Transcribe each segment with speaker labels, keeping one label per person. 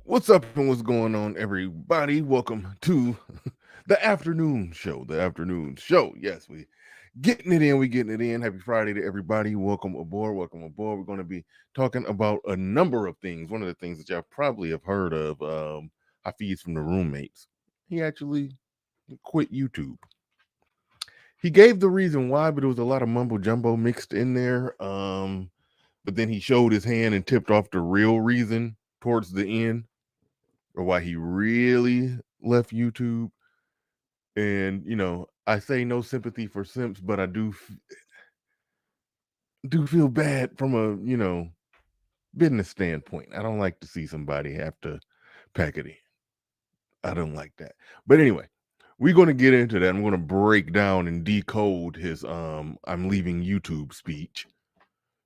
Speaker 1: What's up and what's going on, everybody? Welcome to the afternoon show. The afternoon show. Yes, we getting it in. We getting it in. Happy Friday to everybody. Welcome aboard. Welcome aboard. We're going to be talking about a number of things. One of the things that y'all probably have heard of, Hafiz from the roommates. He actually quit YouTube. He gave the reason why, but it was a lot of mumbo jumbo mixed in there. But then he showed his hand and tipped off the real reason towards the end, or why he really left YouTube. And I say no sympathy for simps, but I do feel bad from a business standpoint. I don't like to see somebody have to pack it in. I don't like that. But anyway, we're going to get into that. I'm going to break down and decode his I'm leaving YouTube speech,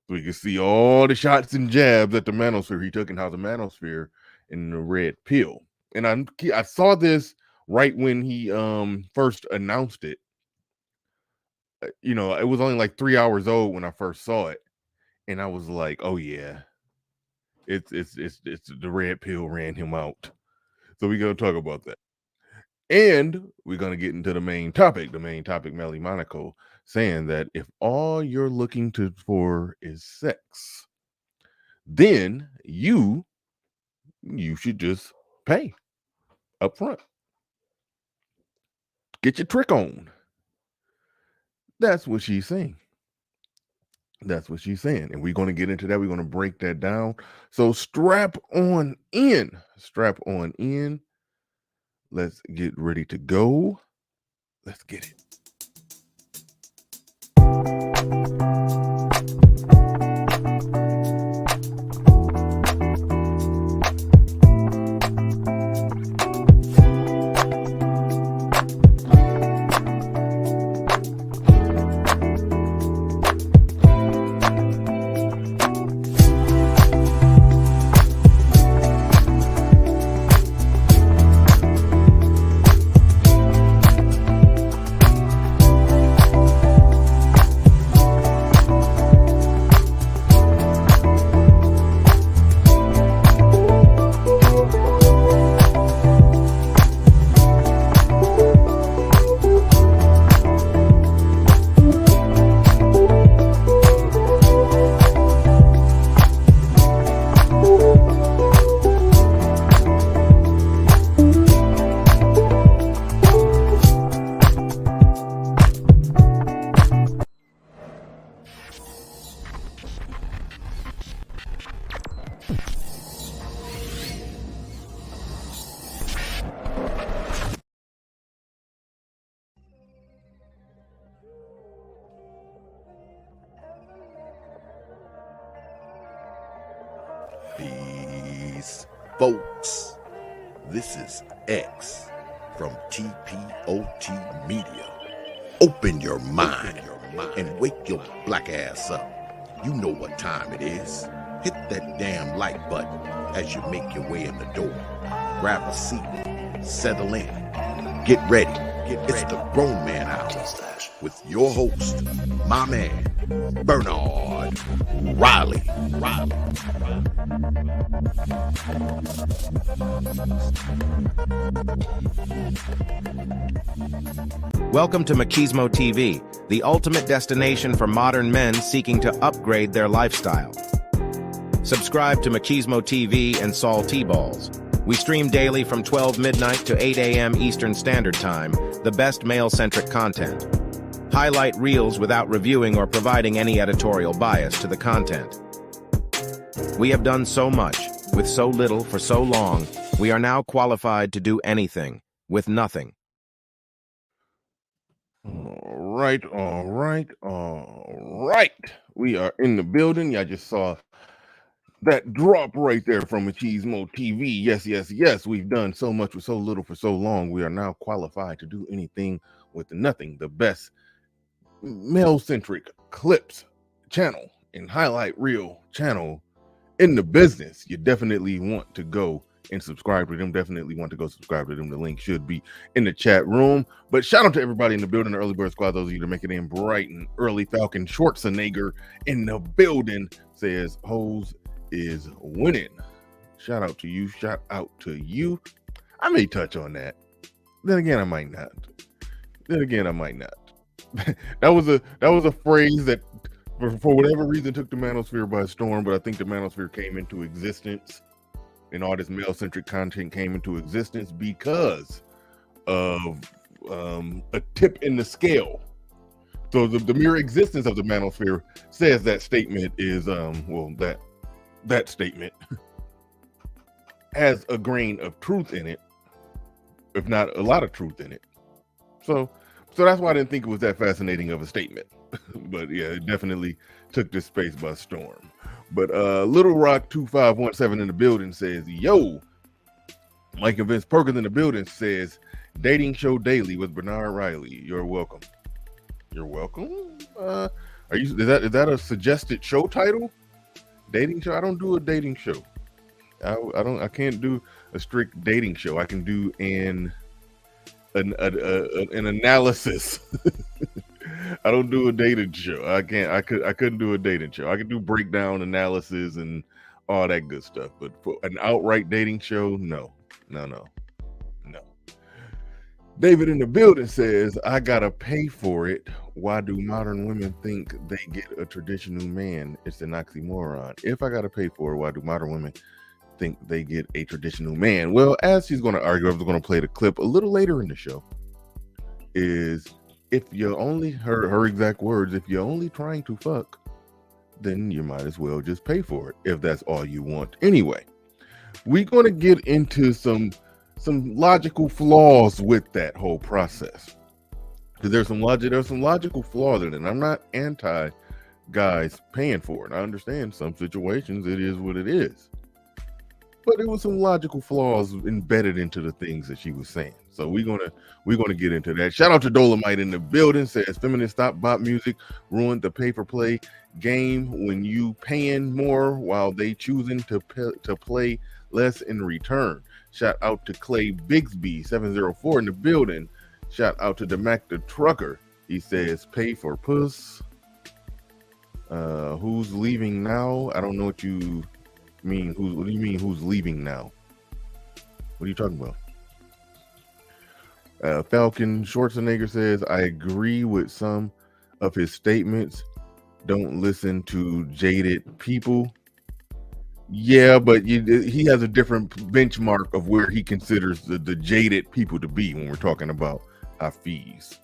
Speaker 1: so you can see all the shots and jabs at the Manosphere he took and how the Manosphere and the red pill. And I saw this right when he first announced it. It was only like 3 hours old when I first saw it, and I was like, "Oh yeah, it's the red pill ran him out." So we're gonna talk about that, and we're gonna get into the main topic. The main topic, Melli Monaco saying that if all you're looking for is sex, then you should just pay up front. Get your trick on. That's what she's saying. That's what she's saying. And we're going to get into that. We're going to break that down. So strap on in. Strap on in. Let's get ready to go. Let's get it.
Speaker 2: Peace, folks. This is X from TPOT Media. Open your mind and wake your black ass up. You know what time it is. Hit that damn like button as you make your way in the door. Grab a seat, settle in, get ready. It's the Grown Man Hour with your host, my man, Bernard Riley.
Speaker 3: Welcome to Machismo TV, the ultimate destination for modern men seeking to upgrade their lifestyle. Subscribe to Machismo TV and Saul T-Balls. We stream daily from 12 midnight to 8 a.m. Eastern Standard Time, the best male-centric content. Highlight reels without reviewing or providing any editorial bias to the content. We have done so much, with so little for so long, we are now qualified to do anything, with nothing.
Speaker 1: All right. We are in the building. Y'all just saw that drop right there from Machismo TV. Yes. We've done so much with so little for so long. We are now qualified to do anything with nothing. The best male-centric clips channel and highlight reel channel in the business. You definitely want to go and subscribe to them. The link should be in the chat room. But shout out to everybody in the building, the Early Bird Squad, those of you that make it in bright and early. Falcon Schwarzenegger in the building says Hose is winning. Shout out to you. Shout out to you. I may touch on that. Then again, I might not. That was a phrase that for whatever reason took the Manosphere by storm, but I think the Manosphere came into existence and all this male-centric content came into existence because of a tip in the scale. So the mere existence of the Manosphere says that statement is that statement has a grain of truth in it, if not a lot of truth in it. So that's why I didn't think it was that fascinating of a statement. But yeah, it definitely took this space by storm. But Little Rock 2517 in the building says, yo, Mike and Vince Perkins in the building says, dating show daily with Bernard Riley. You're welcome. Is that a suggested show title? Dating show? I don't do a dating show. I can't do a strict dating show. I can do an analysis. I don't do a dating show. I couldn't do a dating show. I could do breakdown analysis and all that good stuff, but for an outright dating show, no. David in the building says, I gotta pay for it. Why do modern women think they get a traditional man? It's an oxymoron. If I gotta pay for it, why do modern women think they get a traditional man? Well, as she's going to argue, I was going to play the clip a little later in the show, is if you're only, her exact words, if you're only trying to fuck, then you might as well just pay for it if that's all you want. Anyway, we're going to get into some logical flaws with that whole process, because there's some logical flaws in it. And I'm not anti guys paying for it. I understand some situations it is what it is, but there was some logical flaws embedded into the things that she was saying. So we're gonna get into that. Shout out to Dolomite in the building, says feminist stop bot music ruined the pay for play game when you paying more while they choosing to play less in return. Shout out to Clay Bigsby 704 in the building. Shout out to Demac the trucker. He says pay for puss. Who's leaving now? I don't know what you mean. What do you mean who's leaving now? What are you talking about? Falcon Schwarzenegger says, I agree with some of his statements. Don't listen to jaded people. Yeah, but he has a different benchmark of where he considers the jaded people to be when we're talking about Hafiz.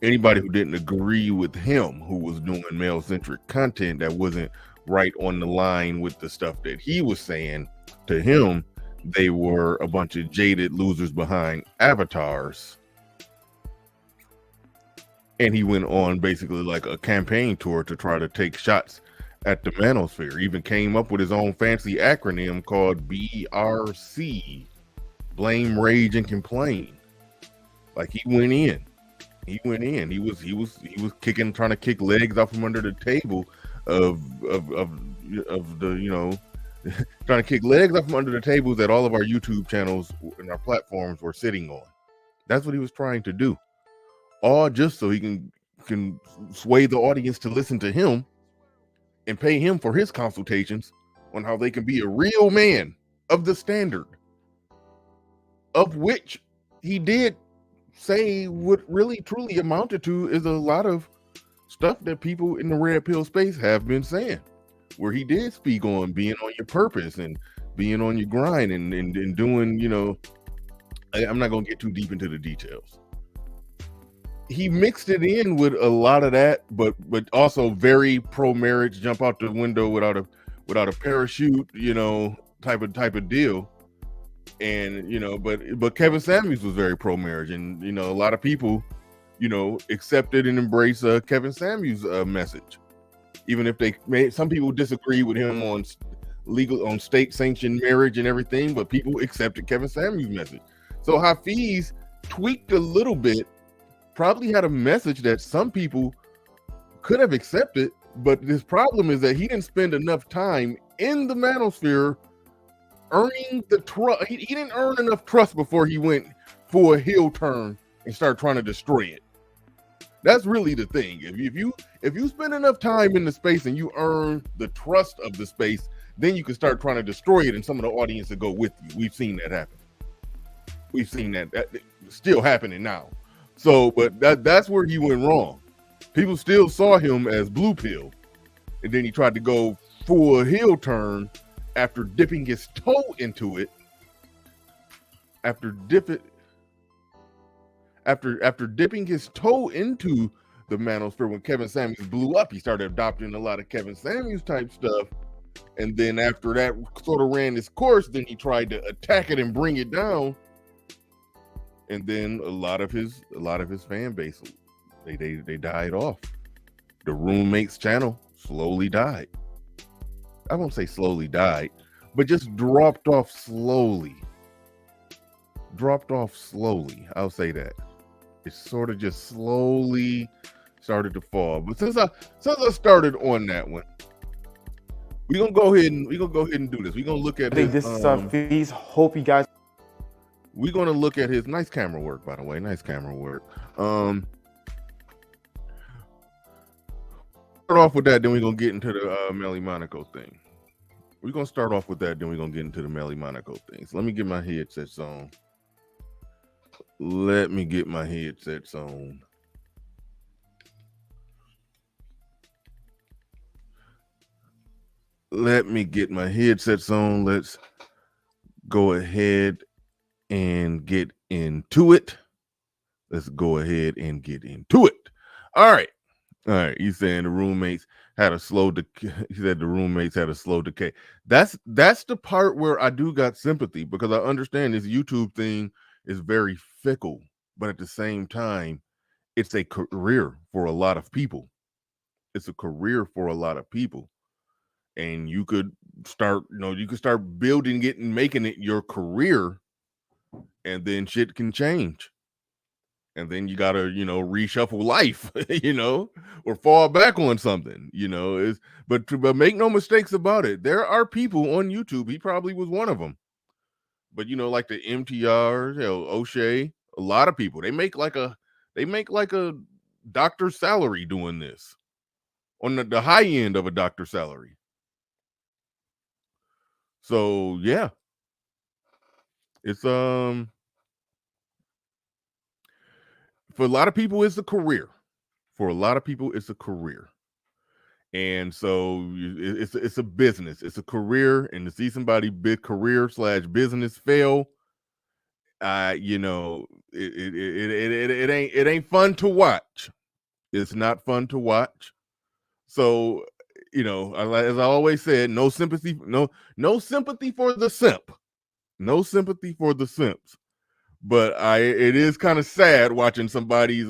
Speaker 1: Anybody who didn't agree with him, who was doing male-centric content that wasn't right on the line with the stuff that he was saying, to him, they were a bunch of jaded losers behind avatars. And he went on basically like a campaign tour to try to take shots at the Manosphere. Even came up with his own fancy acronym called BRC, blame, rage, and complain. Like he went in. He was kicking, trying to kick legs out from under the table of the, trying to kick legs up from under the tables that all of our YouTube channels and our platforms were sitting on. That's what he was trying to do, all just so he can sway the audience to listen to him and pay him for his consultations on how they can be a real man of the standard, of which he did say what really truly amounted to is a lot of stuff that people in the red pill space have been saying, where he did speak on being on your purpose and being on your grind and doing, I'm not going to get too deep into the details. He mixed it in with a lot of that, but also very pro marriage, jump out the window without a parachute, type of deal. And, but Kevin Samuels was very pro marriage, and, a lot of people, accepted and embraced Kevin Samuels' message. Even if some people disagree with him on state sanctioned marriage and everything, but people accepted Kevin Samuels' message. So Hafiz tweaked a little bit, probably had a message that some people could have accepted, but this problem is that he didn't spend enough time in the Manosphere earning the trust. He didn't earn enough trust before he went for a heel turn and started trying to destroy it. That's really the thing. If you spend enough time in the space and you earn the trust of the space, then you can start trying to destroy it, and some of the audience will go with you. We've seen that happen. We've seen that still happening now. So, but that's where he went wrong. People still saw him as Blue Pill, and then he tried to go full heel turn after dipping his toe into it. After dipping his toe into the Manosphere, when Kevin Samuels blew up, he started adopting a lot of Kevin Samuels type stuff. And then after that sort of ran its course, then he tried to attack it and bring it down. And then a lot of his fan base, they died off. The Roommates channel slowly died. I won't say slowly died, but just dropped off slowly. I'll say that. It sort of just slowly started to fall. But since I started on that one, we're gonna go ahead and do this. We're gonna look at
Speaker 4: this fees. Hope you guys.
Speaker 1: We're gonna look at his nice camera work, by the way. Nice camera work. Start off with that, then we're gonna get into the Melli Monaco thing. We're gonna start off with that, then we're gonna get into the Melli Monaco thing. So let me get my headsets on. Let me get my headsets on. Let's go ahead and get into it. All right. He's saying the roommates had a slow decay. He said the roommates had a slow decay. That's the part where I do got sympathy, because I understand this YouTube thing is very fickle, but at the same time, it's a career for a lot of people. And you could start building it and making it your career, and then shit can change. And then you gotta, reshuffle life, or fall back on something, but make no mistakes about it. There are people on YouTube. He probably was one of them. But like the MTRs, O'Shea, a lot of people, they make like a doctor's salary doing this, on the high end of a doctor's salary. So yeah, it's for a lot of people it's a career. And so it's a business. It's a career, and to see somebody big career/business fail, it ain't fun to watch. It's not fun to watch. So, as I always said, no sympathy for the simp. No sympathy for the simps. But it is kind of sad watching somebody's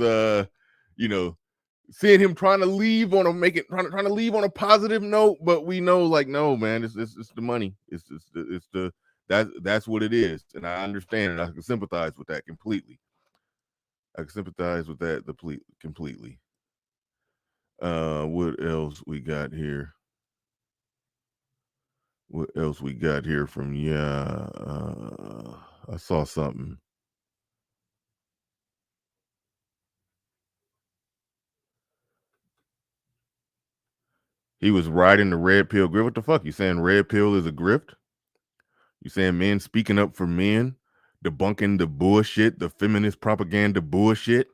Speaker 1: seeing him trying to leave on a positive note, but we know, like, no, man, it's the money. That's what it is. And I understand it. I can sympathize with that completely. Completely. What else we got here? From I saw something. He was riding the red pill grift. What the fuck? You saying red pill is a grift? You saying men speaking up for men, debunking the bullshit, the feminist propaganda bullshit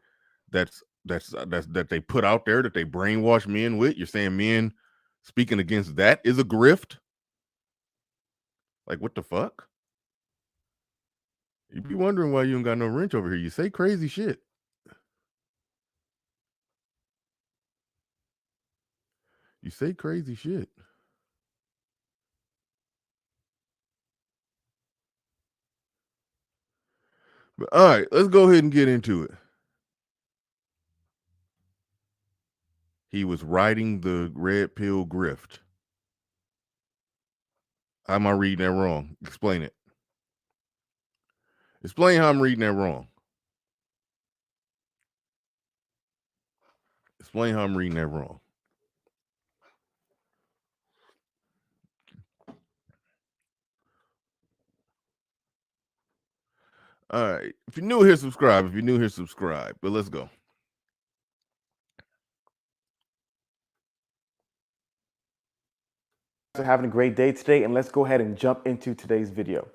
Speaker 1: that they put out there, that they brainwash men with? You're saying men speaking against that is a grift? Like, what the fuck? You be wondering why you ain't got no wrench over here. You say crazy shit. But all right, let's go ahead and get into it. He was riding the red pill grift. How am I reading that wrong? Explain it. Explain how I'm reading that wrong. All right. If you're new here, subscribe. But let's go.
Speaker 4: are having a great day today, and let's go ahead and jump into today's video.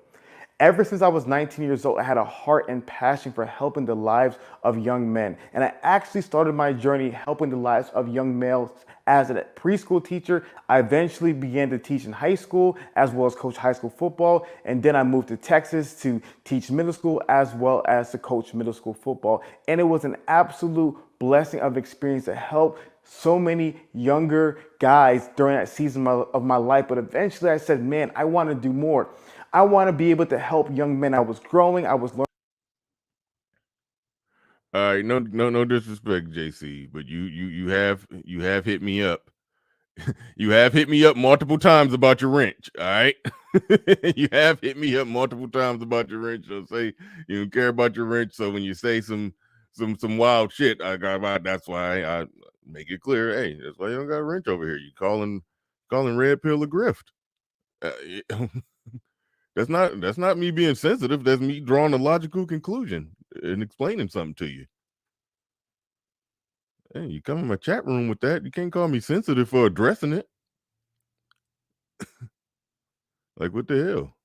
Speaker 4: Ever since I was 19 years old, I had a heart and passion for helping the lives of young men. And I actually started my journey helping the lives of young males as a preschool teacher. I eventually began to teach in high school as well as coach high school football. And then I moved to Texas to teach middle school as well as to coach middle school football. And it was an absolute blessing of experience to help so many younger guys during that season of my life. But eventually I said, man, I want to do more. I want to be able to help young men. I was growing. I was learning.
Speaker 1: All right, no disrespect, JC, but you have hit me up. You have hit me up multiple times about your wrench. All right, you have hit me up multiple times about your wrench. So say you don't care about your wrench. So when you say some wild shit, that's why I make it clear. Hey, that's why you don't got a wrench over here. You calling red pill a grift. That's not me being sensitive. That's me drawing a logical conclusion and explaining something to you. Hey, you come in my chat room with that. You can't call me sensitive for addressing it. Like, what the hell?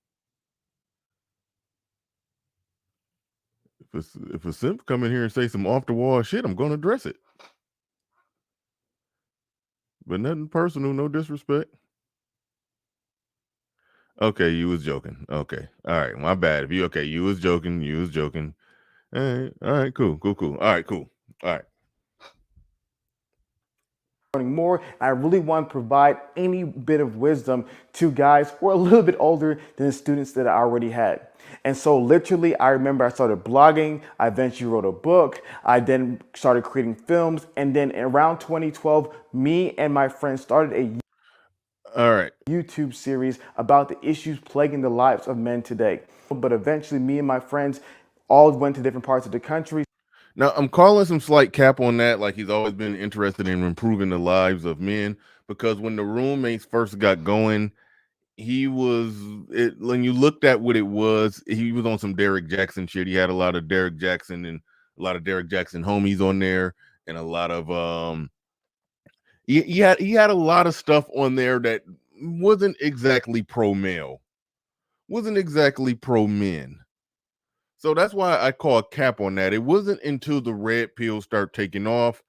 Speaker 1: If a simp come in here and say some off the wall shit, I'm gonna address it. But nothing personal, no disrespect. Okay, you was joking. Okay. All right, my bad. If you was joking. You was joking. All right, cool. All right, cool. All right.
Speaker 4: Learning more. I really want to provide any bit of wisdom to guys who are a little bit older than the students that I already had. And so literally, I remember I started blogging. I eventually wrote a book. I then started creating films. And then around 2012, me and my friends started a YouTube series about the issues plaguing the lives of men today. But eventually, me and my friends all went to different parts of the country.
Speaker 1: Now, I'm calling some slight cap on that, like he's always been interested in improving the lives of men, because when the roommates first got going, when you looked at what it was, he was on some Derek Jackson shit. He had a lot of Derek Jackson and a lot of Derek Jackson homies on there, and a lot of he had a lot of stuff on there that wasn't exactly pro male, wasn't exactly pro men. So that's why I call a cap on that. It wasn't until the red pill start taking off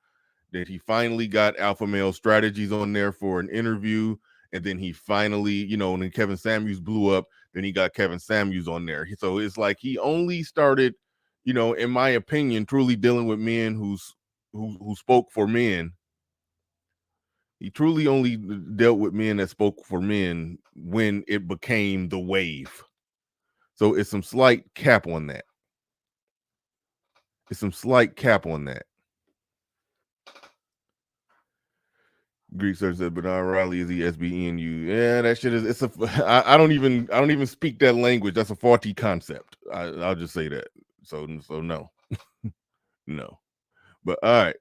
Speaker 1: that he finally got Alpha Male Strategies on there for an interview. And then he finally, when Kevin Samuels blew up, then he got Kevin Samuels on there. So it's like he only started, in my opinion, truly dealing with men who spoke for men. He truly only dealt with men that spoke for men when it became the wave. So it's some slight cap on that. Greek search said Bernard Riley is ESBNU. Yeah, that shit is. I don't even speak that language. That's a faulty concept. I'll just say that. So no, no. But all right.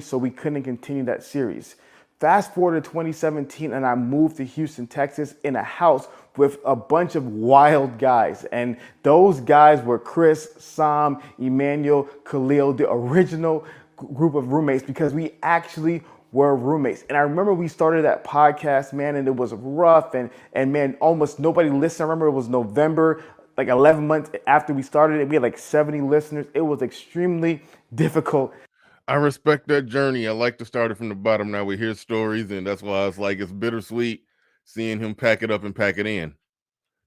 Speaker 4: So we couldn't continue that series. Fast forward to 2017, and I moved to Houston, Texas, in a house with a bunch of wild guys. And those guys were Chris, Sam, Emmanuel, Khalil, the original group of roommates, because we actually were roommates. And I remember we started that podcast, man, and it was rough. And man, almost nobody listened. I remember it was November, like 11 months after we started it. We had like 70 listeners. It was extremely difficult.
Speaker 1: I respect that journey. I like to start it from the bottom. Now we hear stories, and that's why it's like it's bittersweet seeing him pack it up and pack it in.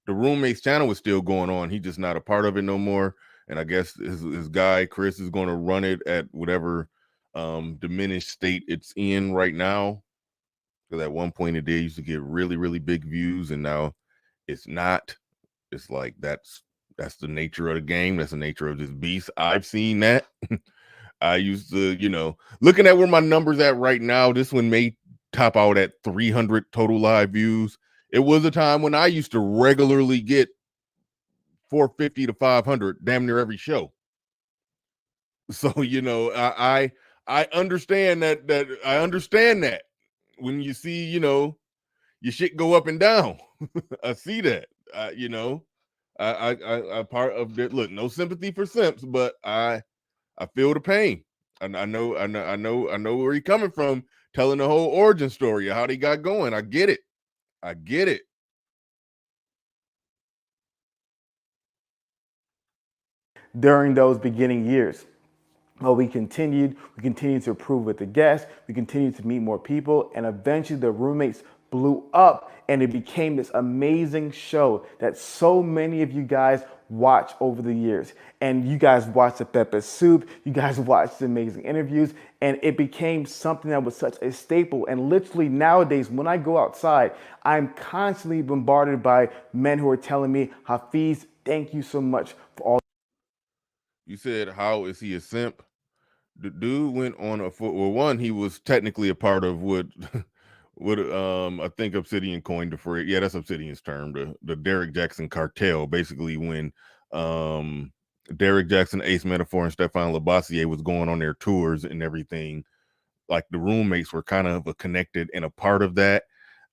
Speaker 1: The roommates channel is still going on. He's just not a part of it no more. And I guess his guy Chris is going to run it at whatever diminished state it's in right now. Because at one point it did used to get really, really big views, and now it's not. It's like that's the nature of the game. That's the nature of this beast. I've seen that. I used to, looking at where my numbers at right now, this one may top out at 300 total live views. It was a time when I used to regularly get 450 to 500 damn near every show. So, I understand that I understand that when you see, your shit go up and down. I see that. I part of it. Look, no sympathy for simps, but I feel the pain. And I know where he's coming from, telling the whole origin story of how they got going. I get it.
Speaker 4: During those beginning years. Well, we continued to improve with the guests, we continued to meet more people, and eventually the roommates blew up and it became this amazing show that so many of you guys watch over the years. And you guys watched the Pepper Soup, you guys watched the amazing interviews, and it became something that was such a staple. And literally nowadays, when I go outside, I'm constantly bombarded by men who are telling me, Hafiz, thank you so much for all.
Speaker 1: You said, how is he a simp? The dude went on a foot. Well, one, he was technically a part of what I think Obsidian coined the phrase. Yeah, that's Obsidian's term, the Derek Jackson cartel. Basically, when Derek Jackson, Ace Metaphor, and Stefan Labossiere was going on their tours and everything, like the roommates were kind of connected and a part of that.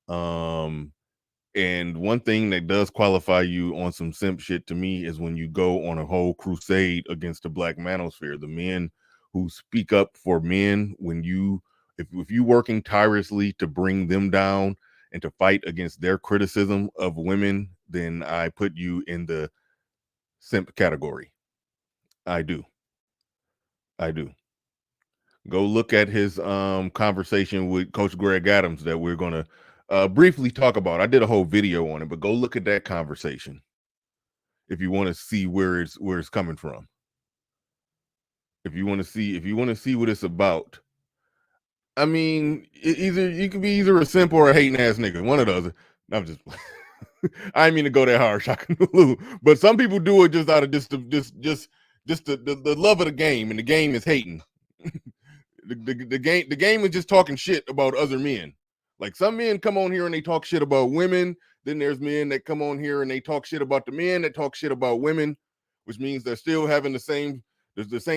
Speaker 1: And one thing that does qualify you on some simp shit to me is when you go on a whole crusade against the Black Manosphere, the men who speak up for men. When you, if you working tirelessly to bring them down and to fight against their criticism of women, then I put you in the simp category. I do. Go look at his conversation with Coach Greg Adams that we're gonna briefly talk about. I did a whole video on it, but go look at that conversation if you want to see where it's coming from. If you want to see what it's about. I mean, either you can be either a simp or a hating ass nigga. One of those. I'm just I didn't mean to go that hard, Shakanulu. But some people do it just out of just the love of the game, and the game is hating. The game is just talking shit about other men. Like, some men come on here and they talk shit about women. Then there's men that come on here and they talk shit about the men that talk shit about women, which means they're still having the same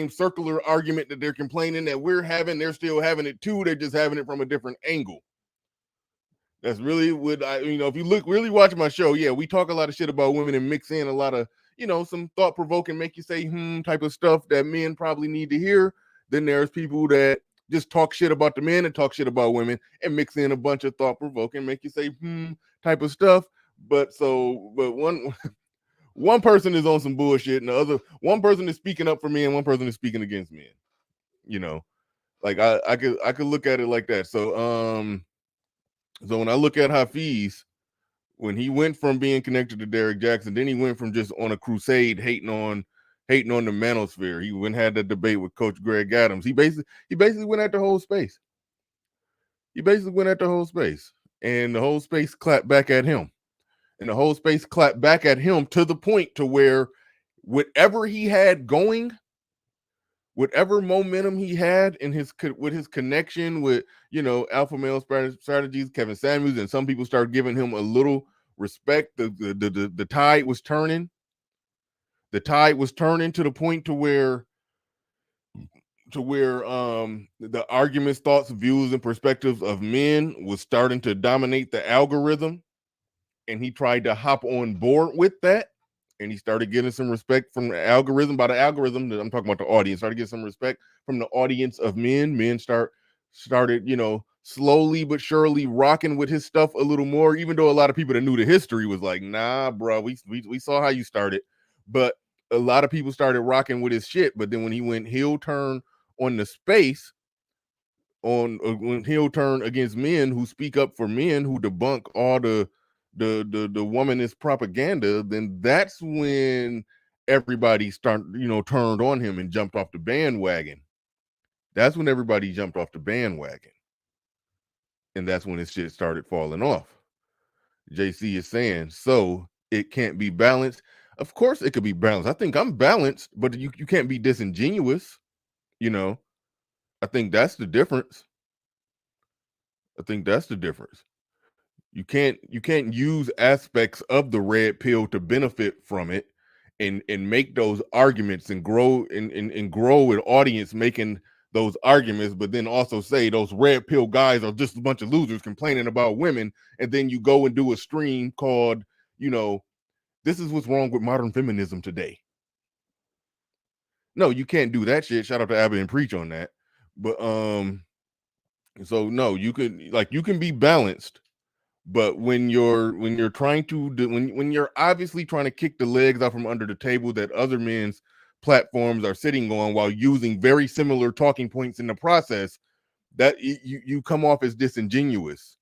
Speaker 1: circular argument that they're complaining that we're having. They're still having it too. They're just having it from a different angle. That's really what if you really watch my show, yeah, we talk a lot of shit about women and mix in a lot of, some thought-provoking, make you say, type of stuff that men probably need to hear. Then there's people that just talk shit about the men and talk shit about women and mix in a bunch of thought-provoking, make you say, type of stuff. But one person is on some bullshit and the other one person is speaking up for me and one person is speaking against me. Like I could look at it like that. So when I look at Hafiz, when he went from being connected to Derek Jackson, then he went from just on a crusade hating on the Manosphere. He went and had that debate with Coach Greg Adams. He basically went at the whole space. And the whole space clapped back at him. And the whole space clapped back at him to the point to where whatever he had going, whatever momentum he had with his connection with, alpha male strategies, Kevin Samuels, and some people started giving him a little respect. The tide was turning. The tide was turning to the point to where the arguments, thoughts, views, and perspectives of men was starting to dominate the algorithm. And he tried to hop on board with that. And he started getting some respect from the algorithm. By the algorithm, I'm talking about the audience, started getting some respect from the audience of men. Men started, slowly but surely rocking with his stuff a little more, even though a lot of people that knew the history was like, nah, bro, we saw how you started. But a lot of people started rocking with his shit. But then when he went heel turn on the space, when heel turn against men who speak up for men, who debunk all the womanist propaganda, then that's when everybody turned on him and jumped off the bandwagon. That's when everybody jumped off the bandwagon. And that's when his shit started falling off. JC is saying, so it can't be balanced. Of course it could be balanced. I think I'm balanced, but you can't be disingenuous. I think that's the difference. You can't use aspects of the red pill to benefit from it and make those arguments and grow an audience making those arguments, but then also say those red pill guys are just a bunch of losers complaining about women, and then you go and do a stream called, this is what's wrong with modern feminism today. No, you can't do that shit. Shout out to Abba and Preach on that. But So no, you can be balanced, but when you're trying to do, when you're obviously trying to kick the legs out from under the table that other men's platforms are sitting on while using very similar talking points in the process, that you come off as disingenuous,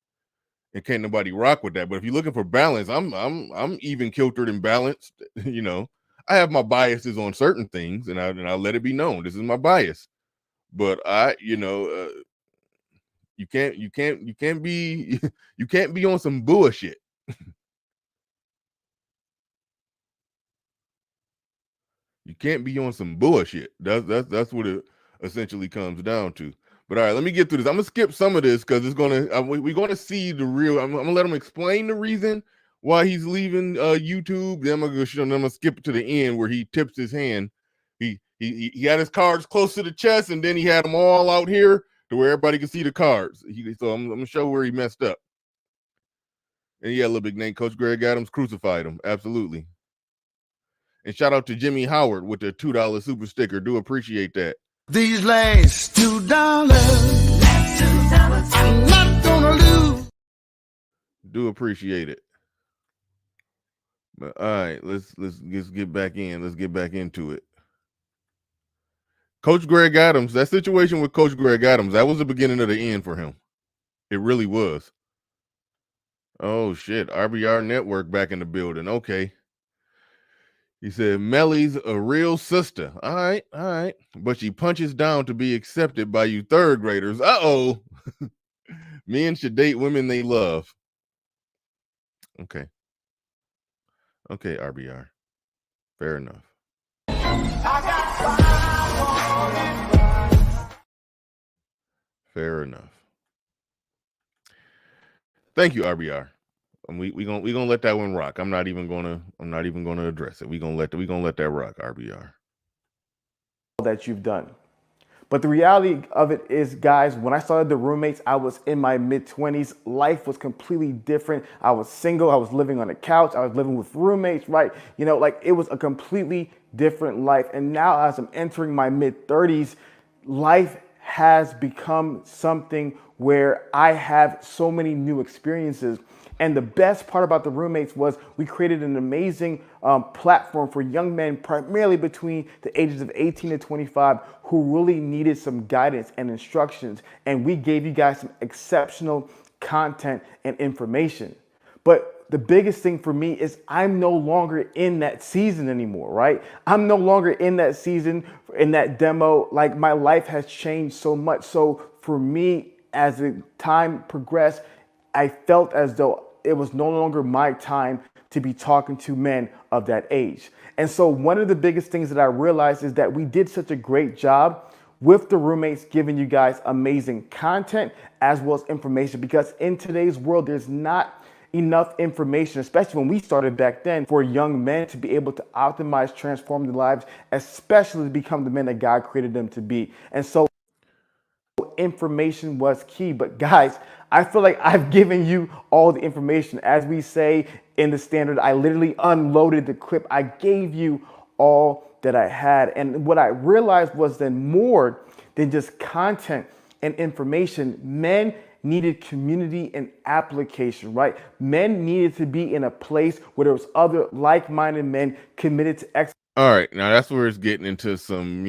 Speaker 1: and can't nobody rock with that. But if you're looking for balance, I'm even kiltered and balanced. I have my biases on certain things, and I let it be known this is my bias. But you can't be you can't be on some bullshit. You can't be on some bullshit. That's what it essentially comes down to. But all right, let me get through this. I'm gonna skip some of this because it's we're gonna see the real. I'm gonna let him explain the reason why he's leaving YouTube. Then I'm gonna skip to the end where he tips his hand. He had his cards close to the chest, and then he had them all out here to where everybody can see the cards. So I'm gonna show where he messed up. And yeah, a little big name, Coach Greg Adams crucified him. Absolutely. And shout out to Jimmy Howard with the $2 super sticker. Do appreciate that.
Speaker 5: These last $2, I'm not gonna lose.
Speaker 1: Do appreciate it. But all right, let's get back in. Let's get back into it. Coach Greg Adams, that situation with Coach Greg Adams, that was the beginning of the end for him. It really was. Oh shit, RBR Network back in the building. Okay. He said, Melli's a real sister. All right. But she punches down to be accepted by you third graders. Uh-oh. Men should date women they love. Okay, RBR. Fair enough. Fair enough. Thank you, RBR. And we gonna let that one rock. I'm not even gonna address it. We gonna let that rock, RBR.
Speaker 4: That you've done. But the reality of it is, guys, when I started the roommates, I was in my mid-20s. Life was completely different. I was single. I was living on a couch. I was living with roommates, right? It was a completely different life. And now as I'm entering my mid-30s, life has become something where I have so many new experiences. And the best part about the roommates was we created an amazing platform for young men, primarily between the ages of 18 and 25, who really needed some guidance and instructions. And we gave you guys some exceptional content and information. But the biggest thing for me is I'm no longer in that season anymore, right? I'm no longer in that season, in that demo. Like, my life has changed so much. So for me, as the time progressed, I felt as though it was no longer my time to be talking to men of that age. And so one of the biggest things that I realized is that we did such a great job with the roommates giving you guys amazing content as well as information, because in today's world, there's not enough information, especially when we started back then, for young men to be able to optimize, transform their lives, especially to become the men that God created them to be. And so information was key. But guys, I feel like I've given you all the information. As we say in the standard, I literally unloaded the clip. I gave you all that I had. And what I realized was that more than just content and information, men needed community and application, right? Men needed to be in a place where there was other like-minded men committed to excellence.
Speaker 1: All right, now that's where it's getting into some,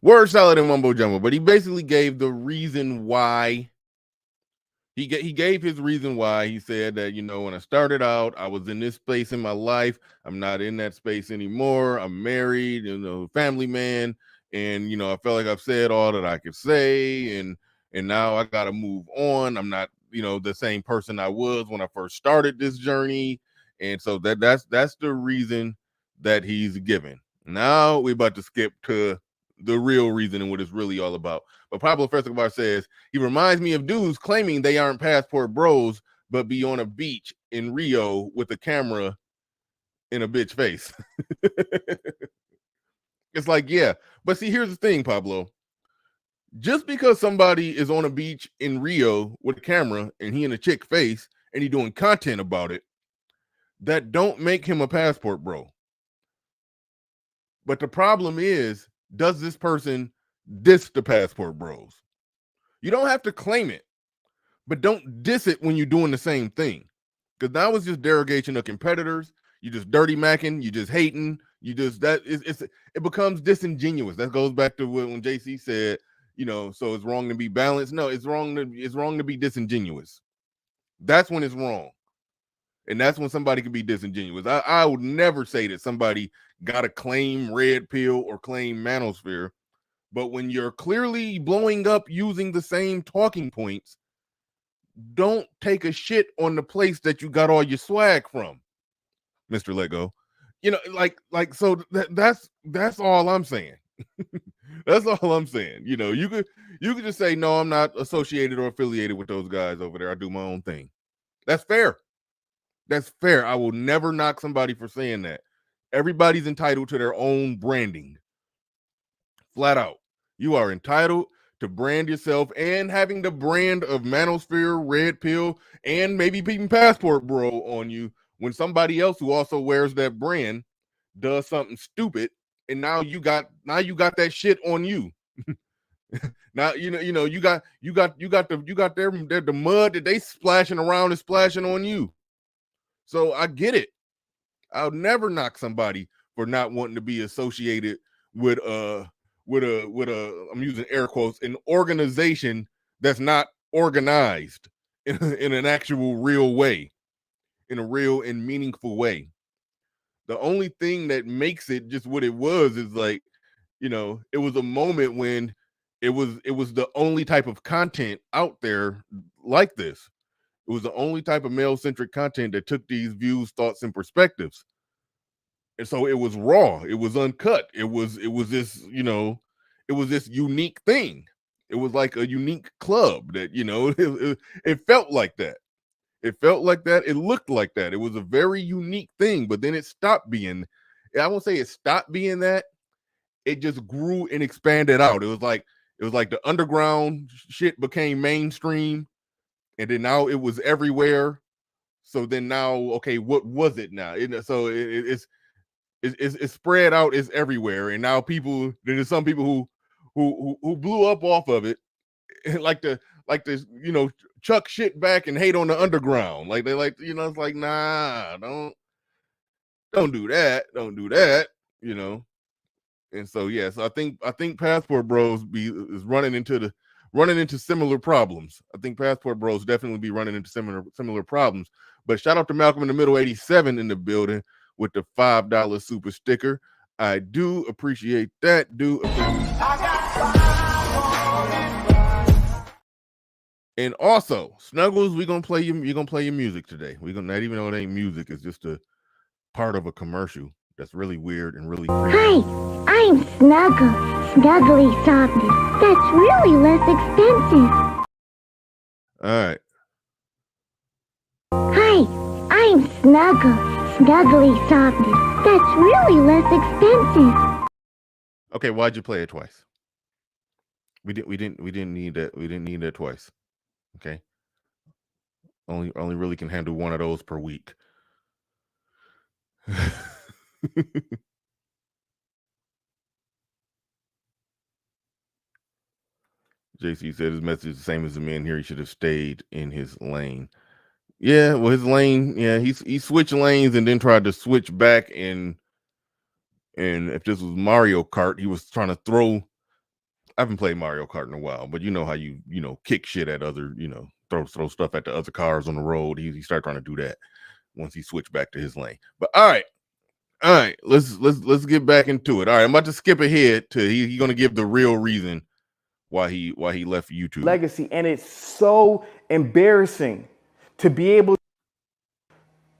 Speaker 1: word salad and mumbo jumbo. But he basically gave the reason why. He gave his reason why. He said that, when I started out, I was in this space in my life. I'm not in that space anymore. I'm married, family man. And, I felt like I've said all that I could say. And now I got to move on. I'm not, the same person I was when I first started this journey. And so that's the reason that he's given. Now we're about to skip to the real reason and what it's really all about. But Pablo Frescobar says, he reminds me of dudes claiming they aren't passport bros, but be on a beach in Rio with a camera in a bitch face. It's like, yeah. But see, here's the thing, Pablo. Just because somebody is on a beach in Rio with a camera and he in a chick face and he doing content about it, that don't make him a passport bro. But the problem is, does this person diss the passport bros? You don't have to claim it, but don't diss it when you're doing the same thing. Because now it's just derogation of competitors. You just dirty macking. You just hating. You just it becomes disingenuous. That goes back to when JC said, so it's wrong to be balanced. No, it's wrong to be disingenuous. That's when it's wrong. And that's when somebody can be disingenuous. I would never say that somebody got to claim Red Pill or claim Manosphere. But when you're clearly blowing up using the same talking points, don't take a shit on the place that you got all your swag from, Mr. Lego. So that's all I'm saying. That's all I'm saying. You could just say, no, I'm not associated or affiliated with those guys over there. I do my own thing. That's fair. That's fair. I will never knock somebody for saying that. Everybody's entitled to their own branding. Flat out. You are entitled to brand yourself, and having the brand of Manosphere, Red Pill, and maybe even Passport Bro on you when somebody else who also wears that brand does something stupid, and now you got that shit on you. Now you got the mud that they splashing around is splashing on you. So I get it. I'll never knock somebody for not wanting to be associated with a I'm using air quotes, an organization that's not organized in an actual real way, in a real and meaningful way. The only thing that makes it just what it was is like, it was a moment when it was the only type of content out there like this. It was the only type of male-centric content that took these views, thoughts, and perspectives. And so it was raw, it was uncut, it was this, it was this unique thing. It was like a unique club that, it felt like that. It felt like that. It looked like that. It was a very unique thing, but then it stopped being, I won't say it stopped being that. It just grew and expanded out. It was like the underground shit became mainstream, and then now it was everywhere. So then now, okay, what was it now? It's spread out, it's everywhere, and now there's some people who blew up off of it, like to chuck shit back and hate on the underground, like they like, it's like, nah, don't do that, And so yes, I think Passport Bros is running into similar problems. I think Passport Bros definitely be running into similar problems. But shout out to Malcolm in the Middle 87 in the building with the $5 super sticker. I do appreciate that. And also, Snuggles, you're gonna play your music today. We're gonna, not even though it ain't music, it's just a part of a commercial that's really weird and really creepy.
Speaker 6: Hi, I'm Snuggle, Snuggly Softness. That's really less expensive.
Speaker 1: All right.
Speaker 6: Hi, I'm Snuggle, Snuggly Softness. That's really less expensive.
Speaker 1: Okay, why'd you play it twice? We didn't need that. We didn't need that twice. Okay. Only really can handle one of those per week. JC said his message is the same as the man here. He should have stayed in his lane. Yeah, well, his lane, yeah, he switched lanes and then tried to switch back, and if this was Mario Kart, he was trying to throw. I haven't played Mario Kart in a while, but you know how you kick shit at other, throw stuff at the other cars on the road. He started trying to do that once he switched back to his lane. But all right, let's get back into it. All right, I'm about to skip ahead to he's gonna give the real reason why he left YouTube.
Speaker 4: Legacy, and it's so embarrassing to be able.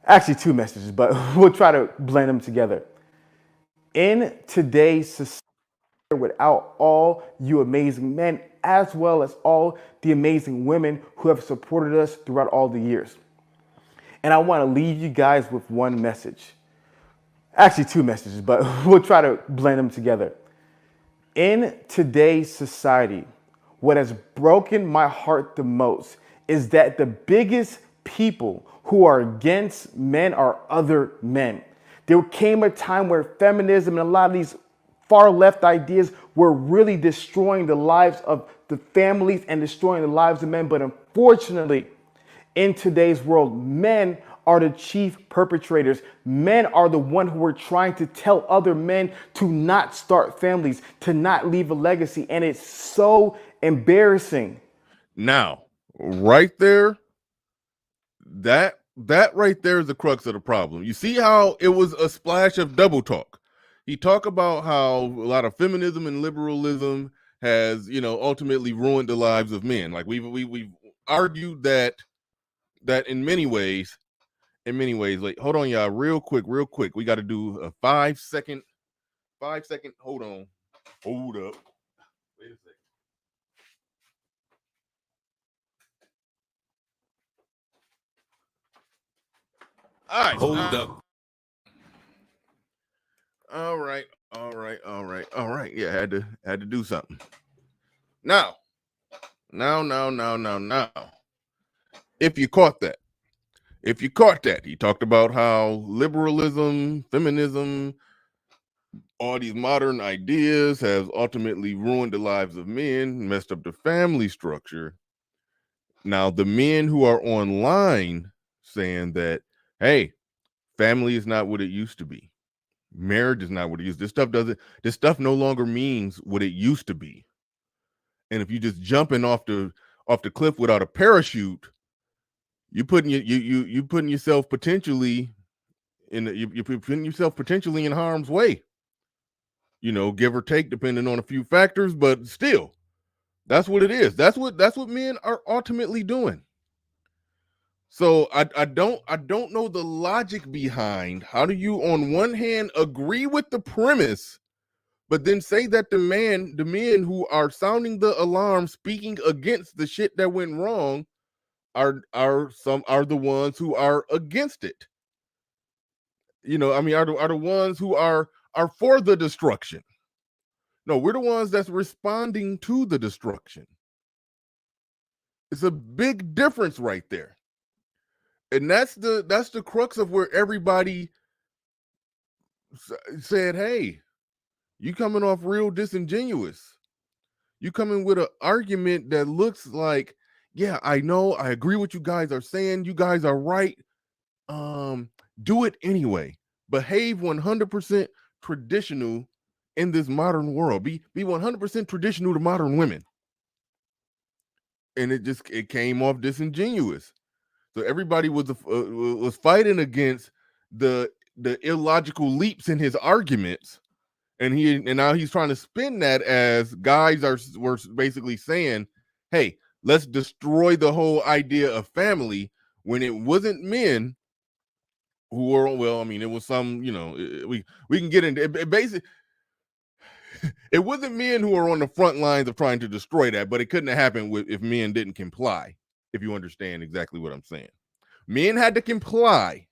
Speaker 4: Actually, two messages, but we'll try to blend them together. In today's society, without all you amazing men, as well as all the amazing women who have supported us throughout all the years. And I want to leave you guys with one message. Actually, two messages, but we'll try to blend them together. In today's society, what has broken my heart the most is that the biggest people who are against men are other men. There came a time where feminism and a lot of these far left ideas were really destroying the lives of the families and destroying the lives of men. But unfortunately, in today's world, men are the chief perpetrators. Men are the one who are trying to tell other men to not start families, to not leave a legacy. And it's so embarrassing.
Speaker 1: Now, right there, that right there is the crux of the problem. You see how it was a splash of double talk. He talked about how a lot of feminism and liberalism has, ultimately ruined the lives of men. Like we've argued that in many ways, like, hold on, y'all, real quick. We got to do a 5 second, hold up. Wait a second. All right.
Speaker 2: Hold up.
Speaker 1: All right. Yeah, had to do something. Now. If you caught that, he talked about how liberalism, feminism, all these modern ideas have ultimately ruined the lives of men, messed up the family structure. Now, the men who are online saying that, hey, family is not what it used to be. Marriage is not what it used. This stuff no longer means what it used to be. And if you just jumping off the cliff without a parachute, you're putting yourself potentially in harm's way. Give or take, depending on a few factors, but still, that's what it is. That's what men are ultimately doing. So I don't know the logic behind how do you on one hand agree with the premise, but then say that the men who are sounding the alarm, speaking against the shit that went wrong, are the ones who are against it. Are the ones who are for the destruction. No, we're the ones that's responding to the destruction. It's a big difference right there. And that's the crux of where everybody said, hey, you coming off real disingenuous. You coming with an argument that looks like, yeah, I know, I agree with you guys are saying, you guys are right. Do it anyway. Behave 100% traditional in this modern world. Be 100% traditional to modern women. And it came off disingenuous. So everybody was fighting against the illogical leaps in his arguments, and now he's trying to spin that as guys were basically saying, "Hey, let's destroy the whole idea of family," when it wasn't men who were. Well, I mean, it was some. We can get into it. Basically, it wasn't men who were on the front lines of trying to destroy that, but it couldn't have happened if men didn't comply. If you understand exactly what I'm saying. Men had to comply,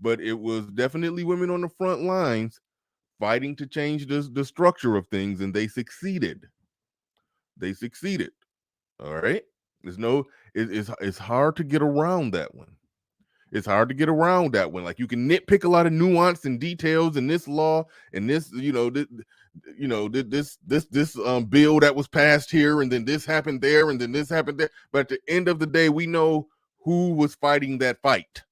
Speaker 1: but it was definitely women on the front lines fighting to change the structure of things, and they succeeded. All right. It's hard to get around that one. Like, you can nitpick a lot of nuance and details in this law and this, this bill that was passed here, and then this happened there, and then this happened there. But at the end of the day, we know who was fighting that fight.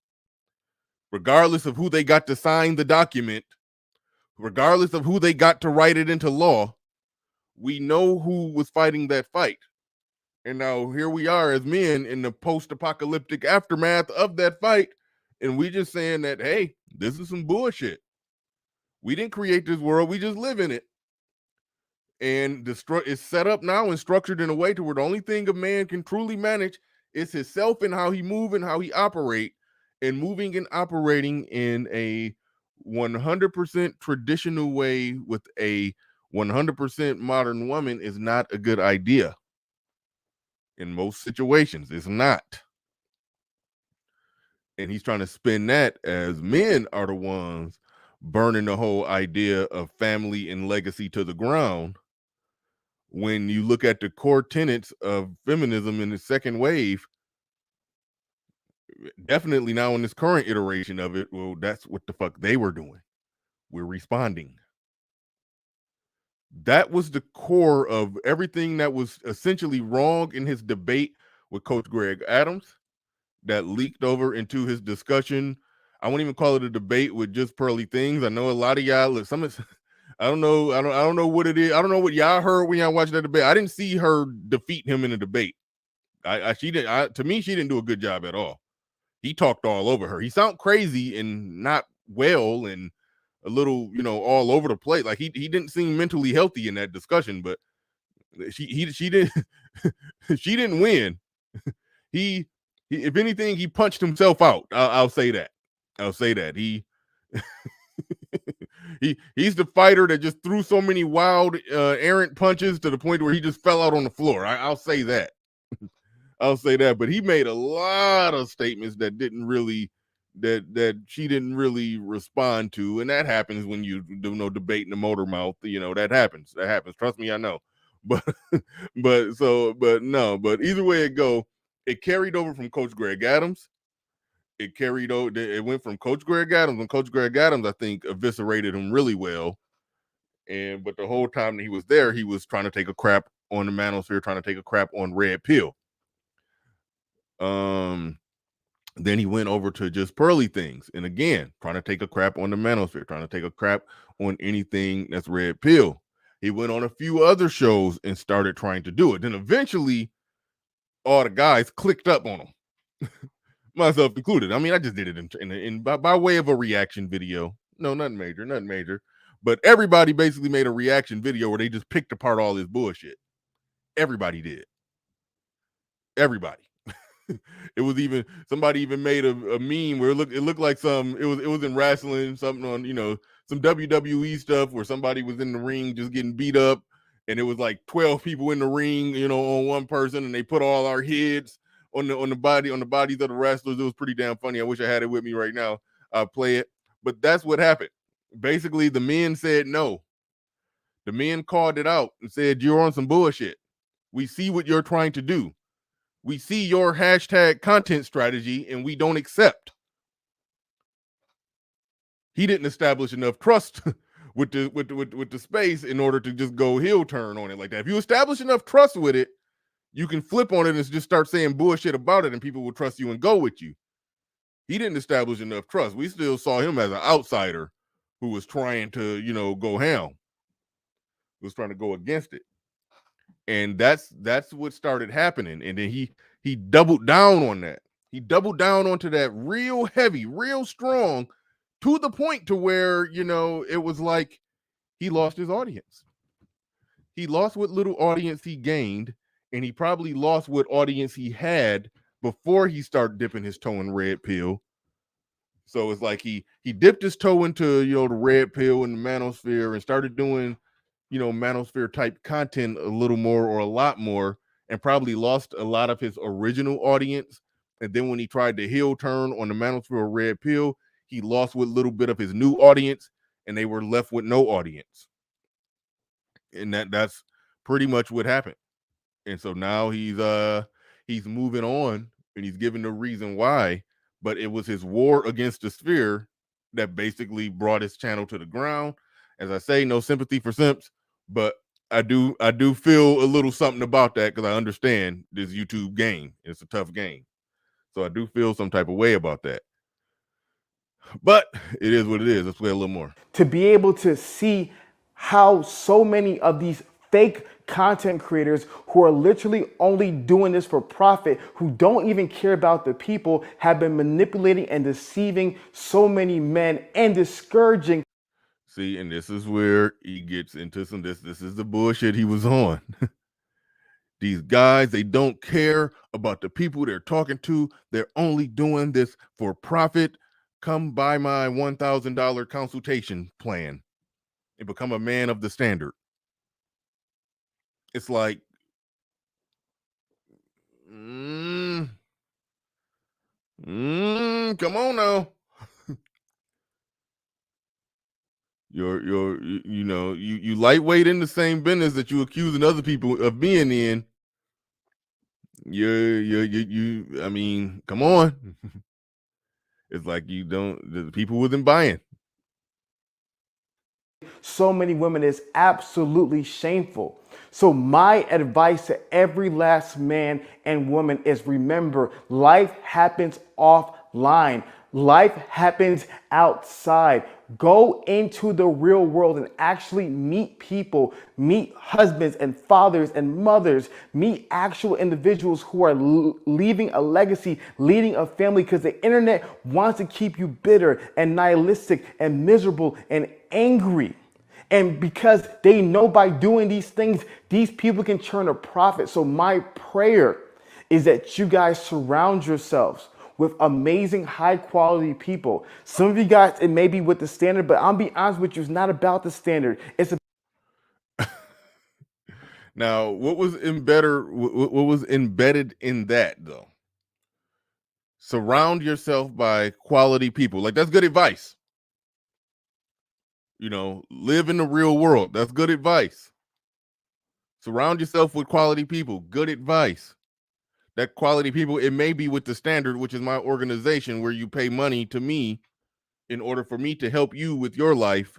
Speaker 1: Regardless of who they got to sign the document, regardless of who they got to write it into law, we know who was fighting that fight. And now here we are as men in the post-apocalyptic aftermath of that fight, and we just saying that, hey, this is some bullshit. We didn't create this world, we just live in it. And it's set up now and structured in a way to where the only thing a man can truly manage is himself and how he move and how he operate. And moving and operating in a 100% traditional way with a 100% modern woman is not a good idea. In most situations, it's not. And he's trying to spin that as men are the ones burning the whole idea of family and legacy to the ground. When you look at the core tenets of feminism in the second wave, definitely now in this current iteration of it, well, that's what the fuck they were doing. we're responding. That was the core of everything that was essentially wrong in his debate with Coach Greg Adams that leaked over into his discussion. I won't even call it a debate with just pearly things. I know a lot of y'all, I don't know what it is. I don't know what y'all heard when y'all watched that debate. I didn't see her defeat him in a debate. To me, she didn't do a good job at all. He talked all over her. He sounded crazy and not well and a little, all over the place. Like he didn't seem mentally healthy in that discussion, but she didn't she didn't win. He if anything, he punched himself out. I'll say that. He's the fighter that just threw so many wild errant punches to the point where he just fell out on the floor. I'll say that. But he made a lot of statements that didn't really that she didn't really respond to, and that happens when you do no debate in the motor mouth. That happens. Trust me, I know. But but either way it go, it carried over from Coach Greg Adams. It went from Coach Greg Adams, and Coach Greg Adams, I think, eviscerated him really well. But the whole time that he was there, he was trying to take a crap on the Manosphere, trying to take a crap on Red Pill. Then he went over to just pearly things, and again, trying to take a crap on the Manosphere, trying to take a crap on anything that's Red Pill. He went on a few other shows and started trying to do it. Then eventually, all the guys clicked up on him, myself included. I mean, I just did it by way of a reaction video. No, nothing major. But everybody basically made a reaction video where they just picked apart all his bullshit. Everybody did. Everybody. It was even somebody even made a meme where it looked like it was in wrestling, something on some WWE stuff where somebody was in the ring just getting beat up, and it was like 12 people in the ring, on one person, and they put all our heads on the bodies of the wrestlers. It was pretty damn funny. I wish I had it with me right now. I'll play it. But that's what happened. Basically, the men said no. The men called it out and said, "You're on some bullshit. We see what you're trying to do. We see your hashtag content strategy, and we don't accept." He didn't establish enough trust with the space in order to just go heel turn on it like that. If you establish enough trust with it, you can flip on it and just start saying bullshit about it, and people will trust you and go with you. He didn't establish enough trust. We still saw him as an outsider who was trying to, go ham. Was trying to go against it. And that's what started happening. And then he doubled down on that. He doubled down onto that real heavy, real strong, to the point to where, it was like he lost his audience. He lost what little audience he gained, and he probably lost what audience he had before he started dipping his toe in Red Pill. So it's like he dipped his toe into, the Red Pill and the Manosphere and started doing, Manosphere type content a little more or a lot more, and probably lost a lot of his original audience. And then when he tried to heel turn on the Manosphere Red Pill, he lost with a little bit of his new audience, and they were left with no audience. And that's pretty much what happened. And so now he's moving on, and he's giving the reason why. But it was his war against the sphere that basically brought his channel to the ground. As I say, no sympathy for simps, but I do feel a little something about that, because I understand this YouTube game. It's a tough game. So I do feel some type of way about that. But it is what it is. Let's play a little more.
Speaker 4: To be able to see how so many of these fake content creators who are literally only doing this for profit, who don't even care about the people, have been manipulating and deceiving so many men and discouraging.
Speaker 1: See, and this is where he gets into this is the bullshit he was on. These guys, they don't care about the people they're talking to. They're only doing this for profit. Come buy my $1,000 consultation plan and become a man of the standard. It's like, come on now. You lightweight in the same business that you accusing other people of being in. I mean, come on. It's like the people wasn't buying.
Speaker 4: so many women is absolutely shameful. So my advice to every last man and woman is remember, life happens offline. Life happens outside. Go into the real world and actually meet people, meet husbands and fathers and mothers, meet actual individuals who are leaving a legacy, leading a family, because the internet wants to keep you bitter and nihilistic and miserable and angry. And because they know by doing these things, these people can turn a profit. So my prayer is that you guys surround yourselves with amazing, high quality people. Some of you guys, it may be with the standard, but I'll be honest with you, it's not about the standard. It's
Speaker 1: Now, what was embedded in that though? Surround yourself by quality people. Like, that's good advice. You know, live in the real world. That's good advice. Surround yourself with quality people. Good advice. That quality people, it may be with the standard, which is my organization, where you pay money to me in order for me to help you with your life.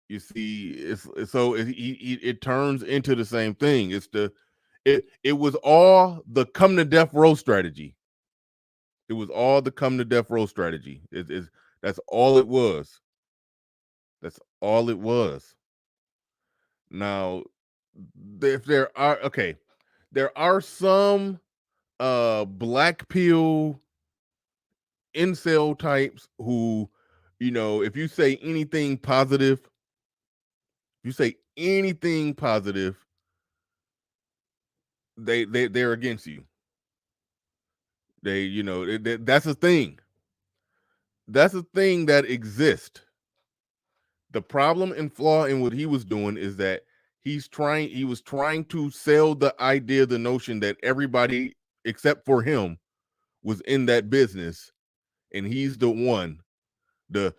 Speaker 1: You see, it turns into the same thing. It was all the come to death row strategy. It was all the come to death row strategy. That's all it was. That's all it was. Now, if there are some black pill incel types who, you know, if you say anything positive, they're against you. They, you know, that's a thing. That's a thing that exists. The problem and flaw in what he was doing is that he was trying to sell the idea, the notion that everybody except for him was in that business, and he's the one, the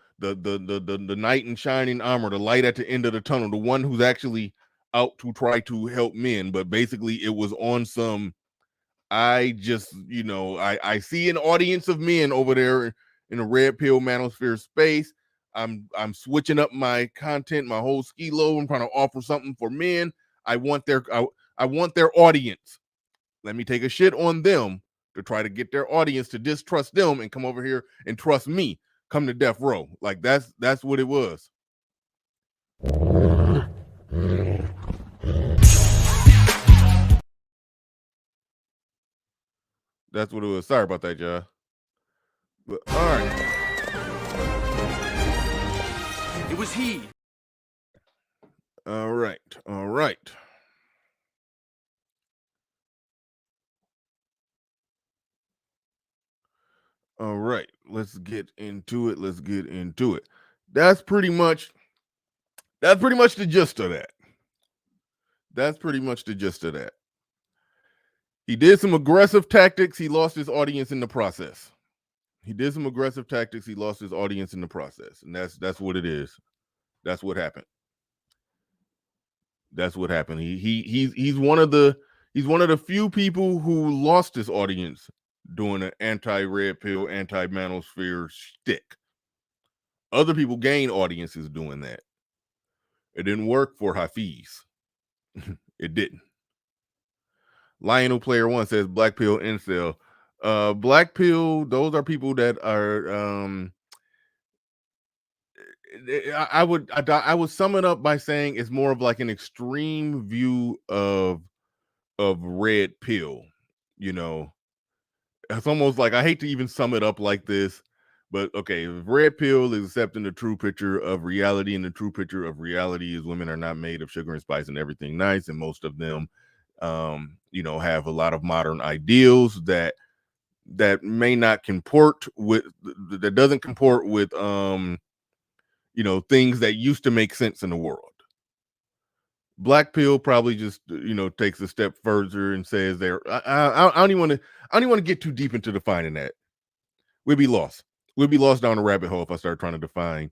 Speaker 1: knight in shining armor, the light at the end of the tunnel, the one who's actually out to try to help men. But basically it was on some, I just, you know, I see an audience of men over there in a red pill manosphere space. I'm switching up my content, my whole ski low. I'm trying to offer something for men. I want their audience. Let me take a shit on them to try to get their audience to distrust them and come over here and trust me. Come to death row. Like, that's what it was. That's what it was. Sorry about that, y'all. But all right.
Speaker 5: It was he.
Speaker 1: All right. All right. All right. Let's get into it. That's pretty much the gist of that. He did some aggressive tactics. He lost his audience in the process. And that's what it is. That's what happened. He's one of the few people who lost his audience doing an anti-red pill, anti-manosphere shtick. Other people gain audiences doing that. It didn't work for Hafiz. It didn't. Lionel Player One says black pill incel. Black pill, those are people that are I would sum it up by saying it's more of like an extreme view of red pill. You know, it's almost like, I hate to even sum it up like this, but okay, red pill is accepting the true picture of reality, and the true picture of reality is women are not made of sugar and spice and everything nice, and most of them you know, have a lot of modern ideals that may not comport with, that doesn't comport with you know, things that used to make sense in the world. Black pill probably just, you know, takes a step further and says I don't even want to get too deep into defining that. We'd be lost down a rabbit hole if I start trying to define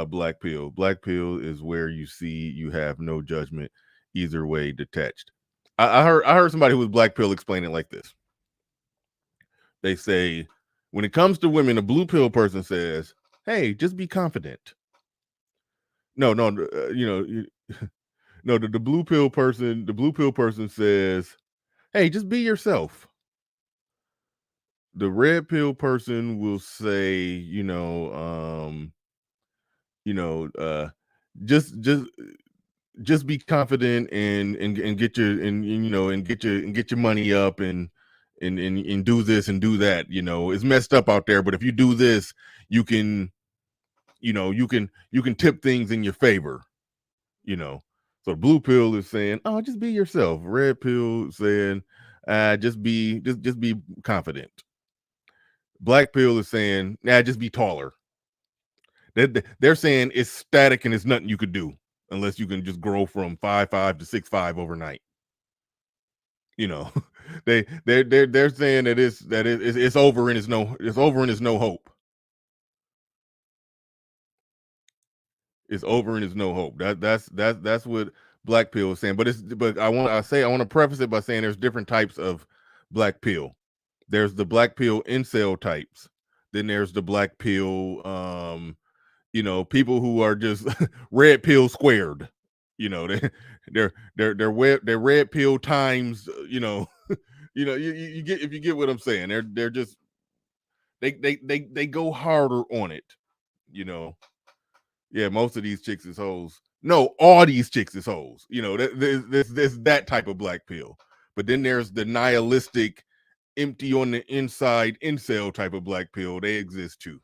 Speaker 1: black pill. Black pill is where you have no judgment, either way, detached. I heard somebody who was black pill explain it like this. They say, when it comes to women, a blue pill person says, hey, just be confident. No, no, the blue pill person says, hey, just be yourself. The red pill person will say, just be confident and get your and get your money up and do this and do that. It's messed up out there, but if you do this, you can tip things in your favor. So blue pill is saying, oh, just be yourself. Red pill saying, just be confident. Black pill is saying, just be taller. They're saying it's static and it's nothing you could do unless you can just grow from 5'5" to 6'5" overnight. They're saying that it's over and it's no hope. It's over and it's no hope. That's what black pill is saying. But I want to preface it by saying there's different types of black pill. There's the black pill incel types. Then there's the black pill, people who are just red pill squared. They're red pill times. You get, if you get what I'm saying. They're just they go harder on it. Yeah, most of these chicks is hoes. No, all these chicks is hoes. There's that type of black pill. But then there's the nihilistic, empty on the inside incel type of black pill. They exist too.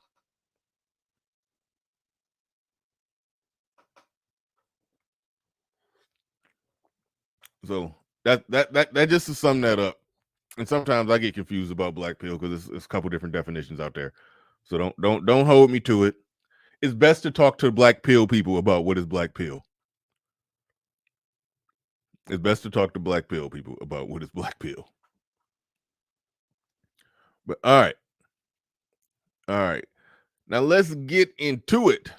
Speaker 1: So that just to sum that up. And sometimes I get confused about black pill because it's a couple different definitions out there. So don't hold me to it. It's best to talk to black pill people about what is black pill. It's best to talk to black pill people about what is black pill. But all right. Now let's get into it.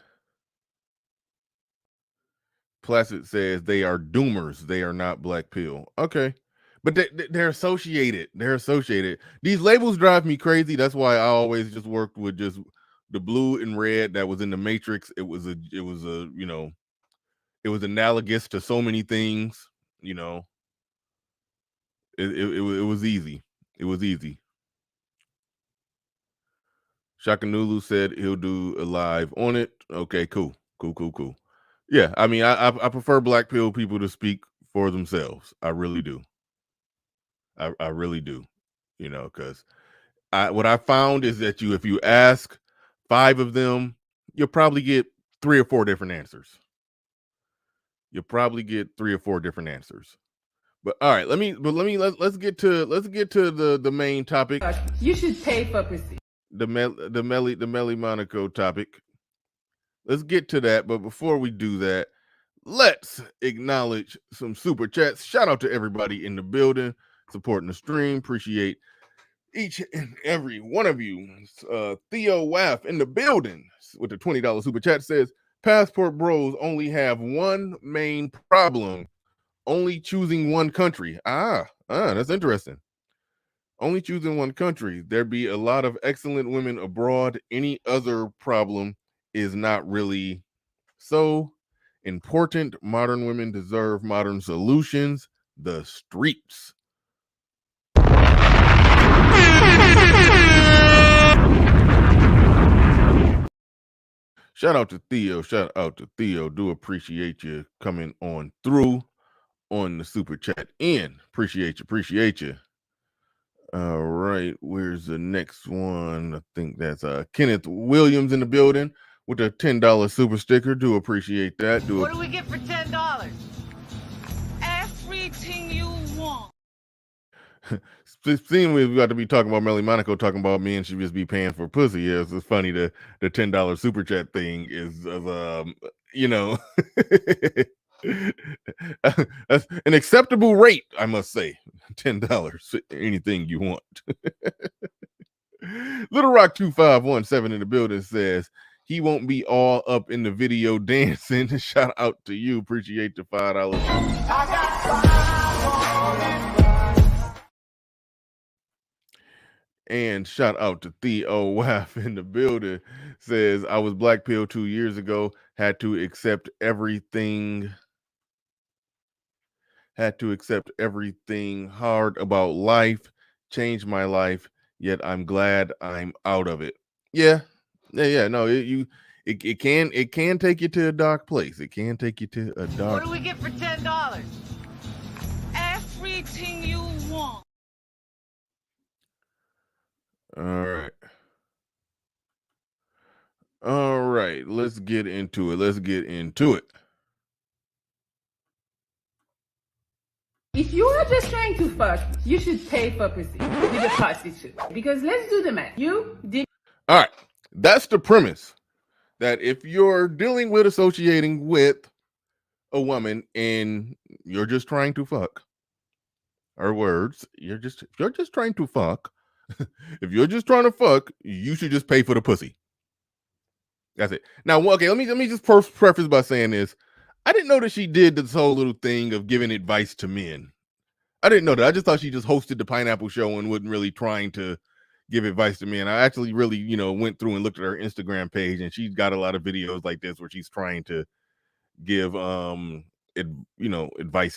Speaker 1: Placid says they are doomers. They are not black pill. Okay. But they're associated. They're associated. These labels drive me crazy. That's why I always just worked with just the blue and red that was in the Matrix. It was analogous to so many things. It was easy. It was easy. Shakanulu said he'll do a live on it. Okay, cool. Yeah, I mean, I prefer black pill people to speak for themselves. I really do. I really do. Because what I found is that if you ask 5 of them, you'll probably get 3 or 4 different answers. But all right, let's get to the main topic.
Speaker 7: You should pay for pussy.
Speaker 1: The Melli Monaco topic. Let's get to that, but before we do that, let's acknowledge some super chats. Shout out to everybody in the building supporting the stream. Appreciate each and every one of you. Theo Waff in the building with the $20 super chat says, passport bros only have one main problem, only choosing one country. That's interesting. Only choosing one country. There be a lot of excellent women abroad. Any other problem is not really so important. Modern women deserve modern solutions. The streets. Shout out to Theo. Do appreciate you coming on through on the super chat. And appreciate you. All right, where's the next one? I think that's Kenneth Williams in the building with a $10 super sticker. Do appreciate that.
Speaker 7: What do we get for $10? Everything you want.
Speaker 1: Seeing we've got to be talking about Melli Monaco talking about me and she just be paying for pussy. Yes, it's funny the $10 super chat thing is that's an acceptable rate, I must say. $10, anything you want. Little Rock 2517 in the building says he won't be all up in the video dancing. Shout out to you. Appreciate the $5. And shout out to Theo Waff in the building. Says, I was black pill 2 years ago, had to accept everything hard about life, changed my life, yet I'm glad I'm out of it. Yeah. No, it can take you to a dark place. It can take you to a dark.
Speaker 7: What do we get for $10? Everything you want.
Speaker 1: All right, let's get into it.
Speaker 8: If you are just trying to fuck, you should pay for pussy with a prostitute. Because let's do the math. You did.
Speaker 1: All right, that's the premise. That if you're dealing with associating with a woman and you're just trying to fuck, or words, you're just trying to fuck. If you're just trying to fuck, you should just pay for the pussy. That's it. Now, okay, let me just preface by saying this. I didn't know that she did this whole little thing of giving advice to men. I didn't know that. I just thought she just hosted the Pineapple Show and wasn't really trying to give advice to men. I actually really, went through and looked at her Instagram page, and she's got a lot of videos like this where she's trying to give advice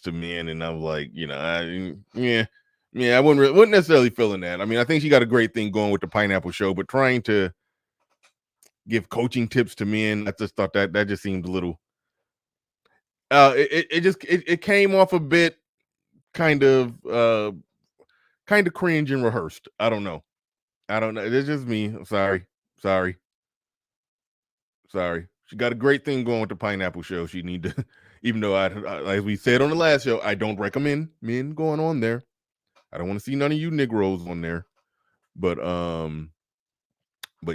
Speaker 1: to men. And I was like, I wasn't necessarily feeling that. I mean, I think she got a great thing going with the Pineapple Show, but trying to give coaching tips to men, I just thought that just seemed a little it came off a bit kind of cringe and rehearsed. I don't know. It's just me. I'm sorry. She got a great thing going with the Pineapple Show. She need to, even though I as we said on the last show, I don't recommend men going on there. I don't want to see none of you Negroes on there. But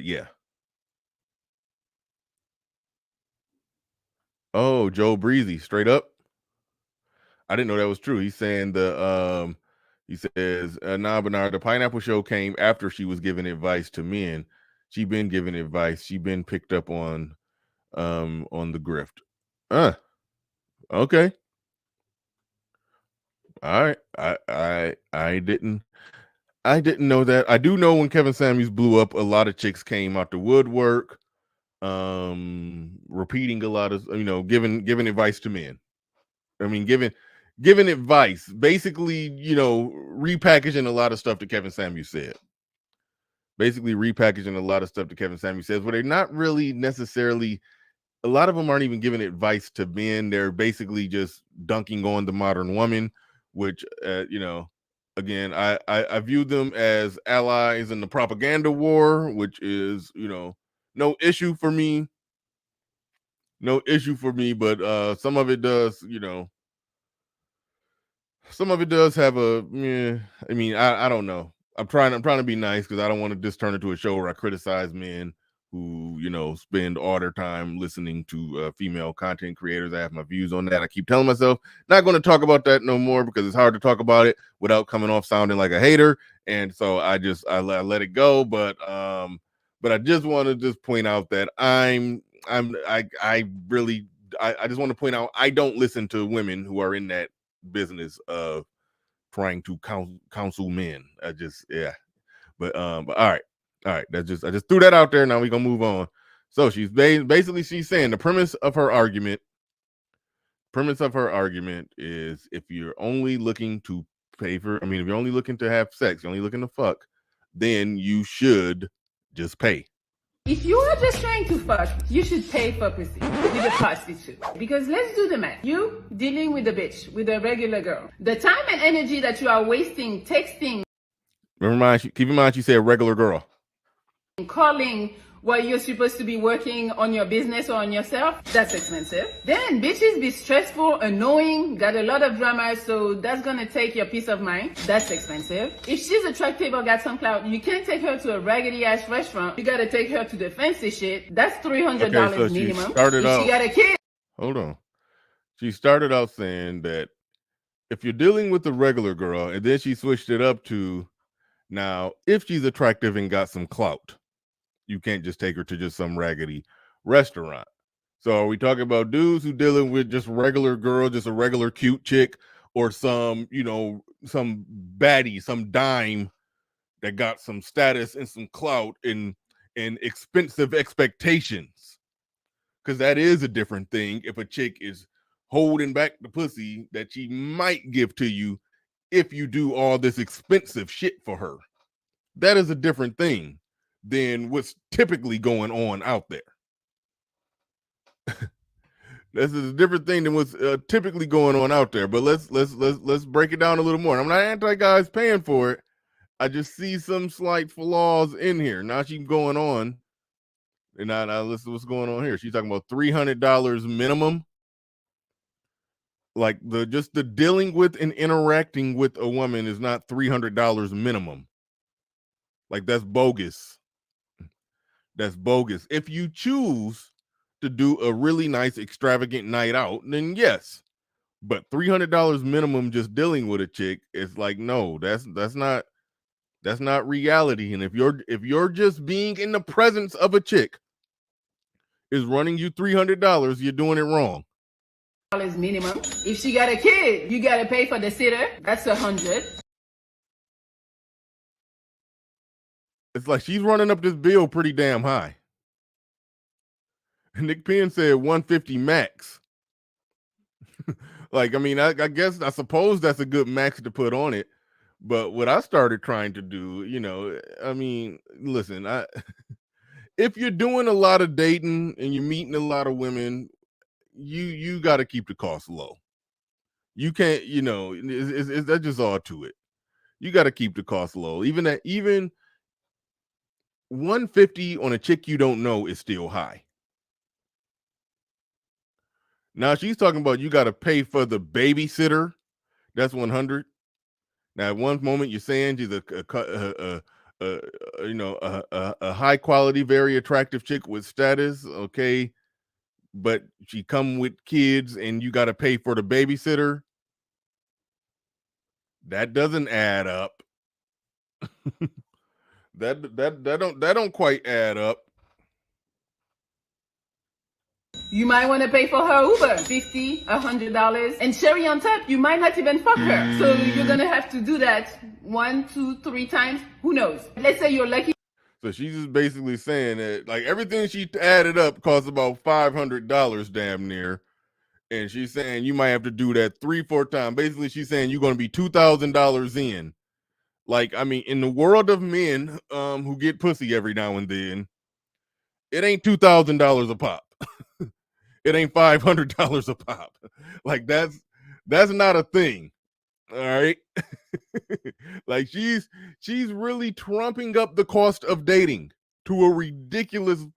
Speaker 1: yeah. Oh, Joe Breezy, straight up. I didn't know that was true. He's saying he says, nah, Bernard, the Pineapple Show came after she was giving advice to men. She been giving advice. She been picked up on the grift. Okay. All right. I didn't know that. I do know when Kevin Samuels blew up, a lot of chicks came out the woodwork, repeating a lot of, giving advice to men. I mean, giving advice, basically, repackaging a lot of stuff that Kevin Samuels said. Basically repackaging a lot of stuff that Kevin Samuels says, but they're not really necessarily, a lot of them aren't even giving advice to men. They're basically just dunking on the modern woman, which, again, I view them as allies in the propaganda war, which is, no issue for me. But some of it does, some of it does have a, I mean, I don't know. I'm trying to be nice because I don't want to just turn into a show where I criticize men who, spend all their time listening to female content creators. I have my views on that. I keep telling myself not going to talk about that no more because it's hard to talk about it without coming off sounding like a hater. And so I let it go. But I just want to just point out that I just want to point out I don't listen to women who are in that business of trying to counsel men. But all right. I just threw that out there. Now we're gonna move on. So she's basically saying the premise of her argument is if you're only looking to if you're only looking to have sex, you're only looking to fuck, then you should just pay.
Speaker 8: If you are just trying to fuck, you should pay for pussy with a prostitute. Because let's do the math. You dealing with a bitch, with a regular girl. The time and energy that you are wasting texting.
Speaker 1: Keep in mind she said regular girl.
Speaker 8: Calling while you're supposed to be working on your business or on yourself, that's expensive. Then bitches be stressful, annoying, got a lot of drama, so that's gonna take your peace of mind. That's expensive. If she's attractive or got some clout, you can't take her to a raggedy ass restaurant. You gotta take her to the fancy shit. That's $300 minimum. She got a kid.
Speaker 1: Hold on. She started out saying that if you're dealing with a regular girl, and then she switched it up to now, if she's attractive and got some clout, you can't just take her to just some raggedy restaurant. So are we talking about dudes who dealing with just regular girl, just a regular cute chick, or some, some baddie, some dime that got some status and some clout and expensive expectations. Because that is a different thing if a chick is holding back the pussy that she might give to you if you do all this expensive shit for her. That is a different thing than what's typically going on out there. This is a different thing than what's typically going on out there. But let's break it down a little more. I'm not anti guys paying for it. I just see some slight flaws in here. Now she's going on, and now listen what's going on here. She's talking about $300 minimum. Like the dealing with and interacting with a woman is not $300 minimum. Like that's bogus. That's bogus. If you choose to do a really nice extravagant night out, then yes. But $300 minimum just dealing with a chick is like, no, that's not reality. And if you're just being in the presence of a chick is running you $300, you're doing it wrong.
Speaker 8: Minimum. If she got a kid, you gotta pay for the sitter. That's $100.
Speaker 1: It's like she's running up this bill pretty damn high. Nick Penn said 150 max. Like, I mean, I suppose that's a good max to put on it. But what I started trying to do, I mean, listen, if you're doing a lot of dating and you're meeting a lot of women, you got to keep the cost low. You can't, that's just all to it. You got to keep the cost low. Even 150 on a chick you don't know is still high. Now she's talking about you got to pay for the babysitter. That's 100. Now at one moment you're saying she's a high quality, very attractive chick with status. Okay, but she come with kids and you got to pay for the babysitter. That doesn't add up. that don't quite add up.
Speaker 8: You might want to pay for her Uber, $50, $100, and cherry on top, you might not even fuck her. So you're gonna have to do that 1, 2, 3 times. Who knows? Let's say you're lucky.
Speaker 1: So she's just basically saying that like everything she added up costs about $500 damn near. And she's saying you might have to do that 3-4 times. Basically, she's saying you're going to be $2,000 in. Like, I mean, in the world of men who get pussy every now and then, it ain't $2,000 a pop. It ain't $500 a pop. Like that's not a thing. All right. Like she's really trumping up the cost of dating to a ridiculous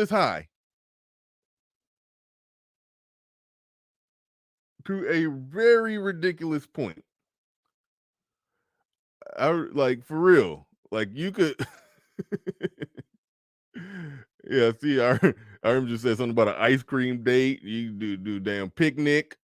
Speaker 1: high. To a very ridiculous point. I like for real. Like you could yeah, see, I just said something about an ice cream date. You do damn picnic.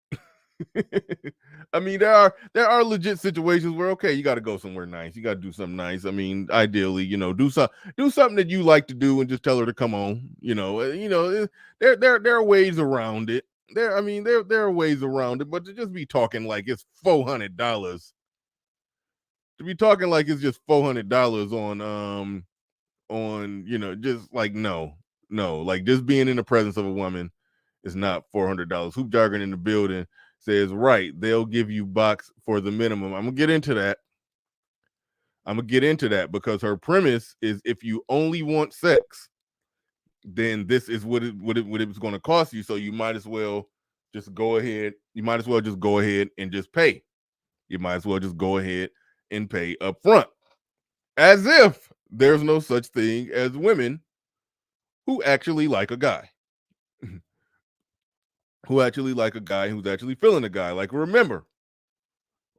Speaker 1: I mean, there are legit situations where okay, you got to go somewhere nice. You got to do something nice. I mean, ideally, do something that you like to do and just tell her to come on. There are ways around it. There are ways around it, but to just be talking like it's $400, to be talking like it's just $400 on just like no, like just being in the presence of a woman is not $400. Hoop Jargon in the building says right, they'll give you box for the minimum. I'm gonna get into that because her premise is if you only want sex, then this is what it was going to cost you. So you might as well just go ahead. You might as well just go ahead and just pay. You might as well just go ahead and pay up front. As if there's no such thing as women who actually like a guy. Who actually like a guy who's actually feeling a guy. Like, remember,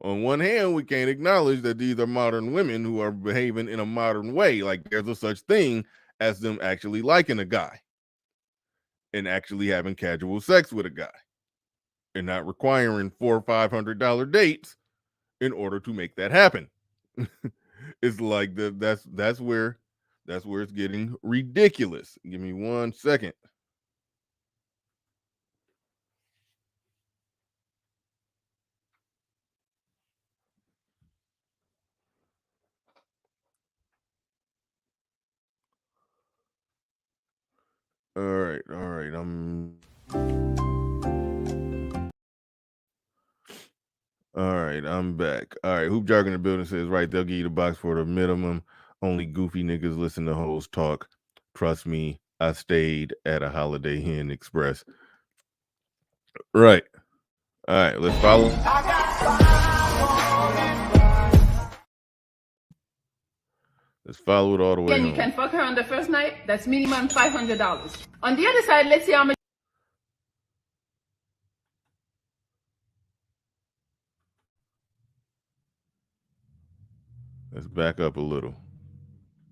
Speaker 1: on one hand, we can't acknowledge that these are modern women who are behaving in a modern way. Like, there's a such thing as them actually liking a guy and actually having casual sex with a guy and not requiring $400 or $500 dates in order to make that happen. It's like that's where it's getting ridiculous. Give me 1 second. All right. I'm back. All right, Hoop Jargon in the building says, right, they'll give you the box for the minimum. Only goofy niggas listen to hoes talk. Trust me, I stayed at a Holiday Inn Express. Right. All right, let's follow. Let's follow it all the way.
Speaker 8: And you can fuck her on the first night. That's minimum $500. On the other side, let's see how much.
Speaker 1: Let's back up a little.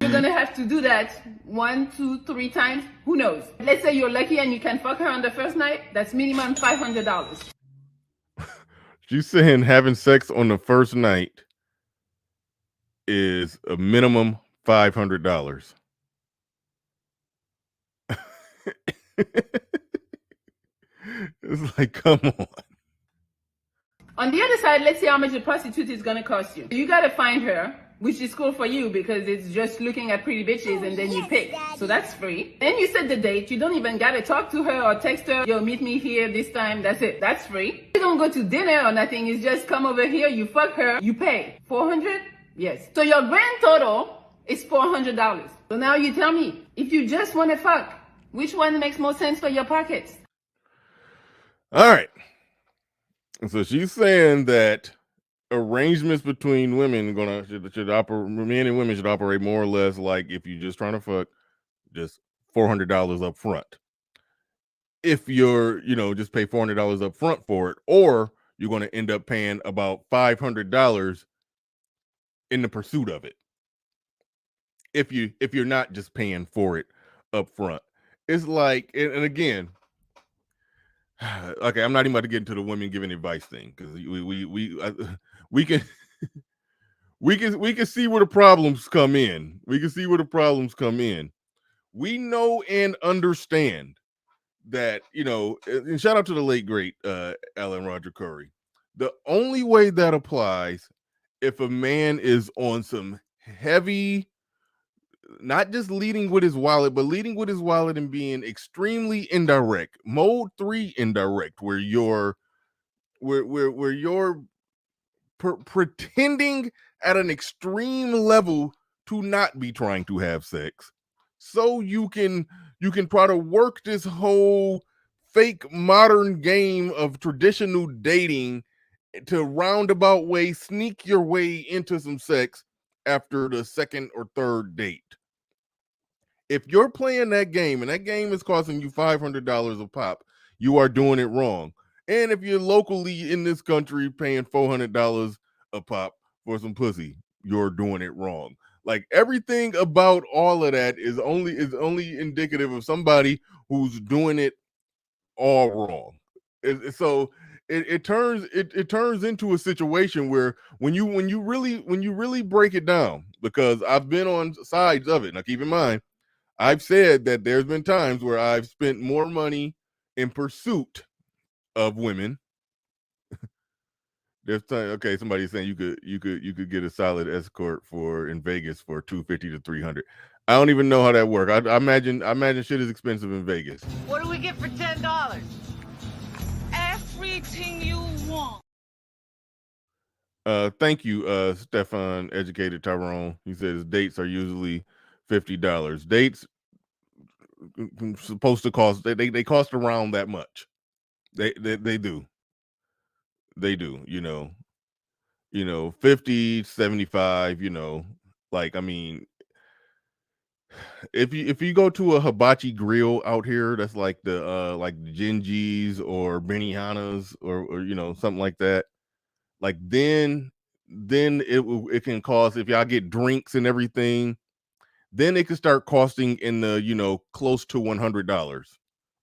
Speaker 8: You're gonna have to do that 1, 2, 3 times. Who knows? Let's say you're lucky and you can fuck her on the first night. That's minimum $500.
Speaker 1: You saying having sex on the first night is a minimum $500? It's like, come on.
Speaker 8: On the other side, let's see how much a prostitute is gonna cost you. You gotta find her, which is cool for you because it's just looking at pretty bitches and then you pick. So that's free. Then you set the date. You don't even gotta talk to her or text her, yo, meet me here this time. That's it. That's free. You don't go to dinner or nothing. It's just come over here, you fuck her, you pay. $400? Yes. So your grand total is $400. So now you tell me, if you just wanna fuck, which one makes more sense for your pockets?
Speaker 1: All right. So she's saying that arrangements between women should operate. Men and women should operate more or less like if you're just trying to fuck, just $400 up front. If you're, just pay $400 up front for it, or you're going to end up paying about $500 in the pursuit of it. If you're not just paying for it up front, it's like, and again. Okay, I'm not even about to get into the women giving advice thing because we can we can see where the problems come in. We can see where the problems come in. We know and understand that, and shout out to the late great Alan Roger Curry. The only way that applies if a man is on some heavy, not just leading with his wallet, but leading with his wallet and being extremely indirect. Mode 3 indirect, where you're pretending at an extreme level to not be trying to have sex, so you can try to work this whole fake modern game of traditional dating to roundabout way sneak your way into some sex after the second or third date. If you're playing that game and that game is costing you $500 a pop, you are doing it wrong. And if you're locally in this country paying $400 a pop for some pussy, you're doing it wrong. Like, everything about all of that is only indicative of somebody who's doing it all wrong. So it turns into a situation where when you really break it down, because I've been on sides of it. Now, keep in mind, I've said that there's been times where I've spent more money in pursuit of women. There's time. Okay, somebody's saying you could get a solid escort in Vegas for $250 to $300. I don't even know how that works. I imagine shit is expensive in Vegas.
Speaker 7: What do we get for $10? Everything you want.
Speaker 1: Thank you, Stefan, educated Tyrone. He says dates are usually $50. Dates supposed to cost they cost around that much. They do. They do, 50, 75, like, I mean, if you go to a hibachi grill out here, that's like the Genji's or Benihana's or something like that. Like, then it can cost, if y'all get drinks and everything, then it could start costing in the close to $100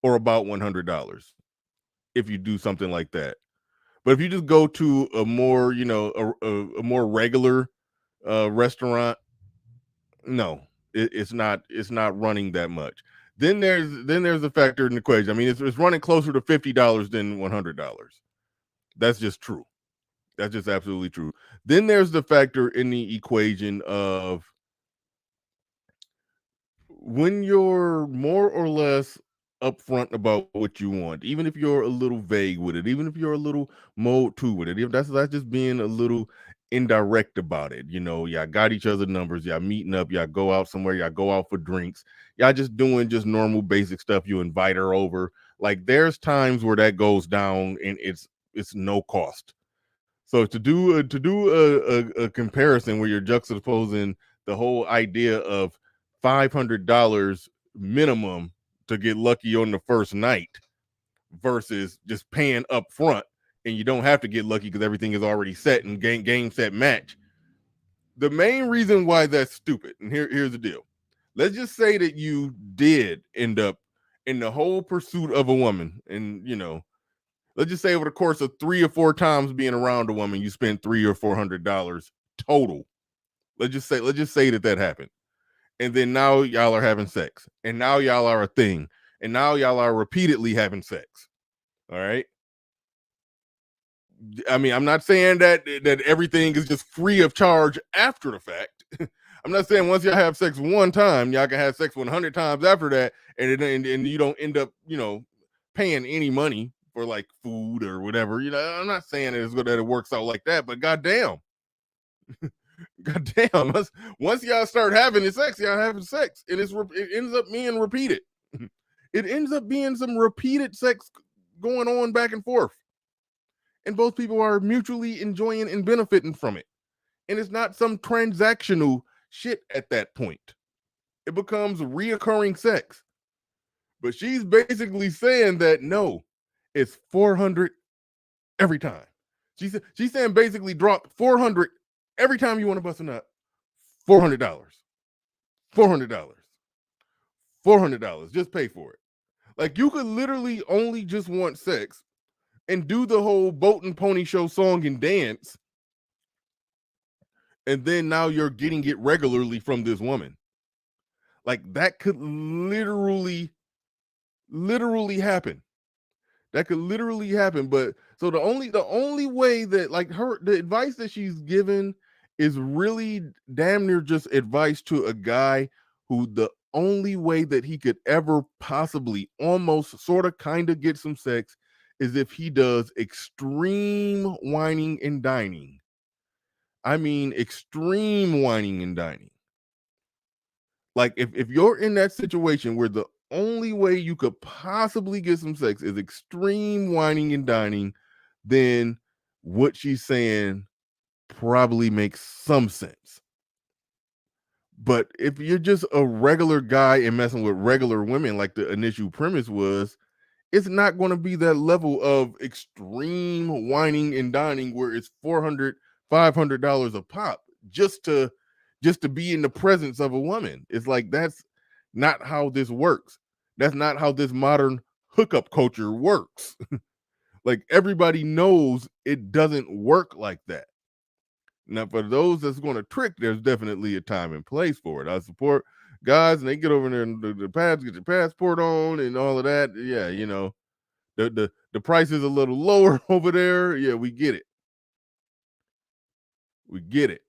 Speaker 1: or about $100 if you do something like that. But if you just go to a more a more regular restaurant, no, it's not running that much. Then there's a factor in the equation. I mean, it's running closer to $50 than $100. That's just true. That's just absolutely true. Then there's the factor in the equation of when you're more or less upfront about what you want, even if you're a little vague with it, even if you're a little mode 2 with it, if that's just being a little indirect about it. Y'all got each other numbers, y'all meeting up, y'all go out somewhere, y'all go out for drinks, y'all just doing just normal basic stuff. You invite her over. Like, there's times where that goes down and it's no cost. So to do a comparison where you're juxtaposing the whole idea of $500 minimum to get lucky on the first night versus just paying up front and you don't have to get lucky because everything is already set and game set match. The main reason why that's stupid, and here's the deal. Let's just say that you did end up in the whole pursuit of a woman, and let's just say over the course of 3 or 4 times being around a woman, you spent $300 or $400 total. Let's just say that happened. And then now y'all are having sex. And now y'all are a thing. And now y'all are repeatedly having sex. All right. I mean, I'm not saying that everything is just free of charge after the fact. I'm not saying once y'all have sex one time, y'all can have sex 100 times after that, and you don't end up, paying any money for like food or whatever. I'm not saying that it works out like that, but goddamn. Goddamn, once y'all start having sex, y'all having sex, and it ends up being repeated. It ends up being some repeated sex going on back and forth, and both people are mutually enjoying and benefiting from it. And it's not some transactional shit at that point. It becomes reoccurring sex. But she's basically saying that no, it's $400 every time. She's saying basically drop $400 every time you want to bust a nut. $400. $400. Just pay for it. Like, you could literally only just want sex and do the whole boat and pony show song and dance, and then now you're getting it regularly from this woman. Like, that could literally happen. That could literally happen. But so the only way that, like, the advice that she's given is really damn near just advice to a guy who the only way that he could ever possibly almost sort of kind of get some sex is if he does extreme whining and dining. I mean, extreme whining and dining. Like, if you're in that situation where the only way you could possibly get some sex is extreme whining and dining, then what she's saying probably makes some sense. But if you're just a regular guy and messing with regular women, like the initial premise was, it's not going to be that level of extreme whining and dining where it's $400, $500 a pop just to be in the presence of a woman. It's like, that's not how this works. That's not how this modern hookup culture works. Like, everybody knows it doesn't work like that. Now, for those that's going to trick, there's definitely a time and place for it. I support guys, and they get over there and get your passport on and all of that. Yeah, the price is a little lower over there. Yeah, we get it. We get it.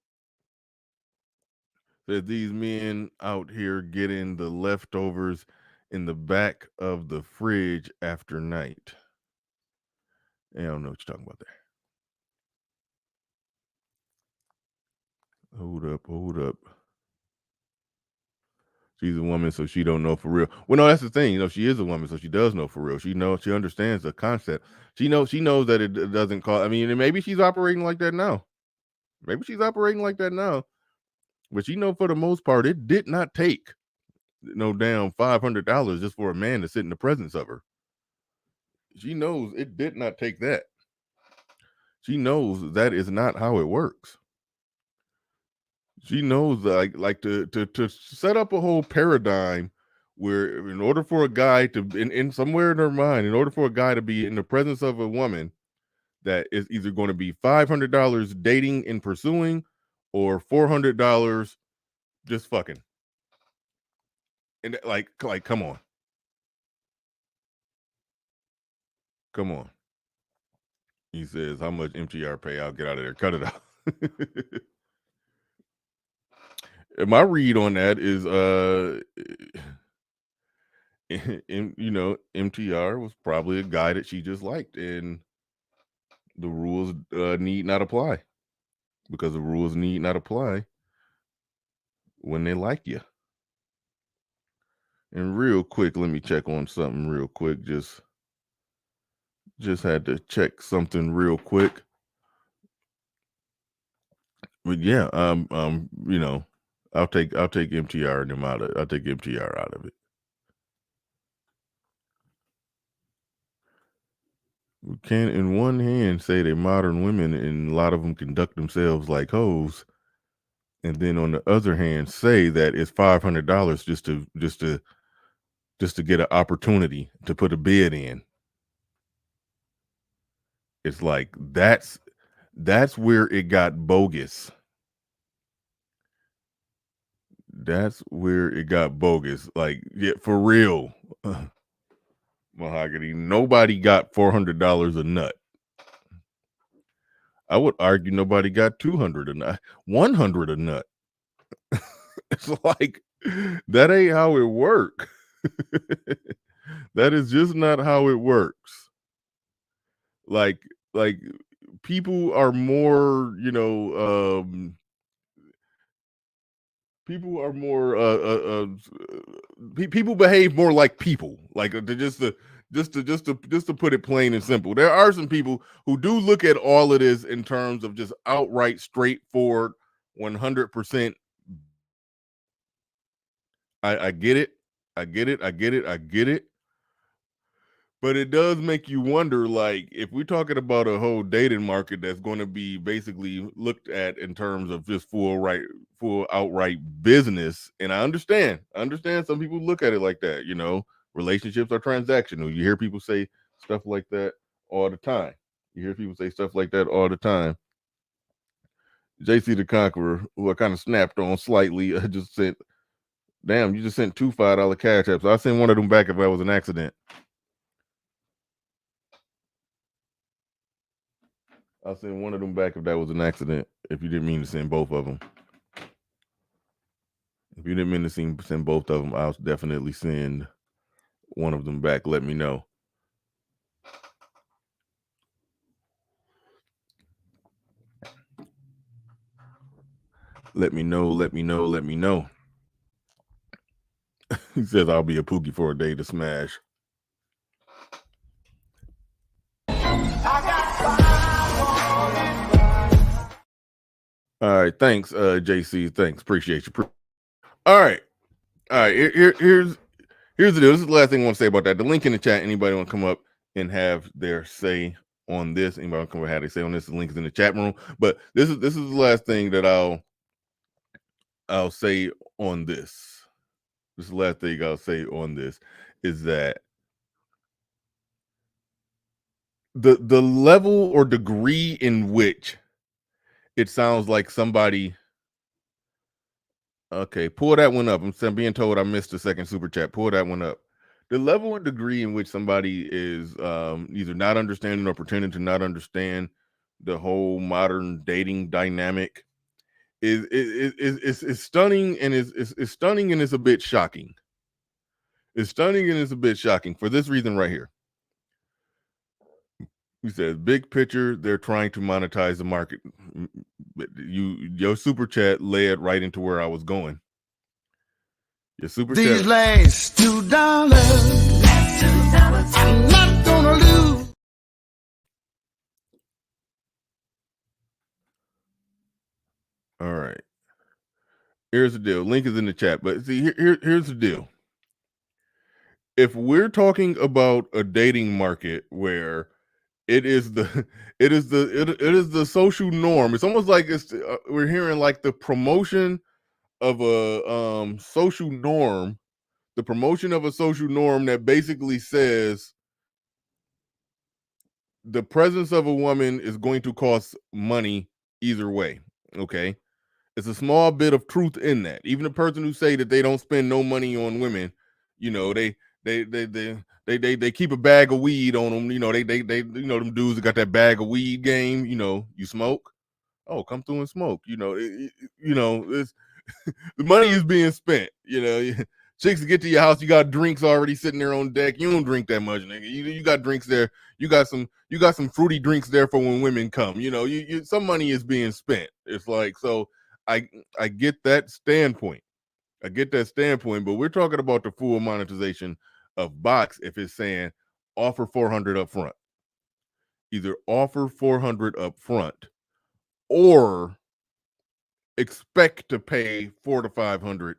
Speaker 1: That these men out here getting the leftovers in the back of the fridge after night. I don't know what you're talking about there. Hold up. She's a woman, so she don't know for real. Well, no, that's the thing. She is a woman, so she does know for real. She understands the concept. She knows that it doesn't cost. I mean, maybe she's operating like that now. But she for the most part, it did not take no damn $500 just for a man to sit in the presence of her. She knows it did not take that. She knows that is not how it works. She knows like to set up a whole paradigm where, in order for a guy to, in somewhere in her mind, in order for a guy to be in the presence of a woman, that is either going to be $500 dating and pursuing, or $400 just fucking. And like, come on. He says, how much MTR pay? I'll get out of there. Cut it out. My read on that is MTR was probably a guy that she just liked, and the rules need not apply, because the rules need not apply when they like you. And real quick, let me check on something real quick. Just had to check something real quick. But yeah, I'll take MTR and them out of. I'll take MTR out of it. We can, in one hand, say they're modern women, and a lot of them conduct themselves like hoes, and then on the other hand, say that it's $500 just to get an opportunity to put a bid in. It's like that's where it got bogus. That's where it got bogus. Like, yeah, for real. Mahogany. Nobody got $400 a nut. I would argue nobody got $200 a nut, $100 a nut. It's like, that ain't how it works. That is just not how it works. Like people are more, people are more people behave more like people, like just to put it plain and simple. There are some people who do look at all of this in terms of just outright straightforward 100%. I get it. But it does make you wonder, like, if we're talking about a whole dating market that's going to be basically looked at in terms of just full outright business. And I understand some people look at it like that. Relationships are transactional. You hear people say stuff like that all the time. JC the Conqueror, who I kind of snapped on slightly, just said, damn, you just sent two $5 cash apps. I'll send one of them back if that was an accident. I'll send one of them back if that was an accident, if you didn't mean to send both of them. If you didn't mean to send both of them, I'll definitely send one of them back. Let me know. Let me know. He says I'll be a Pookie for a day to smash. All right, thanks, JC. Thanks, appreciate you. All right. Here's the deal. This is the last thing I want to say about that. The link in the chat. Anybody want to come up and have their say on this? Anybody want to come up and have their say on this? The link is in the chat room. But this is the last thing that I'll say on this. This is the last thing I'll say on this is that the level or degree in which it sounds like somebody. Okay, pull that one up. I'm being told I missed the second super chat. Pull that one up. The level and degree in which somebody is either not understanding or pretending to not understand the whole modern dating dynamic is stunning, and is stunning, and it's a bit shocking. It's stunning and it's a bit shocking for this reason right here. He says, big picture, they're trying to monetize the market. Your super chat led right into where I was going. Your super chat.
Speaker 9: These last $2, I'm not gonna lose.
Speaker 1: All right. Here's the deal. Link is in the chat. But see, here's the deal. If we're talking about a dating market where it is the social norm. It's almost like we're hearing like the promotion of a social norm, the promotion of a social norm that basically says the presence of a woman is going to cost money either way. Okay, it's a small bit of truth in that. Even the person who say that they don't spend no money on women, they keep a bag of weed on them. They them dudes that got that bag of weed game. You smoke, oh, come through and smoke. It's the money is being spent. Chicks get to your house, you got drinks already sitting there on deck. You don't drink that much, nigga. You got drinks there. You got some fruity drinks there for when women come. You know, you some money is being spent. It's like, so I get that standpoint. I get that standpoint, but we're talking about the full monetization of bots if it's saying offer 400 up front. Either offer 400 up front or expect to pay 400 to 500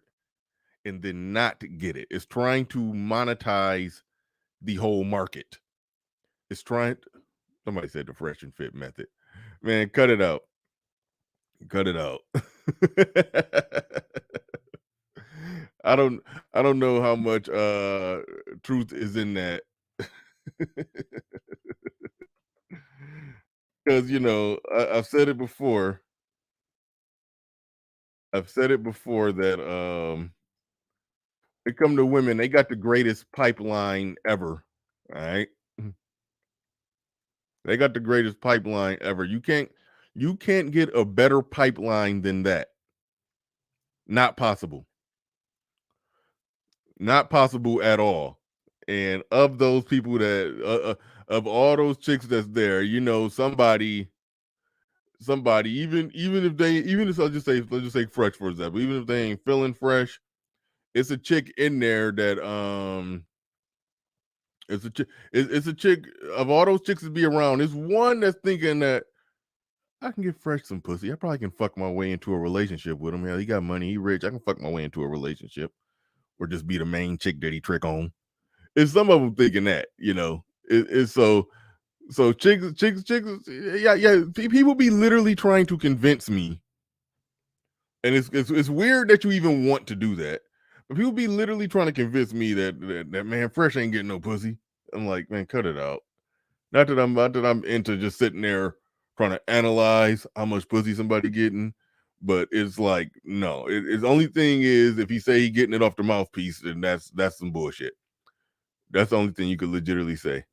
Speaker 1: and then not get it. It's trying to monetize the whole market. It's trying to, somebody said the fresh and fit method. Man, cut it out. Cut it out. I don't know how much truth is in that. Because, you know, I've said it before. I've said it before that they come to women, they got the greatest pipeline ever. All right. They got the greatest pipeline ever. You can't get a better pipeline than that. Not possible. Not possible at all. And of those people that of all those chicks that's there, you know, somebody even if let's just say fresh for example, even if they ain't feeling fresh, it's a chick in there that it's a chick of all those chicks that be around. It's one that's thinking that I can get fresh some pussy. I probably can fuck my way into a relationship with him. Yeah, he got money, he rich. I can fuck my way into a relationship, or just be the main chick that he trick on. It's some of them thinking that, you know. It's so chicks, yeah. People be literally trying to convince me, and it's weird that you even want to do that. But people be literally trying to convince me that man fresh ain't getting no pussy. I'm like, man, cut it out. Not that I'm into just sitting there trying to analyze how much pussy somebody getting, but it's like, no. It's only thing is if he say he getting it off the mouthpiece, then that's some bullshit. That's the only thing you could legitimately say.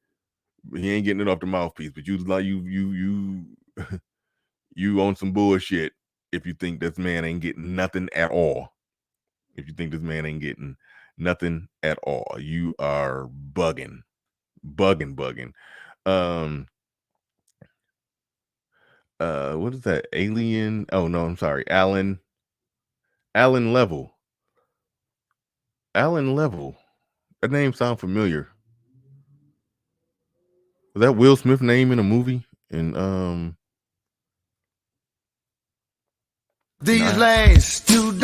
Speaker 1: He ain't getting it off the mouthpiece, but you like you you on some bullshit if you think this man ain't getting nothing at all. If you think this man ain't getting nothing at all, you are bugging. What is that? Alien? Oh no, I'm sorry. Alan Level. Alan Level. That name sounds familiar. Was that Will Smith name in a movie? And
Speaker 9: These last $2,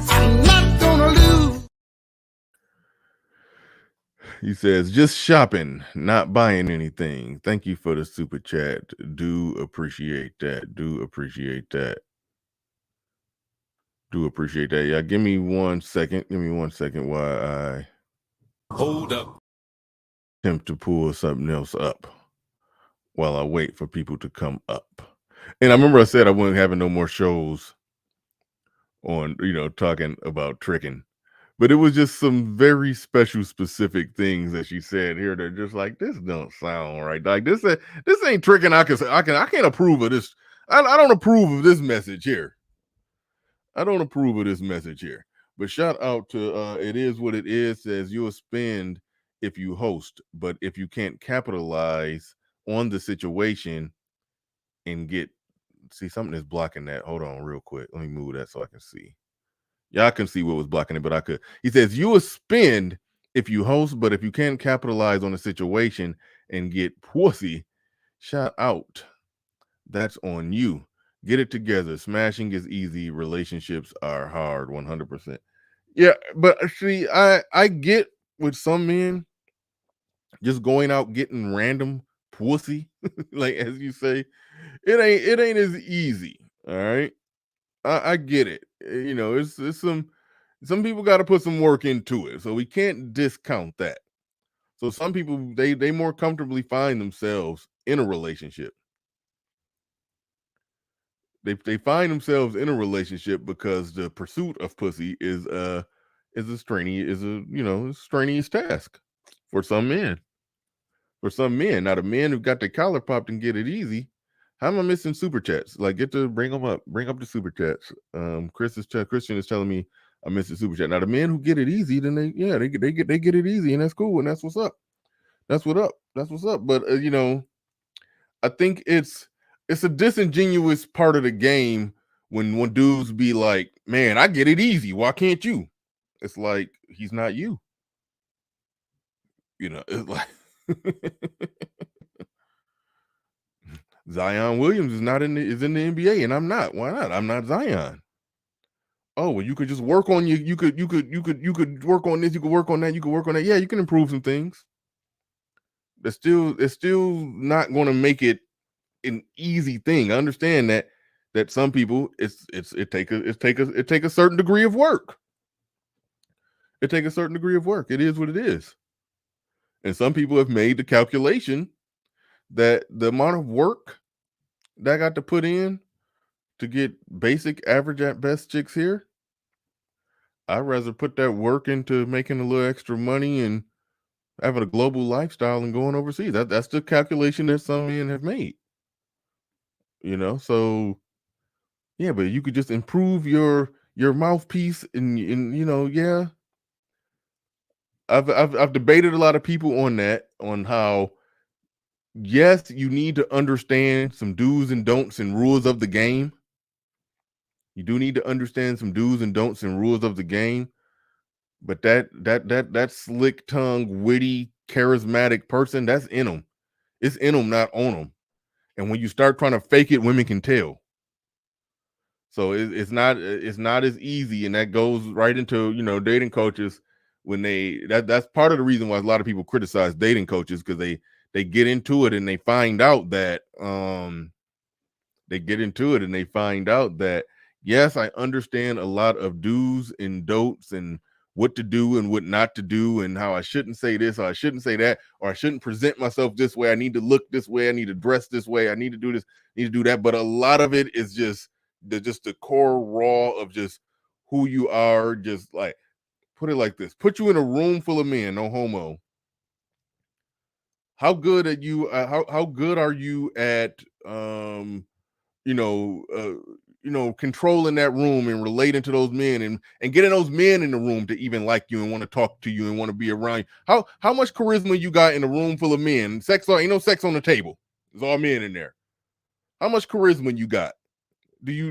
Speaker 9: I'm not gonna lose.
Speaker 1: He says, just shopping, not buying anything. Thank you for the super chat. Do appreciate that. Do appreciate that. Yeah, give me 1 second. While I
Speaker 5: Hold up.
Speaker 1: attempt to pull something else up while I wait for people to come up. And I remember I said I wasn't having no more shows on, you know, talking about tricking. But it was just some very special, specific things that she said here. They're just like, this don't sound right. Like this ain't tricking. I can't approve of this. I don't approve of this message here. But shout out to It Is What It Is. Says you'll spend if you host, but if you can't capitalize on the situation and see something is blocking that. Hold on real quick. Let me move that so I can see. Y'all can see what was blocking it, but I could. He says you will spend if you host, but if you can't capitalize on the situation and get pussy, shout out. That's on you. Get it together. Smashing is easy. Relationships are hard. 100%. Yeah, but see, I get with some men just going out getting random pussy, like as you say, it ain't as easy. All right. I get it. You know, it's some people got to put some work into it, so we can't discount that. So some people they more comfortably find themselves in a relationship. They find themselves in a relationship because the pursuit of pussy is a strenuous task for some men. Now the men who got their collar popped and get it easy. How am I missing super chats? Like, bring them up. Bring up the super chats. Christian is telling me I missed the super chat. Now the men who get it easy, then they get it easy, and that's cool, and that's what's up. That's what's up. But you know, I think it's a disingenuous part of the game when dudes be like, "Man, I get it easy. Why can't you?" It's like he's not you. You know, it's like Zion Williams is not in the NBA, and I'm not. Why not? I'm not Zion. Oh, well, you could just work on you could work on this, you could work on that, you could work on that. Yeah, you can improve some things. It's still not going to make it an easy thing. I understand that some people it take a certain degree of work. It take a certain degree of work. It is what it is. And some people have made the calculation that the amount of work that I got to put in to get basic average at best chicks here, I'd rather put that work into making a little extra money and having a global lifestyle and going overseas. That's the calculation that some men have made. You know, so yeah, but you could just improve your mouthpiece and you know, yeah. I've debated a lot of people on that, on how yes, you need to understand some do's and don'ts and rules of the game. You do need to understand some do's and don'ts and rules of the game. But that slick tongue, witty, charismatic person, that's in them. It's in them, not on them. And when you start trying to fake it, women can tell. So it's not as easy, and that goes right into, you know, dating coaches when that's part of the reason why a lot of people criticize dating coaches, because they get into it and they find out that yes, I understand a lot of do's and don'ts and what to do and what not to do, and how I shouldn't say this or I shouldn't say that, or I shouldn't present myself this way. I need to look this way. I need to dress this way. I need to do this, need to do that. But a lot of it is just the core raw of just who you are. Just like, put it like this: put you in a room full of men, no homo. How good are you? How good are you at controlling that room and relating to those men and getting those men in the room to even like you and want to talk to you and want to be around you? How much charisma you got in a room full of men? Ain't no sex on the table. There's all men in there. How much charisma you got? Do you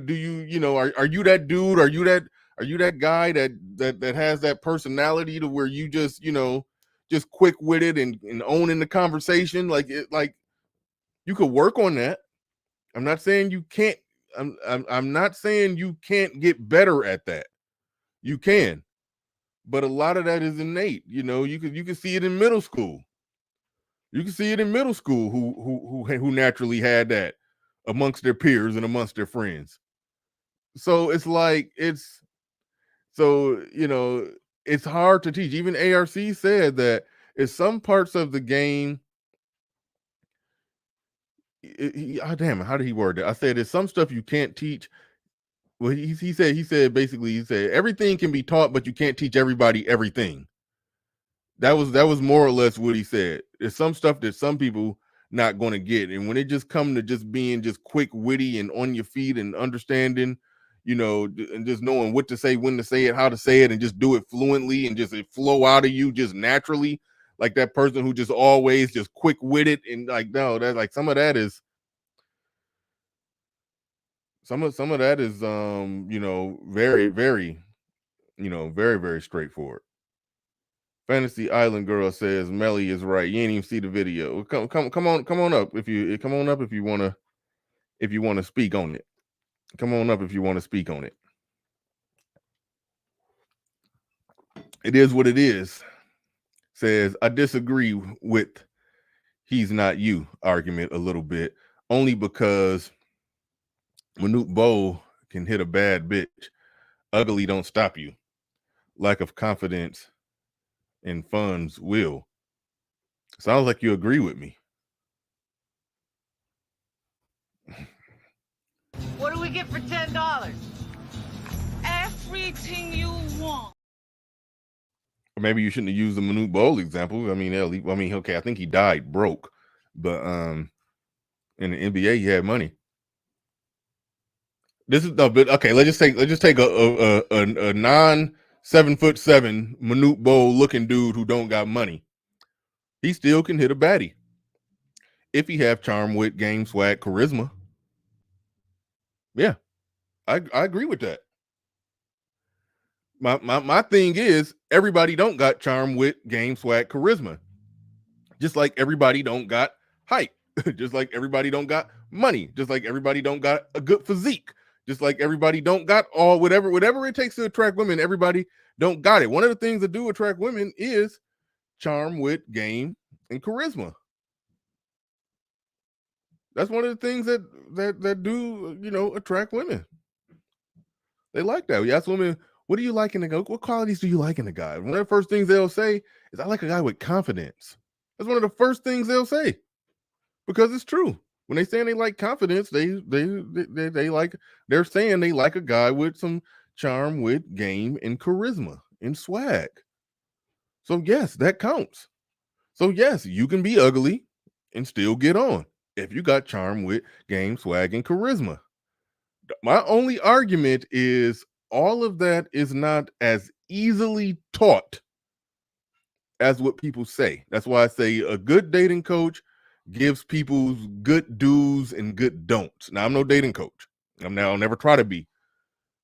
Speaker 1: are you that dude? Are you that guy that has that personality to where you just just quick-witted and owning the conversation? Like you could work on that. I'm not saying you can't. I'm not saying you can't get better at that. You can, but a lot of that is innate. You know, you can see it in middle school. You can see it in middle school who naturally had that amongst their peers and amongst their friends. So it's like it's hard to teach. Even ARC said that in some parts of the game. How did he word it? I said there's some stuff you can't teach. Well, he said basically everything can be taught, but you can't teach everybody everything. That was more or less what he said. There's some stuff that some people not going to get, and when it just come to just being just quick, witty, and on your feet and understanding, and just knowing what to say, when to say it, how to say it, and just do it fluently and just it flow out of you just naturally. Like that person who just always just quick-witted and like, no, that's like some of that is very, very, very, very straightforward. Fantasy Island Girl says Melli is right. You ain't even see the video. Come on up if you wanna speak on it. Come on up if you want to speak on it. It is what it is. Says, I disagree with he's not you argument a little bit, only because Manute Bowl can hit a bad bitch. Ugly don't stop you. Lack of confidence in funds will. Sounds like you agree with me.
Speaker 7: What do we get for $10?
Speaker 8: Everything you want.
Speaker 1: Maybe you shouldn't have used the Manute Bowl example. I mean, okay, I think he died broke, but in the NBA, he had money. This is the bit. Okay, let's just take a non 7'7" Manute Bowl looking dude who don't got money. He still can hit a baddie if he have charm, wit, game, swag, charisma. Yeah, I agree with that. My thing is everybody don't got charm, wit, game, swag, charisma. Just like everybody don't got height. Just like everybody don't got money. Just like everybody don't got a good physique. Just like everybody don't got all whatever it takes to attract women. Everybody don't got it. One of the things that do attract women is charm, wit, game, and charisma. That's one of the things that do, you know, attract women. They like that. You ask women, what do you like in a guy? What qualities do you like in a guy? One of the first things they'll say is, I like a guy with confidence. That's one of the first things they'll say, because it's true. When they say they like confidence, they like, they're saying they like a guy with some charm, wit, game, and charisma and swag. So yes, that counts. So yes, you can be ugly and still get on if you got charm, wit, game, swag, and charisma. My only argument is all of that is not as easily taught as what people say. That's why I say a good dating coach gives people good do's and good don'ts. Now, I'm no dating coach. I'll never try to be,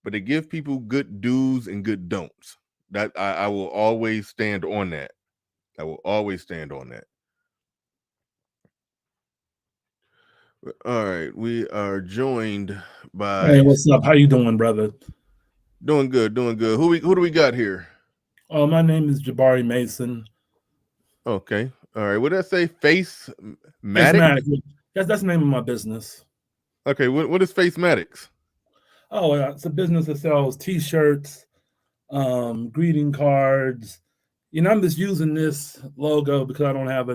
Speaker 1: but they give people good do's and good don'ts. That I will always stand on that. I will always stand on that. All right, we are joined by.
Speaker 10: Hey, what's up? How you doing, brother?
Speaker 1: Doing good, doing good. Who do we got here?
Speaker 10: Oh, my name is Jabari Mason.
Speaker 1: Okay, all right. What did I say? Face
Speaker 10: Matic? That's the name of my business.
Speaker 1: Okay, what is Face Matics?
Speaker 10: Oh, it's a business that sells T-shirts, greeting cards. You know, I'm just using this logo because I don't have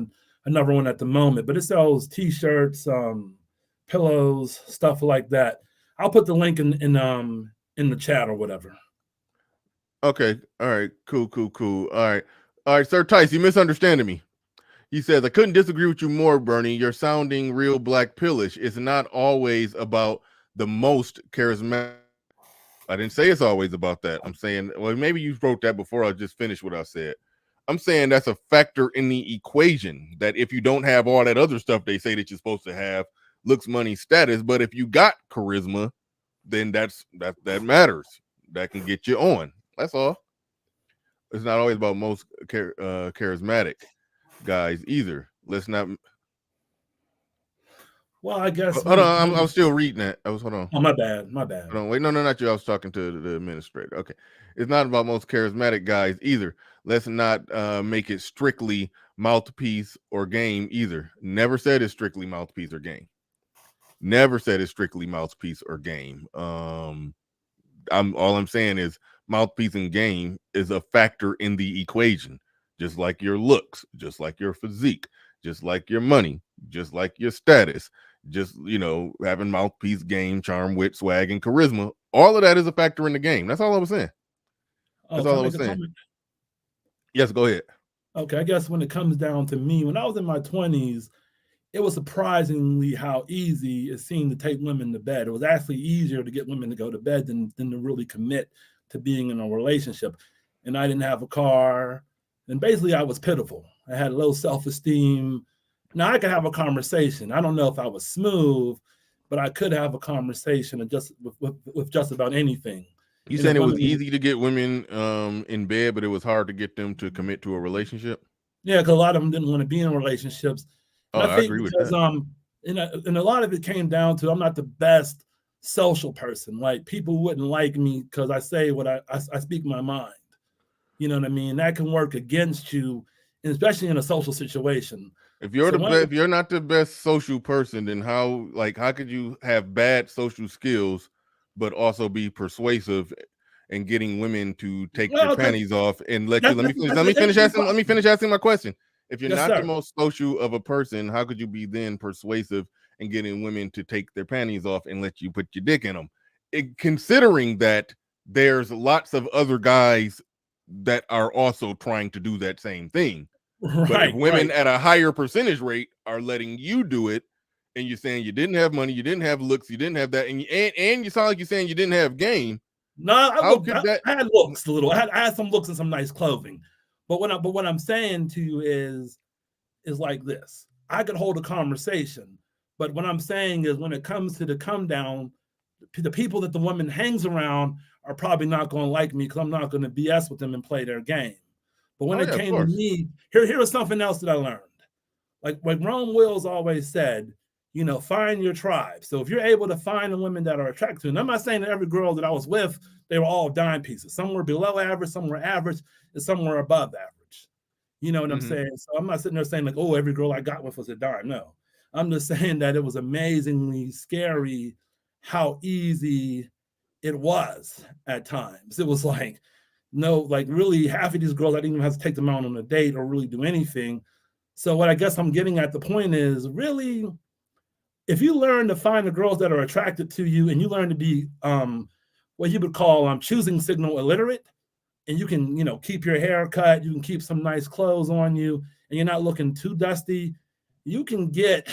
Speaker 10: another one at the moment. But it sells T-shirts, pillows, stuff like that. I'll put the link in the chat or whatever.
Speaker 1: Okay, all right, cool. All right, Sir Tice, you misunderstanding me. He says, I couldn't disagree with you more, Bernie. You're sounding real black pillish. It's not always about the most charismatic. I didn't say it's always about that. I'm saying, well, maybe you wrote that before I just finished what I said. I'm saying that's a factor in the equation, that if you don't have all that other stuff they say that you're supposed to have, looks, money, status, but if you got charisma, then that matters. That can get you on. That's all. It's not always about most charismatic guys either. Let's not.
Speaker 10: Well, I guess.
Speaker 1: Hold on, I was still reading that. Hold on.
Speaker 10: Oh, my bad.
Speaker 1: Hold on, wait, no, not you. I was talking to the administrator. Okay, it's not about most charismatic guys either. Let's not make it strictly mouthpiece or game either. Never said it's strictly mouthpiece or game. Never said it's strictly mouthpiece or game. All I'm saying is mouthpiece and game is a factor in the equation, just like your looks, just like your physique, just like your money, just like your status, just, you know, having mouthpiece, game, charm, wit, swag, and charisma. All of that is a factor in the game. That's all I was saying. That's all I was saying. Yes, go ahead.
Speaker 10: Okay, I guess when it comes down to me, when I was in my 20s, it was surprisingly how easy it seemed to take women to bed. It was actually easier to get women to go to bed than to really commit to being in a relationship. And I didn't have a car. And basically, I was pitiful. I had low self-esteem. Now, I could have a conversation. I don't know if I was smooth, but I could have a conversation with just about anything.
Speaker 1: You saying it was easy to get women in bed, but it was hard to get them to commit to a relationship?
Speaker 10: Yeah, because a lot of them didn't want to be in relationships.
Speaker 1: I agree with that.
Speaker 10: And a lot of it came down to I'm not the best social person. Like, people wouldn't like me because I say what I speak my mind. You know what I mean? That can work against you, and especially in a social situation.
Speaker 1: If you're if you're not the best social person, then how could you have bad social skills but also be persuasive and getting women to take their panties off and let you? Let me finish asking my question. If you're not the most social of a person, how could you be then persuasive and getting women to take their panties off and let you put your dick in them? Considering that there's lots of other guys that are also trying to do that same thing. But if women at a higher percentage rate are letting you do it, and you're saying you didn't have money, you didn't have looks, you didn't have that, and you sound like you're saying you didn't have game.
Speaker 10: No, I had looks a little. I had some looks and some nice clothing, but what I'm saying to you is like this. I could hold a conversation, but what I'm saying is when it comes to the come down, the people that the woman hangs around are probably not going to like me because I'm not going to BS with them and play their game. But when it came to me, here was something else that I learned. Like Rome Wills always said, you know, find your tribe. So if you're able to find the women that are attracted to, and I'm not saying that every girl that I was with, they were all dime pieces. Some were below average, some were average, and some were above average. You know what I'm saying? So I'm not sitting there saying like, oh, every girl I got with was a dime. No, I'm just saying that it was amazingly scary how easy it was at times. It was like, no, like really half of these girls, I didn't even have to take them out on a date or really do anything. So what I guess I'm getting at the point is really, if you learn to find the girls that are attracted to you and you learn to be what you would call choosing signal illiterate, and you can, you know, keep your hair cut, you can keep some nice clothes on you, and you're not looking too dusty, you can get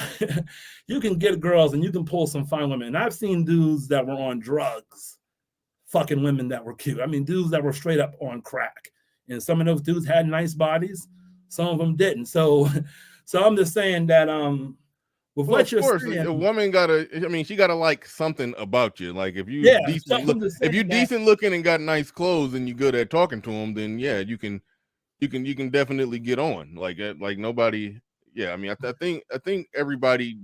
Speaker 10: you can get girls and you can pull some fine women. And I've seen dudes that were on drugs fucking women that were cute. I mean, dudes that were straight up on crack. And some of those dudes had nice bodies, some of them didn't. So I'm just saying that with what you're saying,
Speaker 1: a woman she gotta like something about you. Like if you decent looking and got nice clothes and you're good at talking to them, then yeah, you can definitely get on. Like nobody. Yeah, I mean, I think everybody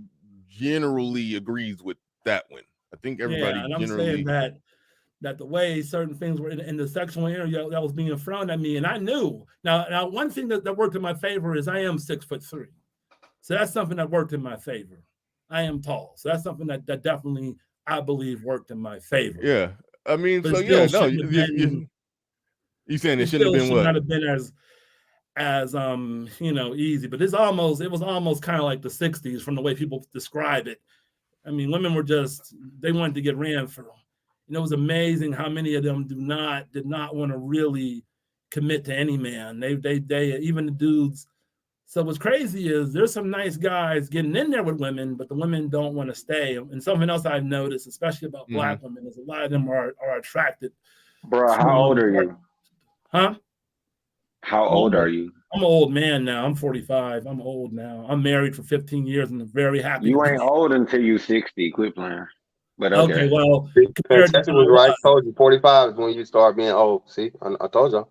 Speaker 1: generally agrees with that one. I think everybody
Speaker 10: and I'm saying that the way certain things were in the sexual area that was being thrown at me, and I knew. Now one thing that worked in my favor is I am 6'3", so that's something that worked in my favor. I am tall, so that's something that definitely I believe worked in my favor.
Speaker 1: Yeah, I mean, but so yeah, no, you saying it shouldn't have been what?
Speaker 10: Not have been as you know, easy, but it was almost kind of like the 60s from the way people describe it. I mean, women were they wanted to get ran for. You know, it was amazing how many of them did not want to really commit to any man. They even the dudes. So what's crazy is there's some nice guys getting in there with women, but the women don't want to stay. And something else I've noticed, especially about Black women, is a lot of them are attracted.
Speaker 11: Bro, how old are you?
Speaker 10: Huh?
Speaker 11: How old are you?
Speaker 10: I'm an old man now. I'm 45. I'm old now. I'm married for 15 years and very happy.
Speaker 11: You ain't old until you 60. Quit playing. But
Speaker 10: okay, well,
Speaker 12: Fantastic was right. I told you 45 is when you start being old. See, I told y'all.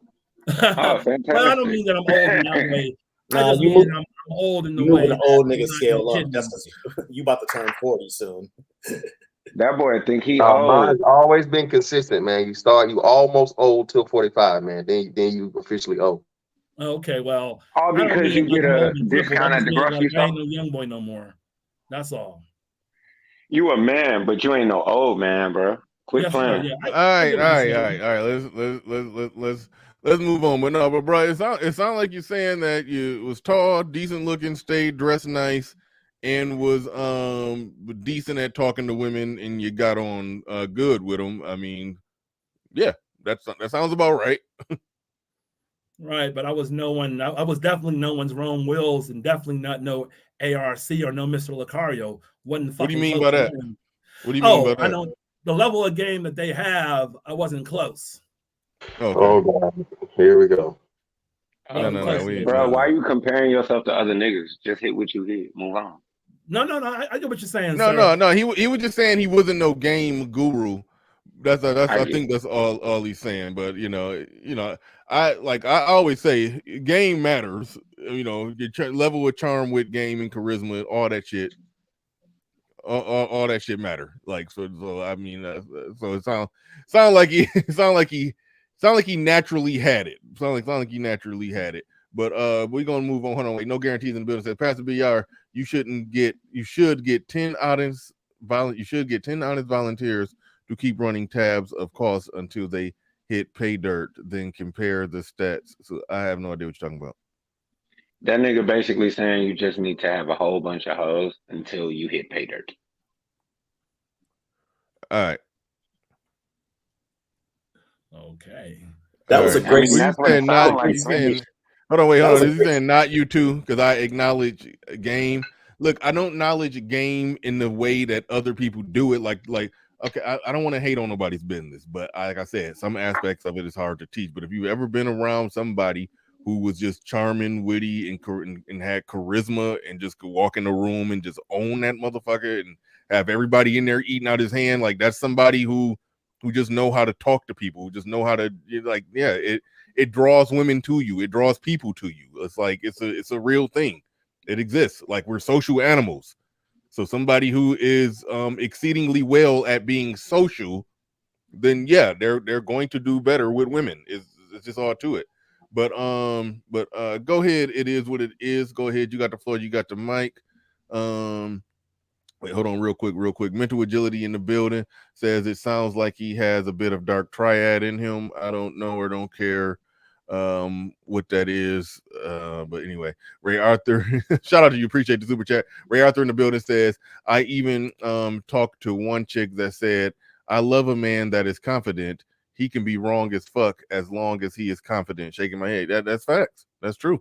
Speaker 11: Oh, fantastic.
Speaker 10: Well, I don't mean that I'm old in that way. I'm old in the way.
Speaker 13: The old nigga scale up. That's you about to turn 40 soon.
Speaker 11: That boy think he old.
Speaker 12: Mine's always been consistent, man. You almost old till 45, man. Then you officially old.
Speaker 10: Okay, well,
Speaker 11: all because you get a discount at the grocery store.
Speaker 10: I ain't no young boy no more. That's all.
Speaker 11: You a man, but you ain't no old man, bro. Quit playing.
Speaker 1: All right. Let's move on. But bro, it sounds like you're saying that you was tall, decent looking, stayed dressed nice, and was decent at talking to women, and you got on good with them. I mean, yeah, that sounds about right.
Speaker 10: Right, but I was definitely no one's Rome Wills, and definitely not no ARC or no Mr. Lucario.
Speaker 1: What do you mean by that? What do you mean by that?
Speaker 10: I don't. The level of game that they have, I wasn't close.
Speaker 12: Okay. Oh God, here we go.
Speaker 11: Bro, why are you comparing yourself to other niggas? Just hit what you hit. Move on.
Speaker 10: No. I get what you're saying.
Speaker 1: No. He was just saying he wasn't no game guru. I think that's all he's saying. But you know, I always say, game matters. You know, your level of charm with game and charisma, all that shit. All that shit matter. Like so I mean, so it sound like he naturally had it. Sound like he naturally had it. But we're gonna move on. Hold on, wait. No guarantees in the building. Says Pastor BR, you should get 10 honest volunteers to keep running tabs of costs until they hit pay dirt, then compare the stats. So I have no idea what you're talking about.
Speaker 11: That nigga basically saying you just need to have a whole bunch of hoes until you hit pay dirt.
Speaker 1: All right.
Speaker 13: Okay. That was a great.
Speaker 1: Hold on. He's saying not you too, because I acknowledge game. look, I don't knowledge game in the way that other people do it. Like okay, I don't want to hate on nobody's business, but like I said, some aspects of it is hard to teach. But if you've ever been around somebody who was just charming, witty, and had charisma, and just could walk in the room and just own that motherfucker and have everybody in there eating out his hand, like that's somebody who just know how to talk to people, who just know how to, like, yeah, it draws women to you, it draws people to you. It's like it's a real thing. It exists. Like, we're social animals. So somebody who is exceedingly well at being social, then yeah, they're going to do better with women. It's just all to it. But go ahead. It is what it is. Go ahead. You got the floor. You got the mic. Wait, hold on real quick. Mental agility in the building says it sounds like he has a bit of dark triad in him. I don't know or don't care what that is. But anyway, Ray Arthur, shout out to you. Appreciate the super chat. Ray Arthur in the building says, I even talked to one chick that said, I love a man that is confident. He can be wrong as fuck as long as he is confident. Shaking my head. That's facts. That's true.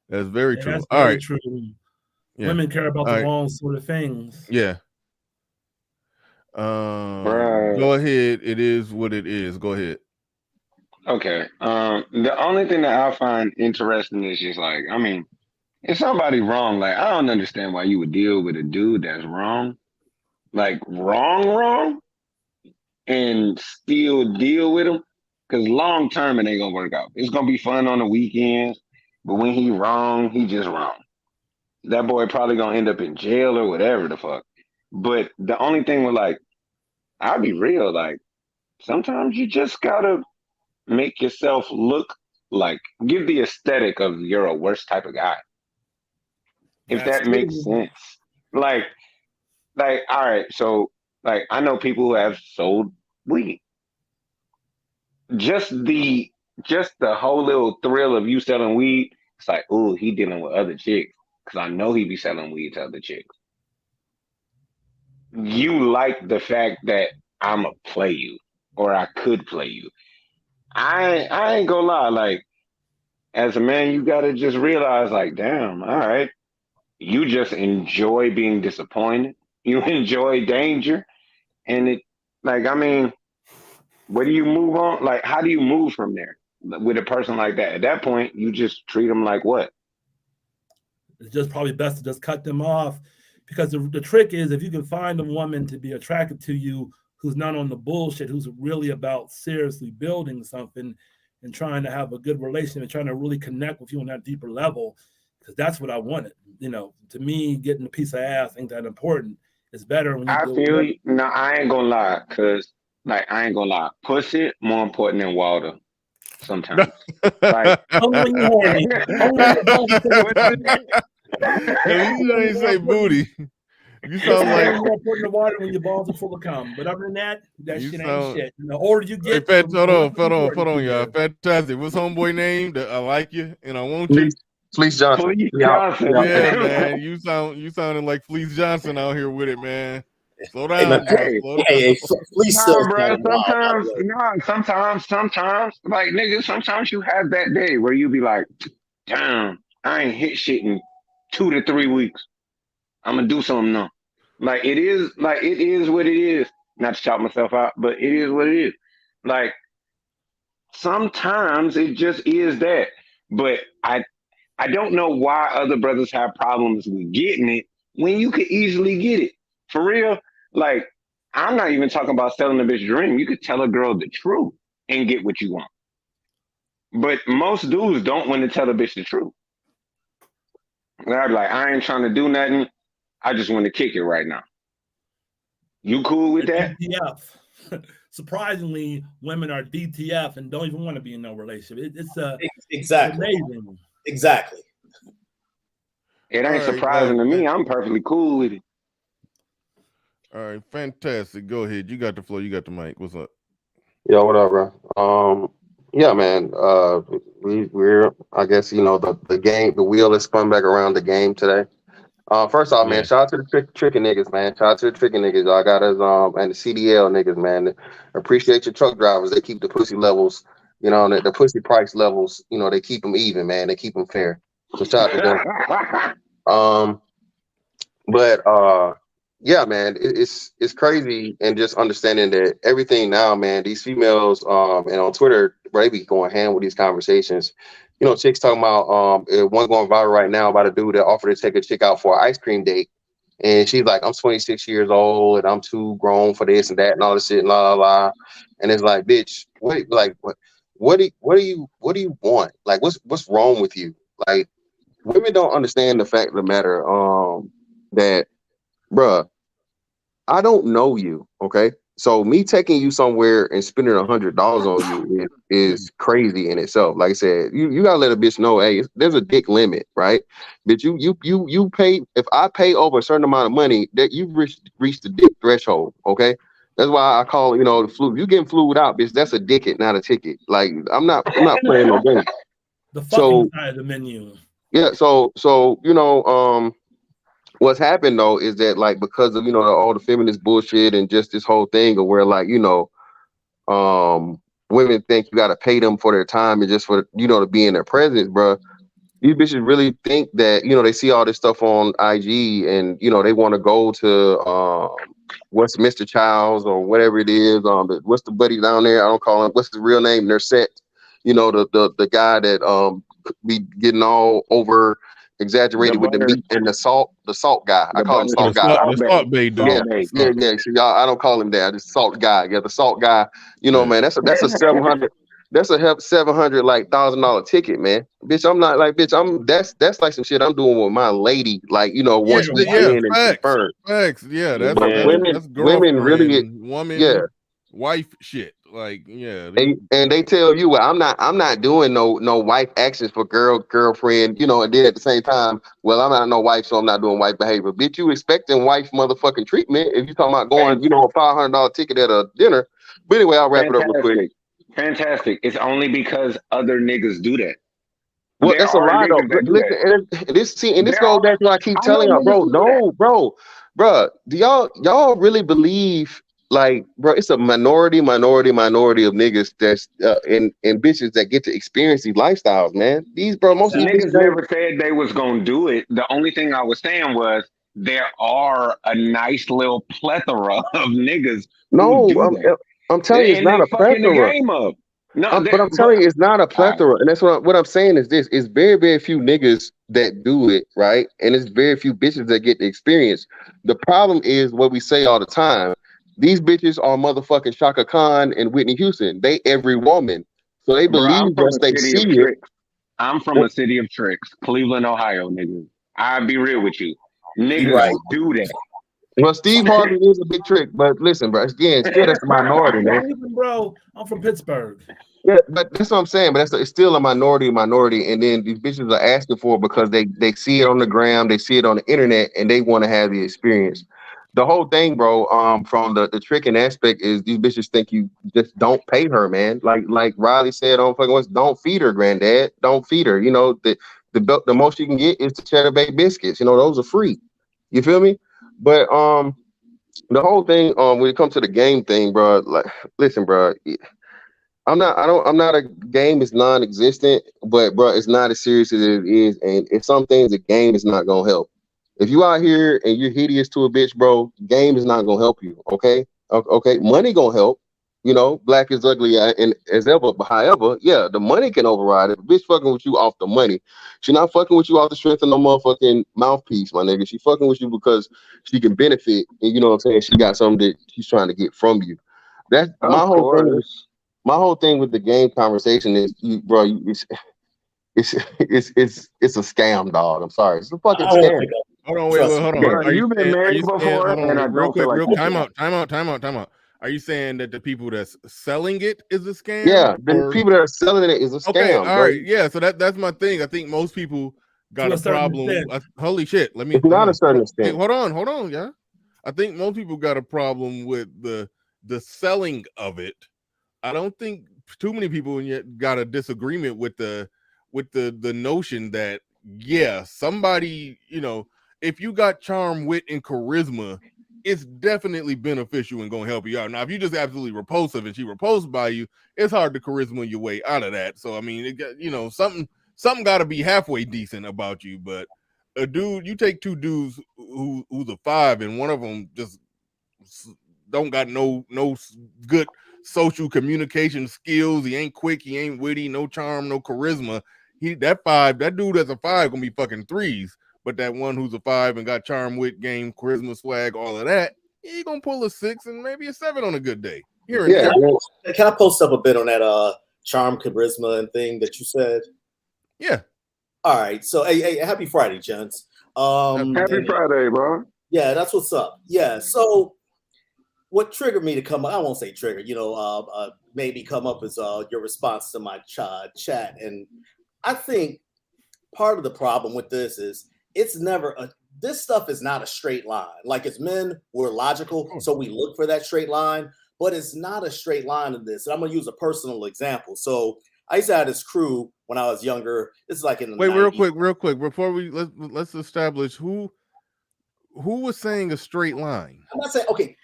Speaker 1: That's very true.
Speaker 10: That's
Speaker 1: all
Speaker 10: very
Speaker 1: right.
Speaker 10: True.
Speaker 1: Yeah.
Speaker 10: Women care about the wrong sort of things.
Speaker 1: Yeah. Go ahead. It is what it is. Go ahead.
Speaker 11: Okay. The only thing that I find interesting is just like, I mean, if somebody wrong, like, I don't understand why you would deal with a dude that's wrong, like wrong, and still deal with him, because long term it ain't gonna work out. It's gonna be fun on the weekends, but when he wrong, he just wrong. That boy probably gonna end up in jail or whatever the fuck. But the only thing with, like, I'll be real, like, sometimes you just gotta make yourself look like, give the aesthetic of you're a worse type of guy. If that makes sense. Like, all right, so, like, I know people who have sold weed. Just the whole little thrill of you selling weed, it's like, ooh, he dealing with other chicks, because I know he be selling weed to other chicks. You like the fact that I'ma play you, or I could play you. I ain't gonna lie, like, as a man, you gotta just realize, like, damn, all right, you just enjoy being disappointed. You enjoy danger. And it, like, I mean, where do you move on? Like, how do you move from there with a person like that? At that point, you just treat them like what?
Speaker 10: It's just probably best to just cut them off, because the trick is, if you can find a woman to be attracted to you who's not on the bullshit, who's really about seriously building something and trying to have a good relationship and trying to really connect with you on that deeper level, because that's what I wanted. You know, to me, getting a piece of ass ain't that important. It's better when you do
Speaker 11: feel you. No, I ain't gonna lie, because, like, I ain't gonna lie. Pussy more important than water sometimes. Like,
Speaker 10: only when you're horny.
Speaker 1: You ain't say booty. You sound like
Speaker 10: more important than water when your balls are full of cum. But other than that, that shit ain't shit. The older you
Speaker 1: Hey,
Speaker 10: get,
Speaker 1: hold on, y'all. Fantastic. What's homeboy name? That I like you and I want you.
Speaker 12: Fleece Johnson.
Speaker 11: Yeah,
Speaker 1: man. You sounding like Fleece Johnson out here with it, man. Slow down.
Speaker 13: Fleece
Speaker 11: sometimes, like, nigga, sometimes you have that day where you be like, damn, I ain't hit shit in 2 to 3 weeks. I'm gonna do something now. Like, it is what it is. Not to shout myself out, but it is what it is. Like, sometimes it just is that. But I don't know why other brothers have problems with getting it when you could easily get it. For real, like, I'm not even talking about selling a bitch dream. You could tell a girl the truth and get what you want. But most dudes don't want to tell a bitch the truth. They're like, I ain't trying to do nothing. I just want to kick it right now. You cool with that?
Speaker 10: DTF. Surprisingly, women are DTF and don't even want to be in no relationship. It's
Speaker 13: exactly
Speaker 10: amazing.
Speaker 13: Exactly.
Speaker 11: It ain't surprising to me. I'm perfectly cool with it.
Speaker 1: All right, fantastic. Go ahead. You got the floor. You got the mic. What's up?
Speaker 12: Yo, what up, bro? Yeah, man. We're I guess, you know, the game, the wheel is spun back around the game today. First off, man, shout out to the tricky niggas, man. Shout out to the tricky niggas. Y'all got us and the CDL niggas, man. Appreciate your truck drivers. They keep the pussy levels, you know, the pussy price levels, you know, they keep them even, man. They keep them fair. So shout out to them. But yeah, man, it's crazy, and just understanding that everything now, man, these females and on Twitter, bro, they be going ham with these conversations. You know, chicks talking about one going viral right now about a dude that offered to take a chick out for an ice cream date. And she's like, I'm 26 years old and I'm too grown for this and that and all this shit and la la la. And it's like, bitch, what do you want? Like, what's wrong with you? Like, women don't understand the fact of the matter, that, bruh, I don't know you, okay? So me taking you somewhere and spending $100 on you is crazy in itself. Like I said, you gotta let a bitch know, hey, there's a dick limit, right? But you pay, if I pay over a certain amount of money, that you've reached the dick threshold, okay? That's why I call, the flu. You getting flued out, bitch. That's a ticket, not a ticket. Like I'm not playing no game.
Speaker 10: The fucking side of the menu.
Speaker 12: Yeah, so what's happened though is that, like, because of all the feminist bullshit and just this whole thing of where, like, women think you got to pay them for their time and just for to be in their presence, bro. These bitches really think that they see all this stuff on IG and they want to go to what's Mr. Childs or whatever it is, what's the buddy down there, I don't call him, what's his real name, they're set, the guy that be getting all over exaggerated with the meat and the salt guy. I call him salt guy.
Speaker 1: The salt bay dude.
Speaker 12: Yeah. So y'all, I don't call him that. The salt guy. Yeah, the salt guy. Man, that's a $700. That's a $700 like $1,000 ticket, man. Bitch, I'm not like, bitch. That's like some shit I'm doing with my lady. Like, once we in and confirmed.
Speaker 1: Facts. Yeah, that's
Speaker 12: women really
Speaker 1: woman, wife shit. Like, yeah,
Speaker 12: and they tell you, well, I'm not doing no wife actions for girlfriend, and then at the same time, well, I'm not no wife, so I'm not doing wife behavior. Bitch, you expecting wife motherfucking treatment if you talking about going, a $500 ticket at a dinner. But anyway, I'll wrap it up real quick.
Speaker 11: Fantastic. It's only because other niggas do that.
Speaker 12: Well, that's a lie though. Listen, and this goes back to what I keep telling y'all, bro. Do y'all really believe? Like, bro, it's a minority of niggas that's and bitches that get to experience these lifestyles, man. Most of these
Speaker 11: niggas never said they was gonna do it. The only thing I was saying was there are a nice little plethora of niggas.
Speaker 12: I'm telling you, it's not a plethora. But I'm telling you, it's not a plethora, and that's what I'm saying is this: it's very, very few niggas that do it, right? And it's very few bitches that get the experience. The problem is what we say all the time. These bitches are motherfucking Shaka Khan and Whitney Houston. They every woman. So they believe that they see it.
Speaker 11: I'm from a city of tricks, Cleveland, Ohio, nigga. I'll be real with you. Niggas do that.
Speaker 12: Well, Steve Harvey is a big trick, but listen, bro, again, still that's a minority, man.
Speaker 10: Bro, I'm from Pittsburgh.
Speaker 12: Yeah, but that's what I'm saying. But it's still a minority, and then these bitches are asking for it because they see it on the gram, they see it on the internet, and they want to have the experience. The whole thing, bro, from the tricking aspect is these bitches think you just don't pay her, man. Like Riley said on fucking once, don't feed her, granddad. Don't feed her. The most you can get is the cheddar baked biscuits. Those are free. You feel me? But the whole thing, when it comes to the game thing, bro, like, listen, bro, I'm not a game is non-existent, but bro, it's not as serious as it is, and in some things the game is not gonna help. If you out here and you're hideous to a bitch, bro, game is not gonna help you. Okay, money gonna help. Black is ugly and as ever. But however, yeah, the money can override it. Bitch fucking with you off the money. She not fucking with you off the strength of no motherfucking mouthpiece, my nigga. She fucking with you because she can benefit, and you know what I'm saying. She got something that she's trying to get from you. That's my whole thing. My whole thing with the game conversation is, it's a scam, dog. I'm sorry, it's a fucking scam.
Speaker 1: Hold on.
Speaker 11: Are you been married before?
Speaker 1: Real quick, time out. Are you saying that the people that's selling it is a scam?
Speaker 12: Yeah, the people that are selling it is a scam.
Speaker 1: Okay, all right, yeah. So that's my thing. I think most people got a problem. Holy shit!
Speaker 12: It's not a certain extent.
Speaker 1: Hold on, yeah. I think most people got a problem with the selling of it. I don't think too many people yet got a disagreement with the notion that somebody, if you got charm, wit, and charisma, it's definitely beneficial and gonna help you out. Now, if you just absolutely repulsive and she repulsed by you, it's hard to charisma your way out of that. So I mean, something got to be halfway decent about you. But a dude, you take two dudes who's a 5, and one of them just don't got no good social communication skills. He ain't quick, he ain't witty, no charm, no charisma. That dude that's a 5 gonna be fucking 3s. But that one who's a 5 and got charm, wit, game, charisma, swag, all of that, he gonna pull a 6 and maybe a 7 on a good day. Here and there.
Speaker 13: Can I post up a bit on that charm, charisma, and thing that you said?
Speaker 1: Yeah.
Speaker 13: All right. So hey, happy Friday, gents.
Speaker 11: Happy Friday, bro.
Speaker 13: Yeah, that's what's up. Yeah. So what triggered me to come up, I won't say trigger, maybe come up as your response to my chat. And I think part of the problem with this is this stuff is not a straight line. Like, as men, we're logical, so we look for that straight line, but it's not a straight line in this. And I'm gonna use a personal example. So I used to have this crew when I was younger. This is like in the 90s.
Speaker 1: real quick, before we let's establish who was saying a straight line.
Speaker 13: I'm not saying, okay,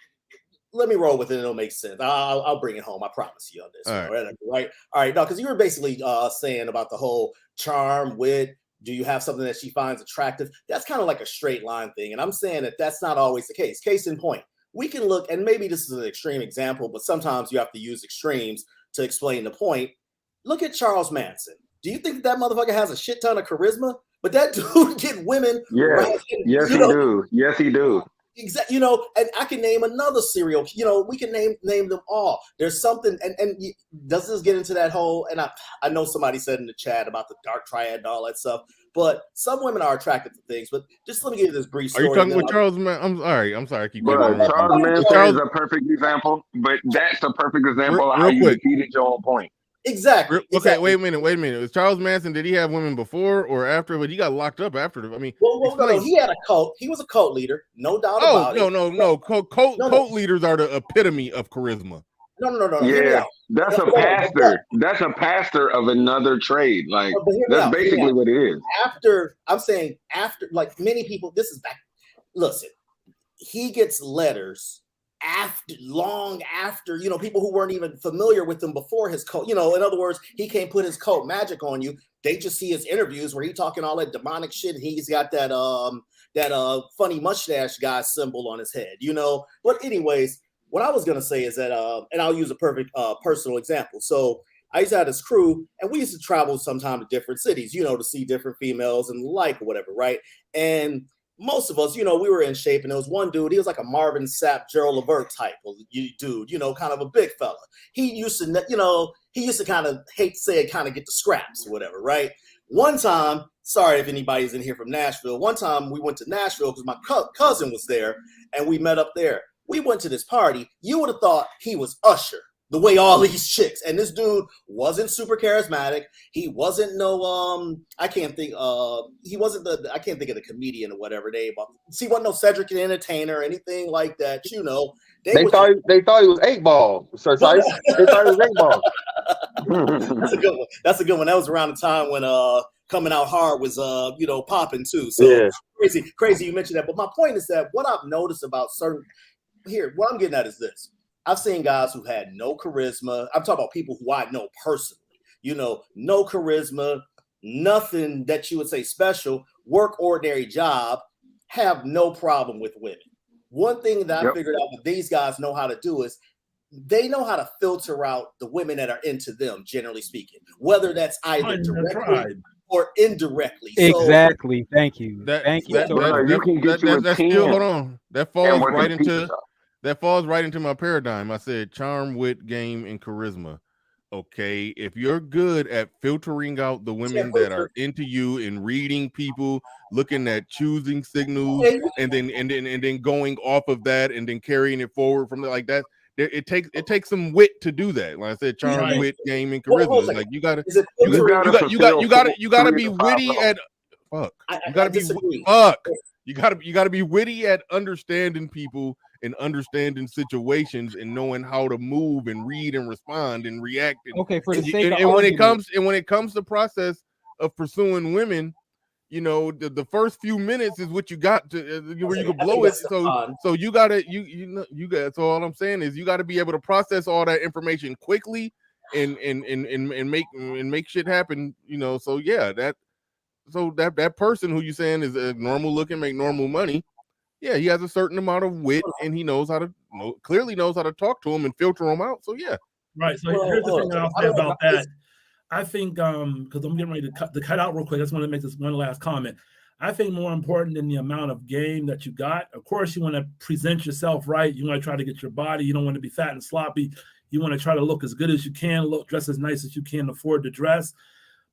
Speaker 13: let me roll with it. It'll make sense. I'll bring it home. I promise you on this. Right? All right. No, because you were basically saying about the whole charm, wit. Do you have something that she finds attractive? That's kind of like a straight line thing. And I'm saying that that's not always the case. Case in point, we can look, and maybe this is an extreme example, but sometimes you have to use extremes to explain the point. Look at Charles Manson. Do you think that motherfucker has a shit ton of charisma? But that dude get women.
Speaker 11: Yes, yes, he do. Yes, he do.
Speaker 13: Exactly. And I can name another serial. We can name them all. There's something, and does this get into that whole? And I know somebody said in the chat about the dark triad and all that stuff. But some women are attracted to things. But just let me give you this brief story.
Speaker 1: Are you talking with Charles Manson? I'm sorry. I keep
Speaker 11: Charles Manson is a perfect example. But that's a perfect example of how you defeated your own point.
Speaker 13: Exactly.
Speaker 1: Okay, wait a minute. Was Charles Manson, did he have women before or after? But he got locked up after. I mean,
Speaker 13: no, he had a cult. He was a cult leader, no doubt about it.
Speaker 1: No. Cult leaders are the epitome of charisma.
Speaker 13: No.
Speaker 11: Yeah, that's a pastor. That's a pastor of another trade. Like, that's basically what it is.
Speaker 13: After, like many people, this is back. Listen, he gets letters long after, people who weren't even familiar with him before his cult, in other words, he can't put his cult magic on you. They just see his interviews where he talking all that demonic shit. And he's got that funny mustache guy symbol on his head, But anyways, what I was going to say is that, and I'll use a perfect personal example. So I used to have this crew, and we used to travel sometime to different cities, to see different females and or whatever, right? And most of us, we were in shape, and there was one dude, he was like a Marvin Sapp, Gerald Levert type of dude, kind of a big fella. He used to kind of, hate to say it, kind of get the scraps or whatever, right? One time, sorry if anybody's in here from Nashville, one time we went to Nashville because my cousin was there, and we met up there. We went to this party. You would have thought he was Usher, the way all these chicks. And this dude wasn't super charismatic. He wasn't I can't think of the comedian or whatever he wasn't no Cedric the Entertainer or anything like that, They
Speaker 12: thought he was 8-Ball. They thought he was 8-Ball.
Speaker 13: That's a good one. That was around the time when Coming Out Hard was popping too. So yeah. Crazy you mentioned that. But my point is that what I've noticed about what I'm getting at is this. I've seen guys who had no charisma. I'm talking about people who I know personally, no charisma, nothing that you would say special, work ordinary job, have no problem with women. One thing that I figured out that these guys know how to do is they know how to filter out the women that are into them, generally speaking, whether that's either directly or indirectly.
Speaker 14: Exactly. Thank you.
Speaker 1: Thank you. Hold on. That falls right into my paradigm. I said charm, wit, game, and charisma. Okay, if you're good at filtering out the women that are into you and reading people, looking at choosing signals, and then going off of that and then carrying it forward from there like that, it takes some wit to do that. Like I said, charm, wit, game, and charisma. Like you gotta be witty at You gotta be witty at understanding people and understanding situations and knowing how to move and read and respond and react. When it comes to process of pursuing women, the first few minutes is what you got to where you can blow it. So you gotta so all I'm saying is you gotta be able to process all that information quickly and make shit happen. So yeah, that person who you saying is normal looking, make normal money. Yeah, he has a certain amount of wit, and he knows how to clearly knows how to talk to him and filter them out. So yeah,
Speaker 10: right. So here's the thing that I'll say about that. I think because I'm getting ready to cut out real quick. I just want to make this one last comment. I think more important than the amount of game that you got. Of course, you want to present yourself right. You want to try to get your body. You don't want to be fat and sloppy. You want to try to look as good as you can, dress as nice as you can afford to dress.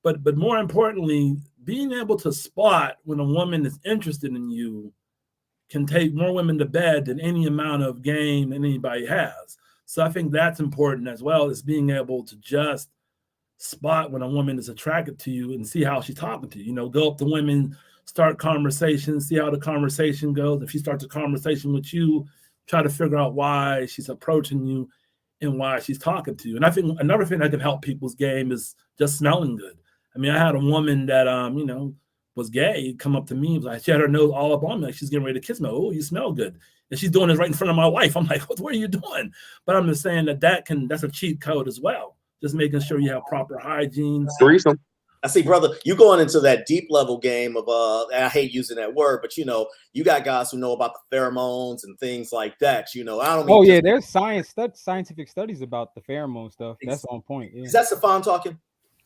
Speaker 10: But more importantly, being able to spot when a woman is interested in you can take more women to bed than any amount of game that anybody has. So I think that's important as well, as being able to just spot when a woman is attracted to you and see how she's talking to you. You know, go up to women, start conversations, see how the conversation goes. If she starts a conversation with you, try to figure out why she's approaching you and why she's talking to you. And I think another thing that can help people's game is just smelling good. I mean, I had a woman that, was gay come up to me. Like, she had her nose all up on me. Like, she's getting ready to kiss me. Oh, you smell good. And she's doing this right in front of my wife. I'm like, what are you doing? But I'm just saying that's a cheat code as well. Just making sure you have proper hygiene.
Speaker 12: Threesome.
Speaker 13: I see, brother, you going into that deep level game of and I hate using that word, but you got guys who know about the pheromones and things like that. I don't mean.
Speaker 14: Oh yeah, there's scientific studies about the pheromone stuff. That's on point. Yeah.
Speaker 13: Is that Stefan talking?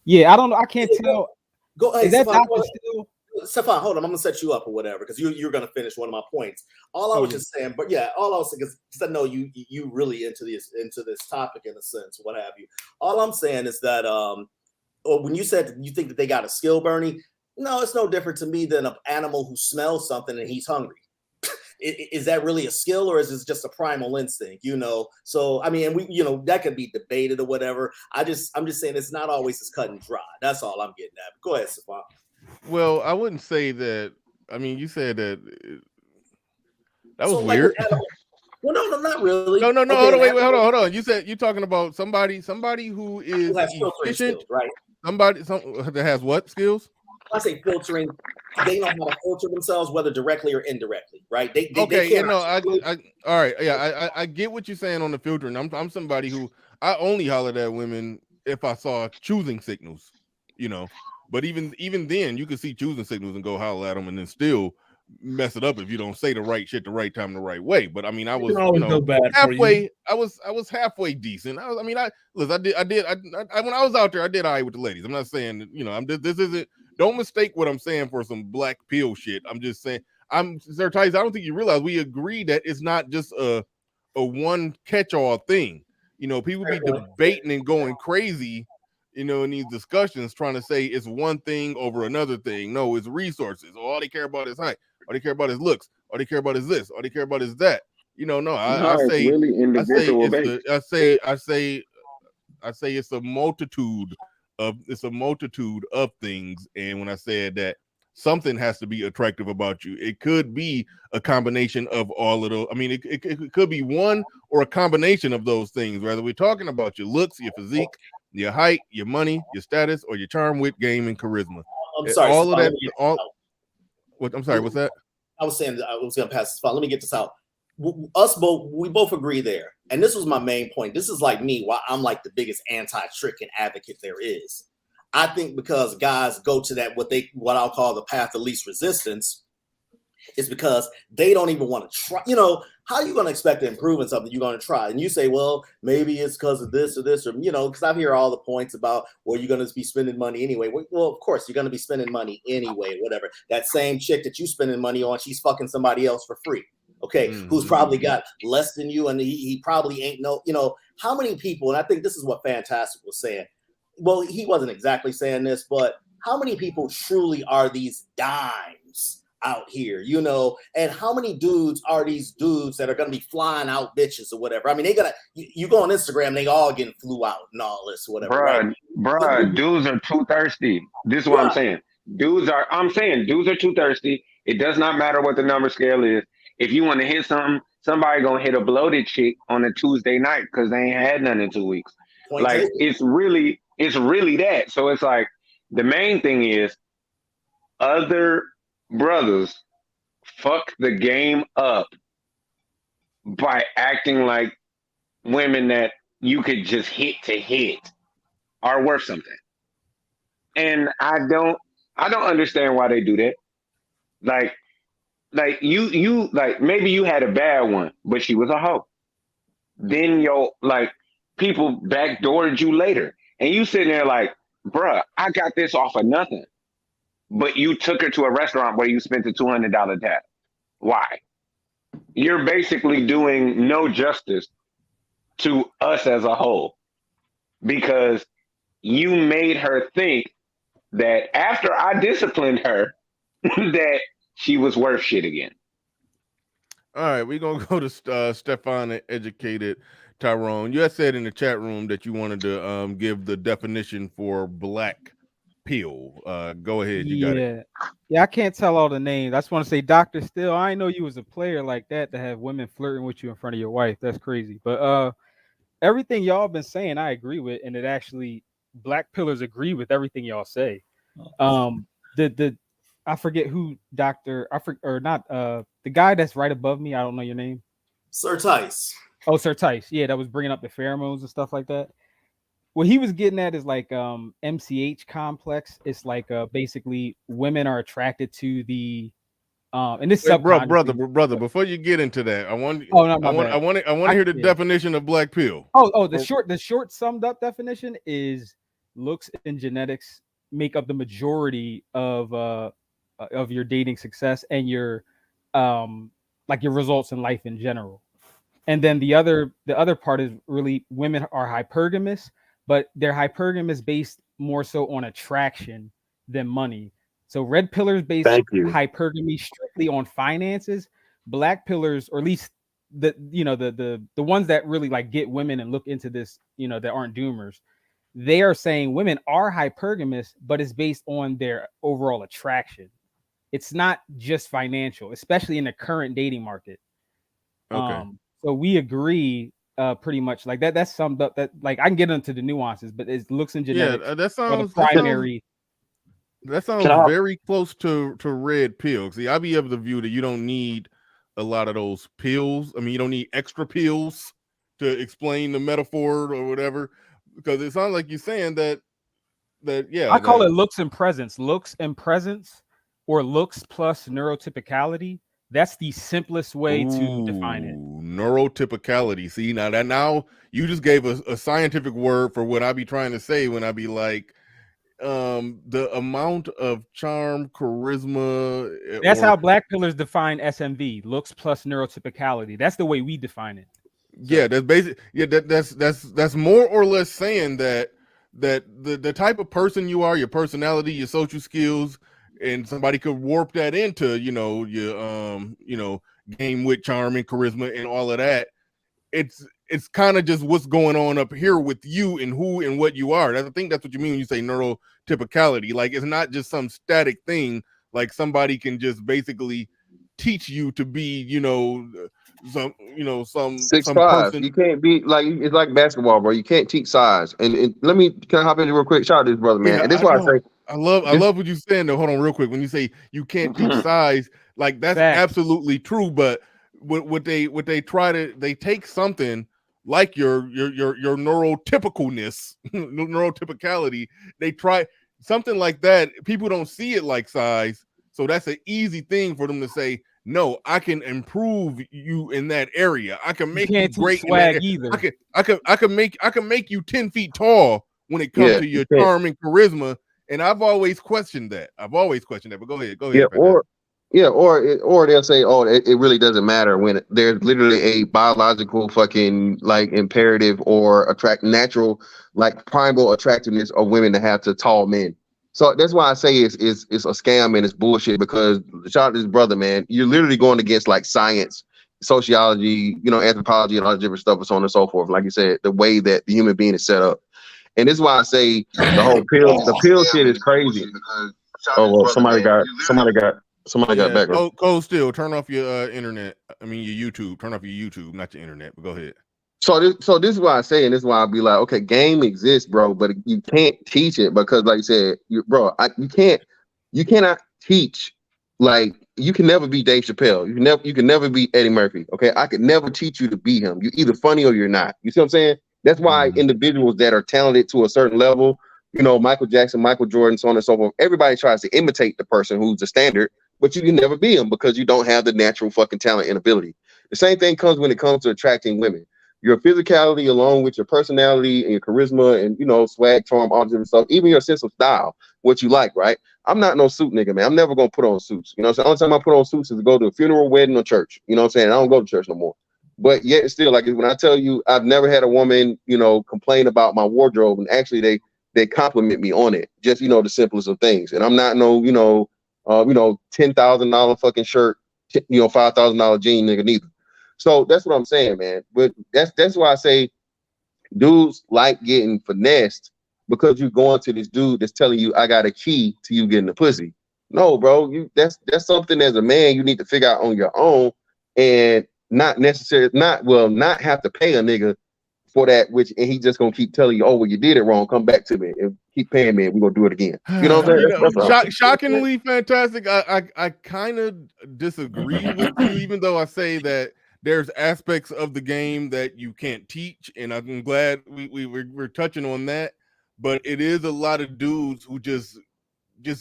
Speaker 14: Yeah, I don't know. I can't tell.
Speaker 13: Go ahead,
Speaker 14: is that
Speaker 13: Stefan,
Speaker 14: Dr. Still?
Speaker 13: Stefan, hold on. I'm gonna set you up or whatever because you're gonna finish one of my points. All I was just saying, but yeah, all I was saying because I know you really into this topic in a sense, what have you. All I'm saying is that when you said you think that they got a skill, Bernie, no, it's no different to me than an animal who smells something and he's hungry. Is that really a skill or is this just a primal instinct? So I mean, and that could be debated or whatever. I'm just saying it's not always as cut and dry. That's all I'm getting at. Go ahead, Stefan.
Speaker 1: Well, I wouldn't say that. I mean, you said that was weird.
Speaker 13: Well, no, not really.
Speaker 1: No. Okay, hold on. You said you're talking about somebody who is efficient,
Speaker 13: skills, right?
Speaker 1: Somebody that has what skills?
Speaker 13: I say filtering. They know how to filter themselves, whether directly or indirectly, right? They
Speaker 1: all right, yeah, I get what you're saying on the filtering. I'm somebody who I only hollered at women if I saw choosing signals, But even then, you can see choosing signals and go holler at them, and then still mess it up if you don't say the right shit the right time the right way. But I mean, I was halfway. I was halfway decent. I when I was out there, I did all right with the ladies. I'm not saying this isn't. Don't mistake what I'm saying for some black pill shit. I'm just saying. Sir Tice, I don't think you realize we agree that it's not just a one catch-all thing. People be debating and going crazy. In these discussions, trying to say it's one thing over another thing. No, it's resources. All they care about is height. All they care about is looks. All they care about is this. All they care about is that. I say
Speaker 11: really individual.
Speaker 1: I say it's a multitude of things. And when I said that something has to be attractive about you, it could be a combination of all of those. I mean, it could be one or a combination of those things. Whether we're talking about your looks, your physique, your height, your money, your status, or your charm, wit, game, and charisma.
Speaker 13: I'm sorry.
Speaker 1: All of that. I'm sorry. What's that?
Speaker 13: I was saying I was going to pass this file. Let me get this out. We both agree there. And this was my main point. This is like me, why I'm like the biggest anti-tricking advocate there is. I think because guys go to that, what I'll call the path of least resistance, is because they don't even want to try. How are you going to expect to improve in something you're going to try? And you say, well, maybe it's because of this or this, or, because I hear all the points about, well, you're going to be spending money anyway. Well, of course, you're going to be spending money anyway, whatever. That same chick that you spending money on, she's fucking somebody else for free. Okay. Mm-hmm. Who's probably got less than you. And he probably ain't how many people, and I think this is what Fantastic was saying. Well, he wasn't exactly saying this, but how many people truly are these dimes out here, and how many dudes are these dudes that are going to be flying out bitches or whatever? I mean, you go on Instagram, they all getting flew out and all this, whatever.
Speaker 11: Bruh, dudes are too thirsty. This is what I'm saying. Dudes are too thirsty. It does not matter what the number scale is. If you want to hit something, somebody going to hit a bloated chick on a Tuesday night because they ain't had none in 2 weeks. It's really that. So it's like, the main thing is other brothers fuck the game up by acting like women that you could just hit to hit are worth something. And I don't I don't understand why they do that. Like you like maybe you had a bad one, but she was a hoe. Then people backdoored you later, and you sitting there like, bruh, I got this off of nothing. But you took her to a restaurant where you spent the $200 tab. Why? You're basically doing no justice to us as a whole because you made her think that after I disciplined her, that she was worth shit again.
Speaker 1: All right, we're gonna go to Stefan and Educated Tyrone. You had said in the chat room that you wanted to give the definition for black pill. Go ahead, you got it.
Speaker 14: Yeah, I can't tell all the names. I just want to say, Dr. Still, I didn't know you was a player like that to have women flirting with you in front of your wife. That's crazy. But everything y'all been saying, I agree with, and it actually black pillars agree with everything y'all say. I forget who the guy that's right above me. I don't know your name.
Speaker 13: Sir Tice.
Speaker 14: Oh, Sir Tice. Yeah, that was bringing up the pheromones and stuff like that. What he was getting at is like MCH complex. It's like basically women are attracted to the and this
Speaker 1: brother. Before you get into that, I want to hear the definition of black pill.
Speaker 14: The short summed up definition is looks and genetics make up the majority of your dating success and your your results in life in general. And then the other part is really women are hypergamous, but they're hypergamous based more so on attraction than money. So red pillars based hypergamy strictly on finances. Black pillars, or at least the ones that really like get women and look into this, that aren't doomers. They are saying women are hypergamous, but it's based on their overall attraction. It's not just financial, especially in the current dating market.
Speaker 1: Okay.
Speaker 14: So we agree pretty much like that. That's summed up. That like I can get into the nuances, but it looks in genetics.
Speaker 1: Yeah, that sounds
Speaker 14: primary.
Speaker 1: That sounds very close to red pill. See, I'll be able to view that you don't need a lot of those pills. I mean, you don't need extra pills to explain the metaphor or whatever, because it sounds like you're saying that
Speaker 14: I call it looks and presence, or looks plus neurotypicality. That's the simplest way to define it.
Speaker 1: Neurotypicality. See, now you just gave a scientific word for what I be trying to say when I be like, the amount of charm, charisma.
Speaker 14: That's how black pillars define SMV, looks plus neurotypicality. That's the way we define it.
Speaker 1: Yeah, that's basic. Yeah, that's more or less saying that the type of person you are, your personality, your social skills, and somebody could warp that into your game with charm and charisma and all of that. It's kind of just what's going on up here with you and who and what you are. I think that's what you mean when you say neurotypicality. Like, it's not just some static thing. Like somebody can just basically teach you to be, some
Speaker 12: 6'5".
Speaker 1: person.
Speaker 12: You can't be like, it's like basketball, bro. You can't teach size. And can I hop in real quick? Shout out to this brother, man.
Speaker 1: Yeah,
Speaker 12: and this is why I say
Speaker 1: I love what you're saying though. Hold on real quick. When you say you can't teach size, like that's absolutely true. But what they try to, they take something like your neurotypicalness, neurotypicality. They try something like that. People don't see it like size. So that's an easy thing for them to say, no, I can improve you in that area. I can make you great
Speaker 14: swag either.
Speaker 1: I can make you 10 feet tall when it comes to your charm and charisma. And I've always questioned that. But go ahead.
Speaker 12: Yeah, or they'll say, oh, it really doesn't matter when there's literally a biological fucking like imperative or natural like primal attractiveness of women to have to tall men. So that's why I say it's a scam and it's bullshit, because shout out to this brother, man. You're literally going against like science, sociology, anthropology, and all that different stuff, and so on and so forth. Like you said, the way that the human being is set up. And this is why I say the whole pill shit is crazy. Oh well, somebody got background.
Speaker 1: Cole Still, turn off your internet. I mean your YouTube. Turn off your YouTube, not your internet. But go ahead.
Speaker 12: So this is why I say, and this is why I'll be like, okay, game exists, bro, but you can't teach it, because like you said, you cannot teach. Like, you can never be Dave Chappelle. You can never be Eddie Murphy. Okay, I could never teach you to be him. You're either funny or you're not. You see what I'm saying? That's why individuals that are talented to a certain level, Michael Jackson, Michael Jordan, so on and so forth. Everybody tries to imitate the person who's the standard, but you can never be them because you don't have the natural fucking talent and ability. The same thing comes when it comes to attracting women. Your physicality, along with your personality and your charisma and, swag, charm, all this different stuff, even your sense of style, what you like, right? I'm not no suit nigga, man. I'm never going to put on suits. The only time I put on suits is to go to a funeral, wedding, or church. You know what I'm saying? I don't go to church no more. But yet still, like when I tell you, I've never had a woman, complain about my wardrobe, and actually they compliment me on it. Just, the simplest of things. And I'm not no, $10,000 fucking shirt, $5,000 jean nigga neither. So that's what I'm saying, man. But that's why I say dudes like getting finessed, because you're going to this dude that's telling you I got a key to you getting the pussy. No, bro, that's something as a man you need to figure out on your own, and not necessarily not have to pay a nigga for that, and he just gonna keep telling you, oh, well, you did it wrong, come back to me and keep paying me and we're gonna do it again. You know what I'm saying?
Speaker 1: Shockingly fantastic. I kind of disagree with you, even though I say that there's aspects of the game that you can't teach, and I'm glad we're touching on that. But it is a lot of dudes who just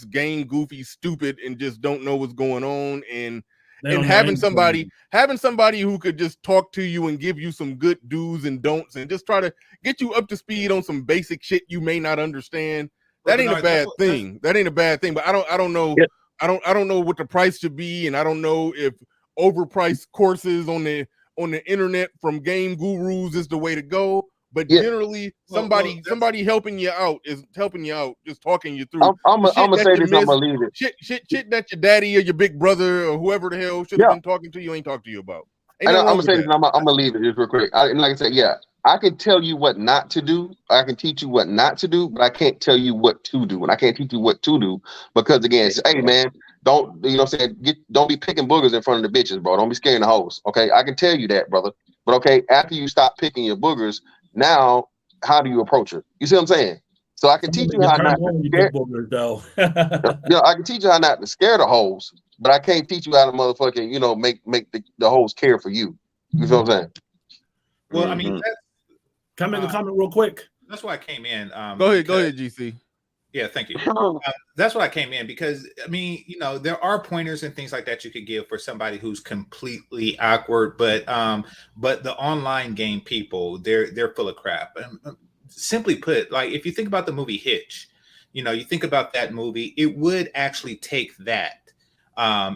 Speaker 1: game goofy, stupid, and just don't know what's going on, and having somebody who could just talk to you and give you some good do's and don'ts and just try to get you up to speed on some basic shit you may not understand. That ain't a bad thing. That ain't a bad thing. But I don't know. Yeah. I don't know what the price should be, and I don't know if overpriced courses on the internet from game gurus is the way to go. But generally, somebody helping you out is helping you out, just talking you through.
Speaker 12: I'm gonna say this. I'm gonna leave it.
Speaker 1: Shit that your daddy or your big brother or whoever the hell should have been talking to you ain't talked to you about.
Speaker 12: And I'm gonna say this. I'm gonna leave it just real quick. And like I said, I can tell you what not to do. I can teach you what not to do, but I can't tell you what to do. And I can't teach you what to do because again, hey man, don't don't be picking boogers in front of the bitches, bro. Don't be scaring the hoes. Okay, I can tell you that, brother. But okay, after you stop picking your boogers. Now, how do you approach her? You see what I'm saying? So I can teach you how not to scare. I can teach you how not to scare the hoes, but I can't teach you how to motherfucking, make the hoes care for you. You feel what I'm saying?
Speaker 15: Well, I mean,
Speaker 10: come in the comment real quick.
Speaker 15: That's why I came in.
Speaker 1: Go ahead, GC.
Speaker 15: Yeah, thank you. That's why I came in because I mean, there are pointers and things like that you could give for somebody who's completely awkward, but the online game people, they're full of crap. Simply put, like if you think about the movie Hitch, you think about that movie, it would actually take that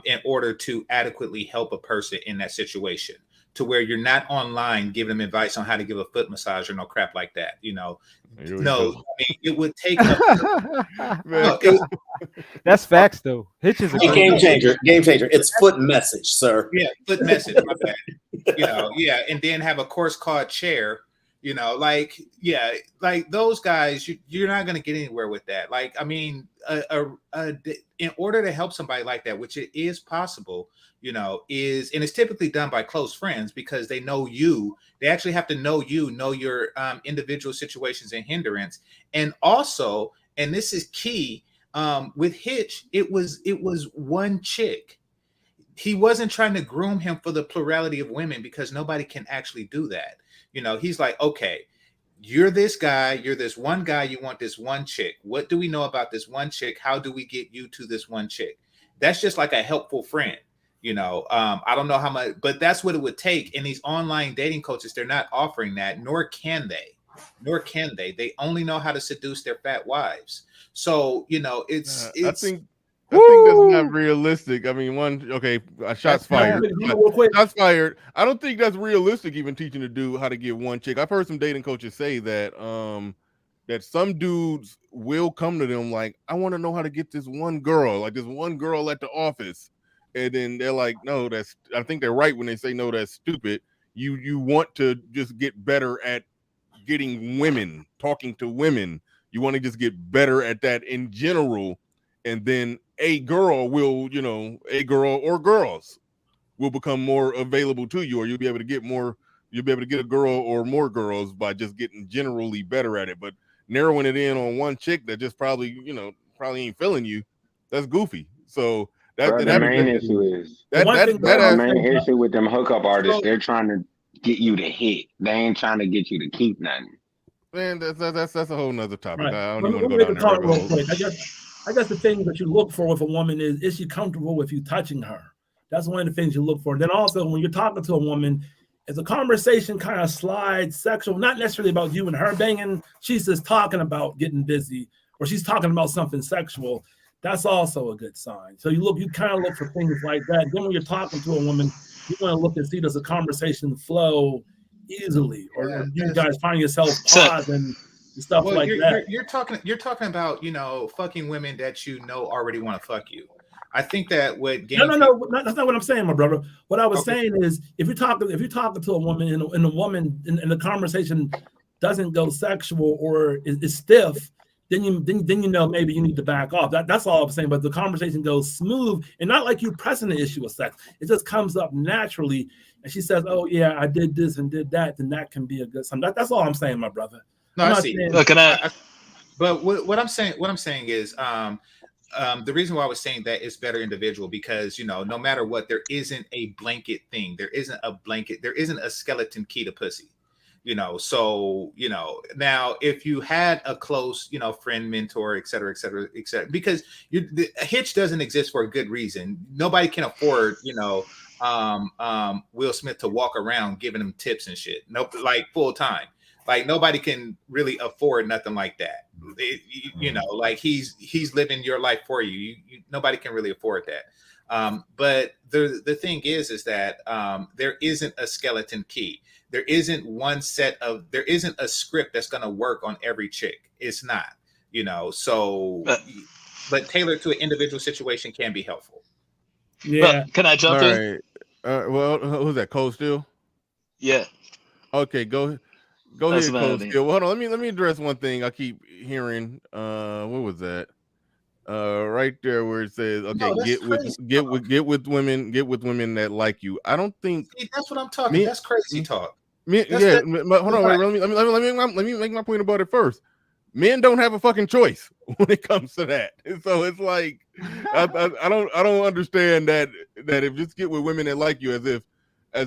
Speaker 15: in order to adequately help a person in that situation. To where you're not online giving them advice on how to give a foot massage or no crap like that, No, I mean, it would take.
Speaker 14: That's facts, though. Hitch is a
Speaker 13: game changer. Game changer. It's foot message, sir.
Speaker 15: Yeah, foot message. My bad. Yeah, and then have a course called chair. Like those guys, you're not going to get anywhere with that. Like, I mean, in order to help somebody like that, which it is possible. And it's typically done by close friends because they know you. They actually have to know you, know your individual situations and hindrance. And also, and this is key, with Hitch, it was one chick. He wasn't trying to groom him for the plurality of women because nobody can actually do that. He's like, okay, you're this guy, you're this one guy, you want this one chick. What do we know about this one chick? How do we get you to this one chick? That's just like a helpful friend. I don't know how much, but that's what it would take. And these online dating coaches, they're not offering that, nor can they. They only know how to seduce their fat wives. So, it's
Speaker 1: I think that's not realistic. I mean, shots fired. Shots fired. I don't think that's realistic, even teaching a dude how to get one chick. I've heard some dating coaches say that that some dudes will come to them like, I want to know how to get this one girl, like this one girl at the office. And then they're like, no, I think they're right when they say, no, that's stupid. You want to just get better at getting women, talking to women. You want to just get better at that in general. And then a girl or girls will become more available to you, or you'll be able to get a girl or more girls by just getting generally better at it. But narrowing it in on one chick that just probably ain't feeling you, that's goofy. So
Speaker 11: the main issue is the main issue with them hookup artists. They're trying to get you to hit. They ain't trying to get you to keep nothing.
Speaker 1: man, that's a whole nother topic.
Speaker 10: Right.
Speaker 1: I don't
Speaker 10: Let
Speaker 1: even
Speaker 10: me
Speaker 1: want to go
Speaker 10: make
Speaker 1: down
Speaker 10: a
Speaker 1: that
Speaker 10: comment
Speaker 1: rabbit
Speaker 10: real
Speaker 1: hole.
Speaker 10: quick. I guess the thing that you look for with a woman is she comfortable with you touching her? That's one of the things you look for. Then also, when you're talking to a woman, if the conversation kind of slides sexual, not necessarily about you and her banging, she's just talking about getting busy, or she's talking about something sexual, that's also a good sign. So you kind of look for things like that. Then when you're talking to a woman, you want to look and see, does the conversation flow easily, or do you guys find yourself pausing and stuff like that?
Speaker 15: You're talking about, you know, fucking women that you know already want to fuck you. I think that what
Speaker 10: No, that's not what I'm saying, my brother. What I was saying is, if you're talking to a woman and the woman in the conversation doesn't go sexual or is stiff, then you know maybe you need to back off. That's all I'm saying. But the conversation goes smooth and not like you pressing the issue of sex. It just comes up naturally, and she says, "Oh yeah, I did this and did that." Then that can be a good sign. That's all I'm saying, my brother.
Speaker 15: No, I see. But what I'm saying is, the reason why I was saying that is better individual, because, you know, no matter what, there isn't a blanket thing. There isn't a skeleton key to pussy, you know? So, you know, now if you had a close, you know, friend, mentor, et cetera, because the hitch doesn't exist for a good reason. Nobody can afford, you know, Will Smith to walk around giving him tips and shit. Nope, like full time. Like nobody can really afford nothing like that. You know, like he's living your life for you. Nobody can really afford that. But the thing is that there isn't a skeleton key. There isn't there isn't a script that's going to work on every chick. It's not, you know. So, but tailored to an individual situation can be helpful.
Speaker 10: Yeah.
Speaker 16: Can I jump
Speaker 1: in? Well, who's that? Cold Steel?
Speaker 16: Yeah.
Speaker 1: Okay, go ahead, Cold Steel. Well, hold on. Let me address one thing I keep hearing. What was that? Right there where it says, okay, get with women that like you. I don't think.
Speaker 15: See, that's what I'm talking. That's crazy talk.
Speaker 1: Hold on, wait. Let me make my point about it first. Men don't have a fucking choice when it comes to that. So it's like I don't understand that if just get with women that like you, as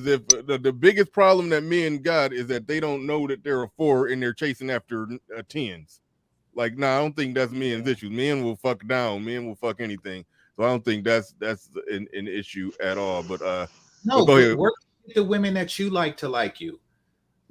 Speaker 1: if the biggest problem that men got is that they don't know that they're a 4 and they're chasing after 10s. Like, I don't think that's men's issue. Men will fuck down. Men will fuck anything. So I don't think that's an issue at all. But
Speaker 15: no,
Speaker 1: go ahead.
Speaker 15: Work with the women that you like to like you.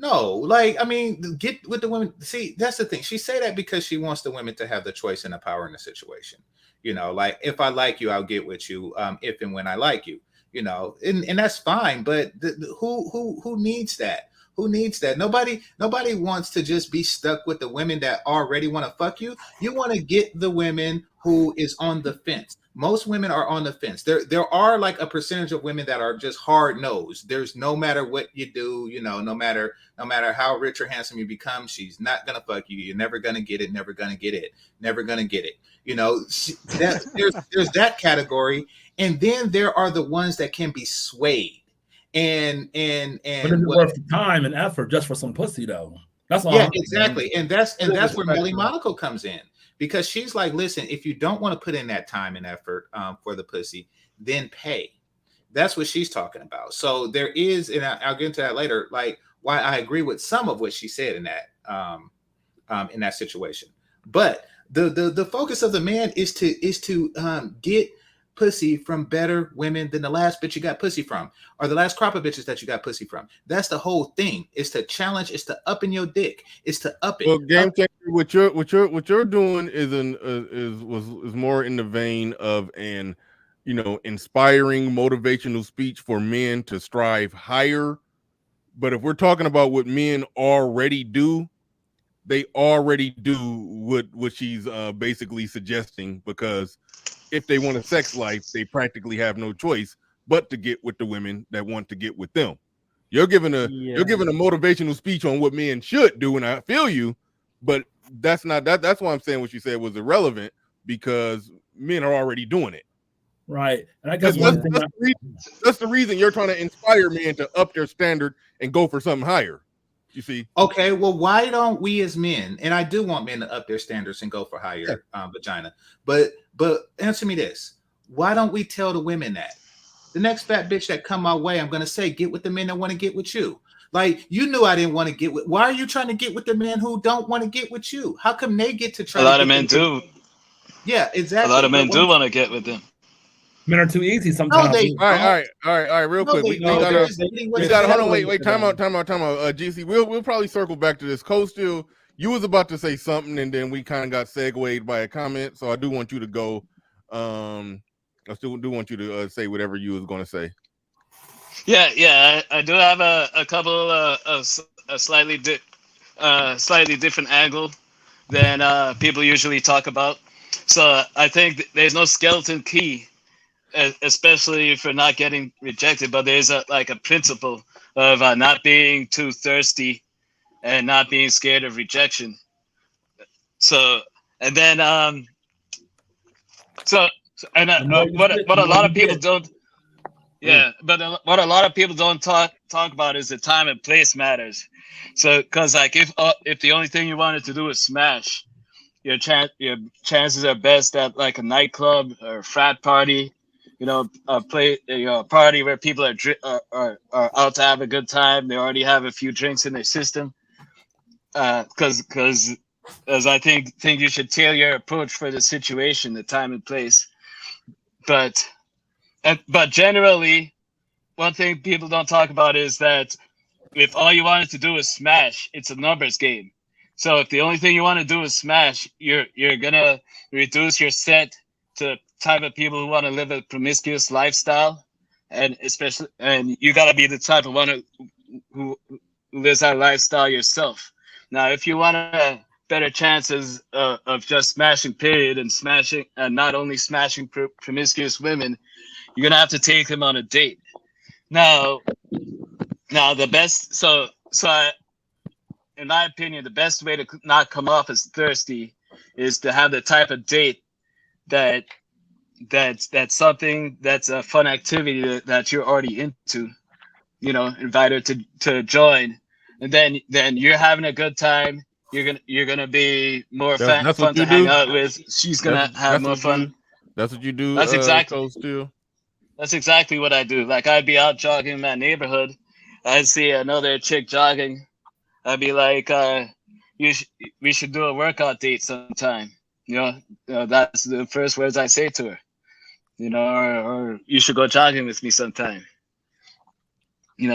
Speaker 15: No, like, I mean, get with the women. See, that's the thing. She say that because she wants the women to have the choice and the power in the situation. You know, like, if I like you, I'll get with you. If and when I like you. You know, and that's fine, but who needs that? Who needs that? Nobody wants to just be stuck with the women that already want to fuck you. You want to get the women who is on the fence. Most women are on the fence. There are like a percentage of women that are just hard nosed. There's no matter what you do, you know, no matter how rich or handsome you become, she's not gonna fuck you. You're never gonna get it. Never gonna get it. Never gonna get it. You know, there's that category, and then there are the ones that can be swayed. And
Speaker 10: but is it worth the time and effort just for some pussy though? That's all.
Speaker 15: Yeah, exactly. And that's where Melli Monaco comes in, because she's like, listen, if you don't want to put in that time and effort for the pussy, then pay. That's what she's talking about. So there is, and I'll get into that later, like why I agree with some of what she said in that situation. But the focus of the man is to get pussy from better women than the last bitch you got pussy from, or the last crop of bitches that you got pussy from. That's the whole thing. It's to challenge. It's to up in your dick. It's to up it.
Speaker 1: Well, game changer. What you're doing is more in the vein of an, you know, inspiring motivational speech for men to strive higher. But if we're talking about what men already do, they already do what she's basically suggesting, because if they want a sex life, they practically have no choice but to get with the women that want to get with them. You're giving a motivational speech on what men should do, and I feel you, but that's not that. That's why I'm saying what you said was irrelevant, because men are already doing it.
Speaker 10: Right. And I guess
Speaker 1: that's the reason you're trying to inspire men to up their standard and go for something higher. You see?
Speaker 15: Okay, well, why don't we as men, and I do want men to up their standards and go for higher vagina, but answer me this: why don't we tell the women that the next fat bitch that come my way, I'm gonna say, get with the men that want to get with you? Like, you knew I didn't want to get with. Why are you trying to get with the men who don't want to get with you? How come they get to try?
Speaker 16: A lot
Speaker 15: to
Speaker 16: of men do.
Speaker 15: Yeah, exactly.
Speaker 16: A lot of men do want to get with them.
Speaker 10: Men are too easy sometimes.
Speaker 15: No, they
Speaker 1: all right. Real quick, we gotta hold on. Wait. Time out. GC, we'll probably circle back to this. Coastal, you was about to say something, and then we kind of got segued by a comment. So I do want you to go. I still do want you to say whatever you was going to say.
Speaker 16: Yeah. I do have a couple of slightly different angle than people usually talk about. So I think there's no skeleton key, especially for not getting rejected. But there's a principle of not being too thirsty and not being scared of rejection. So and then what a lot of people don't. Yeah, but what a lot of people don't talk about is the time and place matters. So, because like if the only thing you wanted to do is smash, your chances are best at like a nightclub or a frat party, a party where people are out to have a good time. They already have a few drinks in their system. Because as I think you should tailor your approach for the situation, the time and place. But generally, one thing people don't talk about is that if all you wanted to do is smash, it's a numbers game. So if the only thing you want to do is smash, you're gonna reduce your set to type of people who want to live a promiscuous lifestyle, and you gotta be the type of one who lives that lifestyle yourself. Now, if you want better chances of just smashing period and not only smashing promiscuous women, you're gonna have to take them on a date. Now the best. In my opinion, the best way to not come off as thirsty is to have the type of date that's something that's a fun activity that you're already into. Invite her to join, and then you're having a good time. You're gonna be more fun to hang out with. She's gonna have more fun.
Speaker 1: That's what you do.
Speaker 16: That's exactly.
Speaker 1: Still.
Speaker 16: That's exactly what I do. Like, I'd be out jogging in my neighborhood. I'd see another chick jogging. I'd be like, we should do a workout date sometime. That's the first words I say to her. Or you should go jogging with me sometime.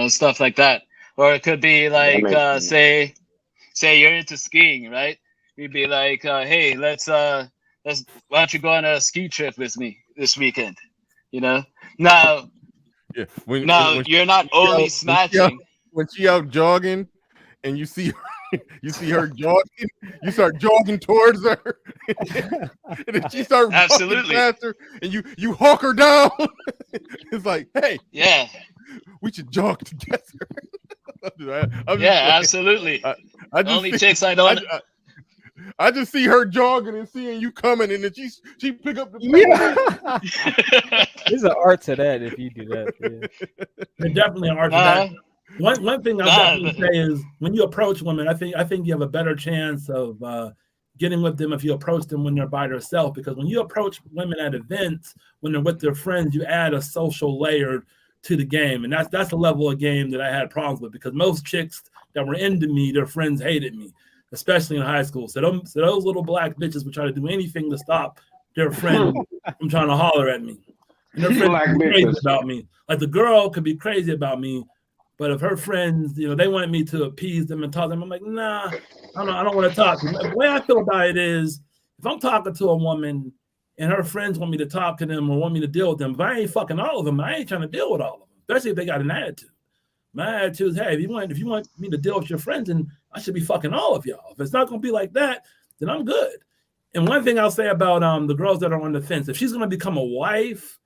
Speaker 16: Stuff like that. Or it could be like, say you're into skiing, right? We'd be like, hey, let's why don't you go on a ski trip with me this weekend? Now,
Speaker 1: yeah.
Speaker 16: You're not only smashing.
Speaker 1: When she out jogging, and you see her jogging, you start jogging towards her, and then she starts
Speaker 16: absolutely
Speaker 1: faster, and you hawk her down. It's like, hey,
Speaker 16: yeah,
Speaker 1: we should jog together.
Speaker 16: Absolutely.
Speaker 1: I just see her jogging and seeing you coming, and then she pick up the pace.
Speaker 14: There's an art to that if you do that. Yeah.
Speaker 10: There's definitely an art to that. One thing I'll definitely say is when you approach women, I think you have a better chance of getting with them if you approach them when they're by themselves. Because when you approach women at events, when they're with their friends, you add a social layer to the game, and that's a level of game that I had problems with, because most chicks that were into me, their friends hated me, especially in high school. So those little black bitches would try to do anything to stop their friend from trying to holler at me. And their friends would be crazy about me. Like, the girl could be crazy about me, but if her friends, they wanted me to appease them and talk to them, I'm like, nah, I don't want to talk. The way I feel about it is, if I'm talking to a woman and her friends want me to talk to them or want me to deal with them, if I ain't fucking all of them, I ain't trying to deal with all of them, especially if they got an attitude. My attitude is, hey, if you want me to deal with your friends, then I should be fucking all of y'all. If it's not going to be like that, then I'm good. And one thing I'll say about the girls that are on the fence, if she's going to become a wife,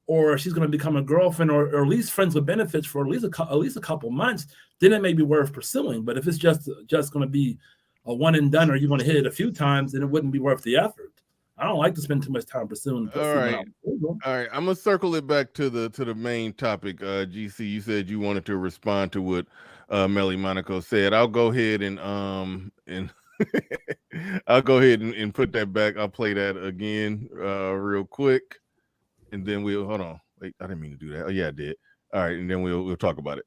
Speaker 10: or she's going to become a girlfriend, or at least friends with benefits for at least a couple months, then it may be worth pursuing. But if it's just going to be a one and done, or you're going to hit it a few times, then it wouldn't be worth the effort. I don't like to spend too much time pursuing.
Speaker 1: All right. I'm gonna circle it back to the main topic. GC, you said you wanted to respond to what Melli Monaco said. I'll go ahead and I'll go ahead and put that back. I'll play that again real quick, and then we'll hold on. Wait, I didn't mean to do that. Oh yeah, I did. All right, and then we'll talk about it.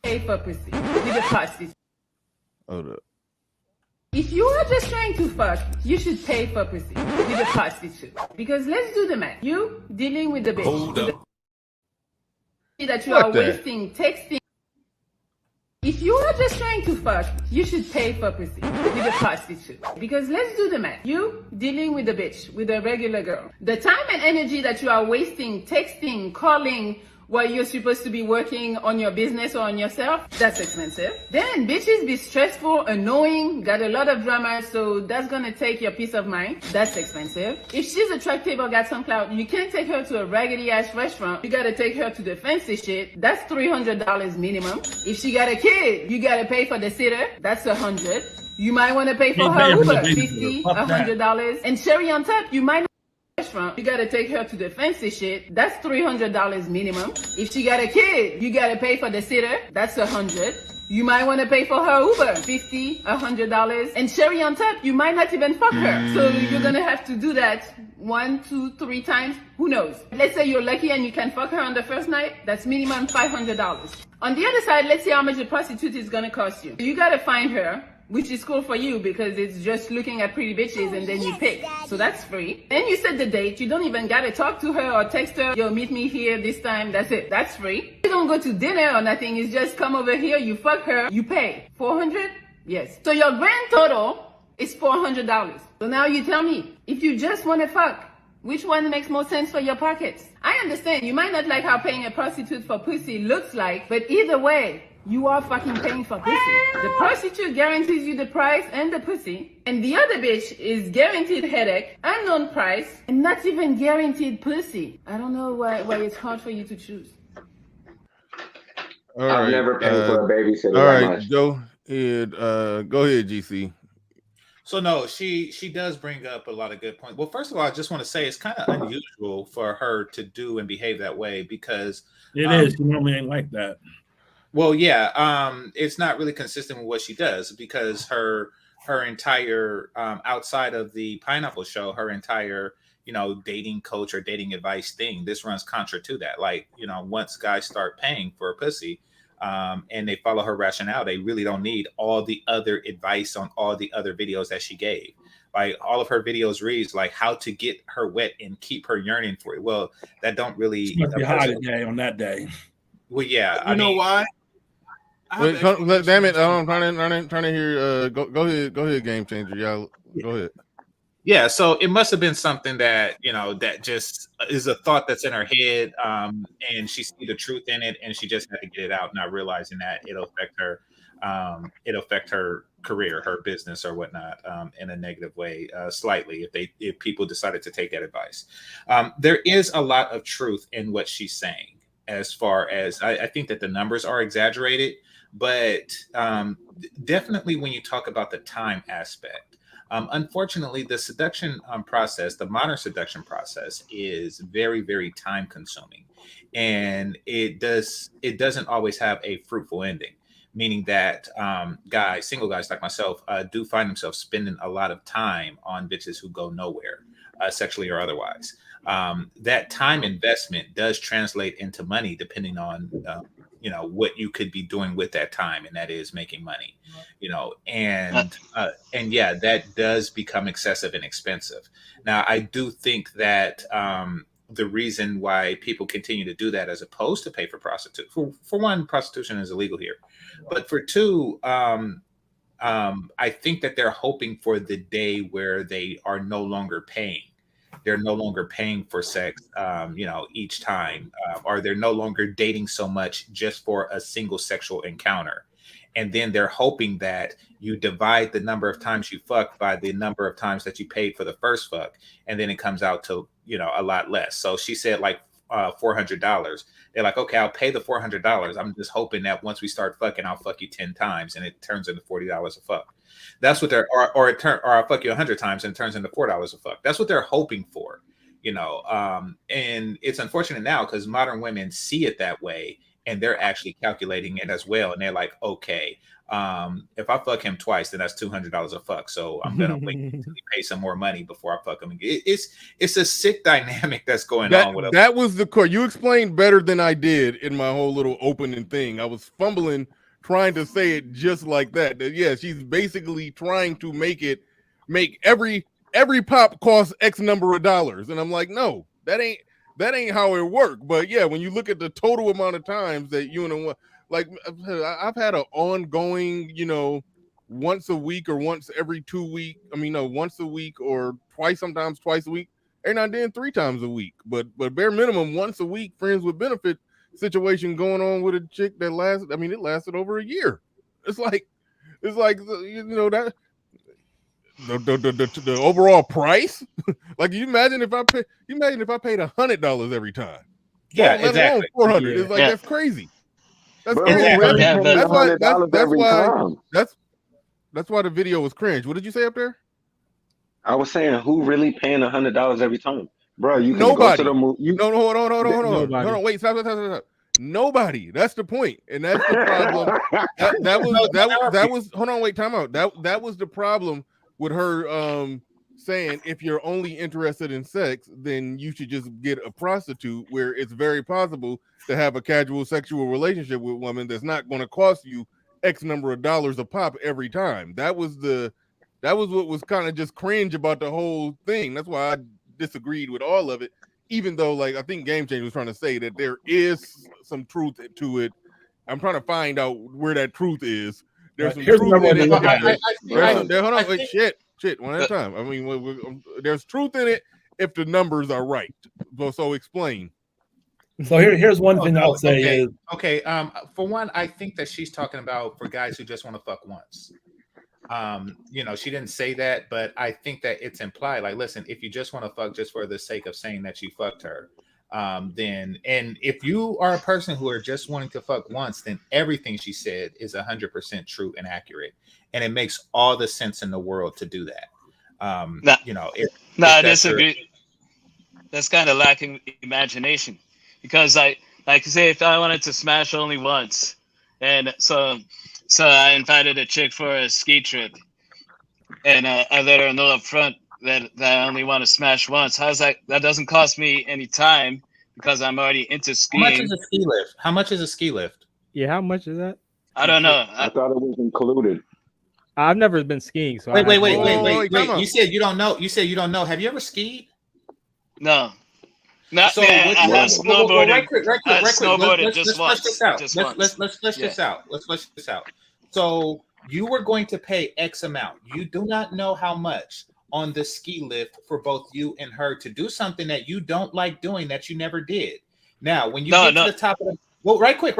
Speaker 8: pay for pussy with a prostitute.
Speaker 1: Hold up.
Speaker 8: If you are just trying to fuck, you should pay for pussy with a prostitute. Because let's do the math. You dealing with the bitch.
Speaker 5: Hold up.
Speaker 8: That you
Speaker 1: What
Speaker 8: are
Speaker 1: the?
Speaker 8: wasting texting. If you are just trying to fuck, you should pay for pussy with a prostitute. Because let's do the math. You dealing with a bitch, with a regular girl. The time and energy that you are wasting texting, calling, while you're supposed to be working on your business or on yourself, that's expensive. Then bitches be stressful, annoying, got a lot of drama, so that's gonna take your peace of mind. That's expensive. If she's attractive or got some clout, you can't take her to a raggedy ass restaurant. You gotta take her to the fancy shit. That's $300 minimum. If she got a kid, you gotta pay for the sitter. That's $100. You might wanna pay for her Uber, $50, $100. And cherry on top, you might restaurant, you gotta take her to the fancy shit. That's $300 minimum. If she got a kid, you gotta pay for the sitter. That's $100. You might want to pay for her Uber, $50, $100. And cherry on top, you might not even fuck her. So you're gonna have to do that 1, 2, 3 times. Who knows? Let's say you're lucky and you can fuck her on the first night. That's minimum $500. On the other side, let's see how much a prostitute is gonna cost you. You gotta find her, which is cool for you because it's just looking at pretty bitches and then you pick. So that's free. Then you set the date. You don't even gotta talk to her or text her. Yo, meet me here this time. That's it. That's free. You don't go to dinner or nothing. It's just come over here, you fuck her, you pay. $400? Yes. So your grand total is $400. So now you tell me, if you just wanna fuck, which one makes more sense for your pockets? I understand you might not like how paying a prostitute for pussy looks like, but either way, you are fucking paying for pussy. The prostitute guarantees you the price and the pussy, and the other bitch is guaranteed headache, unknown price, and not even guaranteed pussy. I don't know why it's hard for you to choose.
Speaker 1: All
Speaker 11: I've
Speaker 1: right,
Speaker 11: never paid for a babysitter
Speaker 1: all
Speaker 11: that
Speaker 1: right,
Speaker 11: much.
Speaker 1: Joe, go ahead, GC.
Speaker 15: So no, she does bring up a lot of good points. Well, first of all, I just want to say it's kind of unusual for her to do and behave that way because
Speaker 10: it is. You normally ain't like that.
Speaker 15: Well, yeah, it's not really consistent with what she does because her entire outside of the Pineapple Show, her entire dating coach or dating advice thing, this runs contra to that. Like once guys start paying for a pussy, and they follow her rationale, they really don't need all the other advice on all the other videos that she gave. Like all of her videos reads like how to get her wet and keep her yearning for it. Well, that don't really.
Speaker 10: She must be hot today on that day.
Speaker 15: Well, yeah,
Speaker 5: I know why.
Speaker 1: Wait, damn it! I'm trying to hear. Go ahead, Game Changer. Y'all, go ahead.
Speaker 15: Yeah, so it must have been something that that just is a thought that's in her head, and she see the truth in it, and she just had to get it out, not realizing that it'll affect her career, her business, or whatnot, in a negative way, slightly. If people decided to take that advice, there is a lot of truth in what she's saying. As far as I think that the numbers are exaggerated. But definitely when you talk about the time aspect, unfortunately, the seduction process, the modern seduction process is very, very time consuming. And it doesn't always have a fruitful ending, meaning that single guys like myself do find themselves spending a lot of time on bitches who go nowhere, sexually or otherwise. That time investment does translate into money depending on what you could be doing with that time, and that is making money, and yeah, that does become excessive and expensive. Now, I do think that the reason why people continue to do that as opposed to pay for prostitute, for one, prostitution is illegal here, but for two, I think that they're hoping for the day where they are no longer paying. They're no longer paying for sex, each time, or they're no longer dating so much just for a single sexual encounter. And then they're hoping that you divide the number of times you fuck by the number of times that you paid for the first fuck. And then it comes out to, a lot less. So she said like $400. They're like, okay, I'll pay the $400. I'm just hoping that once we start fucking, I'll fuck you 10 times and it turns into $40 a fuck. That's what they're, or I'll fuck you 100 times and it turns into $4 a fuck. That's what they're hoping for, and it's unfortunate now because modern women see it that way and they're actually calculating it as well. And they're like, okay, if I fuck him twice, then that's $200 a fuck. So I'm gonna wait until he pays some more money before I fuck him again. It's a sick dynamic that's going on with us.
Speaker 1: That was the core. You explained better than I did in my whole little opening thing. I was fumbling trying to say it just like that. Yeah, she's basically trying to make every pop cost X number of dollars, and I'm like, no, that ain't how it worked. But yeah, when you look at the total amount of times that you and like I've had an ongoing, once a week or once every 2 weeks. I mean, no, once a week or sometimes twice a week. Every now and then 3 times a week. But bare minimum once a week, friends with benefit situation going on with a chick that it lasted over a year. It's like that. The overall price, like you imagine if I paid $100 every time.
Speaker 15: Yeah, exactly.
Speaker 1: 400. It's like that's crazy. That's crazy. That's why the video was cringe. What did you say up there?
Speaker 11: I was saying, who really paying $100 every time, bro? You can
Speaker 1: nobody.
Speaker 11: go to the movie.
Speaker 1: No, hold on. Wait, stop. Nobody. That's the point, and that's the problem. that was. Hold on, wait, time out. That was the problem with her saying if you're only interested in sex, then you should just get a prostitute, where it's very possible to have a casual sexual relationship with a woman that's not going to cost you X number of dollars a pop every time. That was what was kind of just cringe about the whole thing. That's why I disagreed with all of it, even though I think Game Changer was trying to say that there is some truth to it. I'm trying to find out where that truth is. There's some truth in it. Hold on, wait, shit, one at a time. I mean, there's truth in it if the numbers are right. So explain.
Speaker 10: So here's one thing I'll say is
Speaker 15: for one, I think that she's talking about for guys who just want to fuck once. She didn't say that, but I think that it's implied. Like, listen, if you just want to fuck just for the sake of saying that you fucked her, then if you are a person who are just wanting to fuck once, then everything she said is 100% true and accurate, and it makes all the sense in the world to do that.
Speaker 16: I disagree. That's kind of lacking imagination, because like say if I wanted to smash only once, and so I invited a chick for a ski trip, and I let her know up front that I only want to smash once. How's that? That doesn't cost me any time because I'm already into skiing.
Speaker 15: How much is a ski lift? How much is a ski lift?
Speaker 14: Yeah, how much is that?
Speaker 16: I don't know.
Speaker 11: I thought it was included.
Speaker 14: I've never been skiing, so
Speaker 15: wait. You said you don't know. You said you don't know. Have you ever skied?
Speaker 16: No. Not
Speaker 15: so
Speaker 16: I have snowboarded.
Speaker 15: Right quick.
Speaker 16: Snowboarded just once.
Speaker 15: Let's flesh this out. So you were going to pay X amount. You do not know how much on the ski lift for both you and her to do something that you don't like doing, that you never did. Now, when you get to the top of the right quick.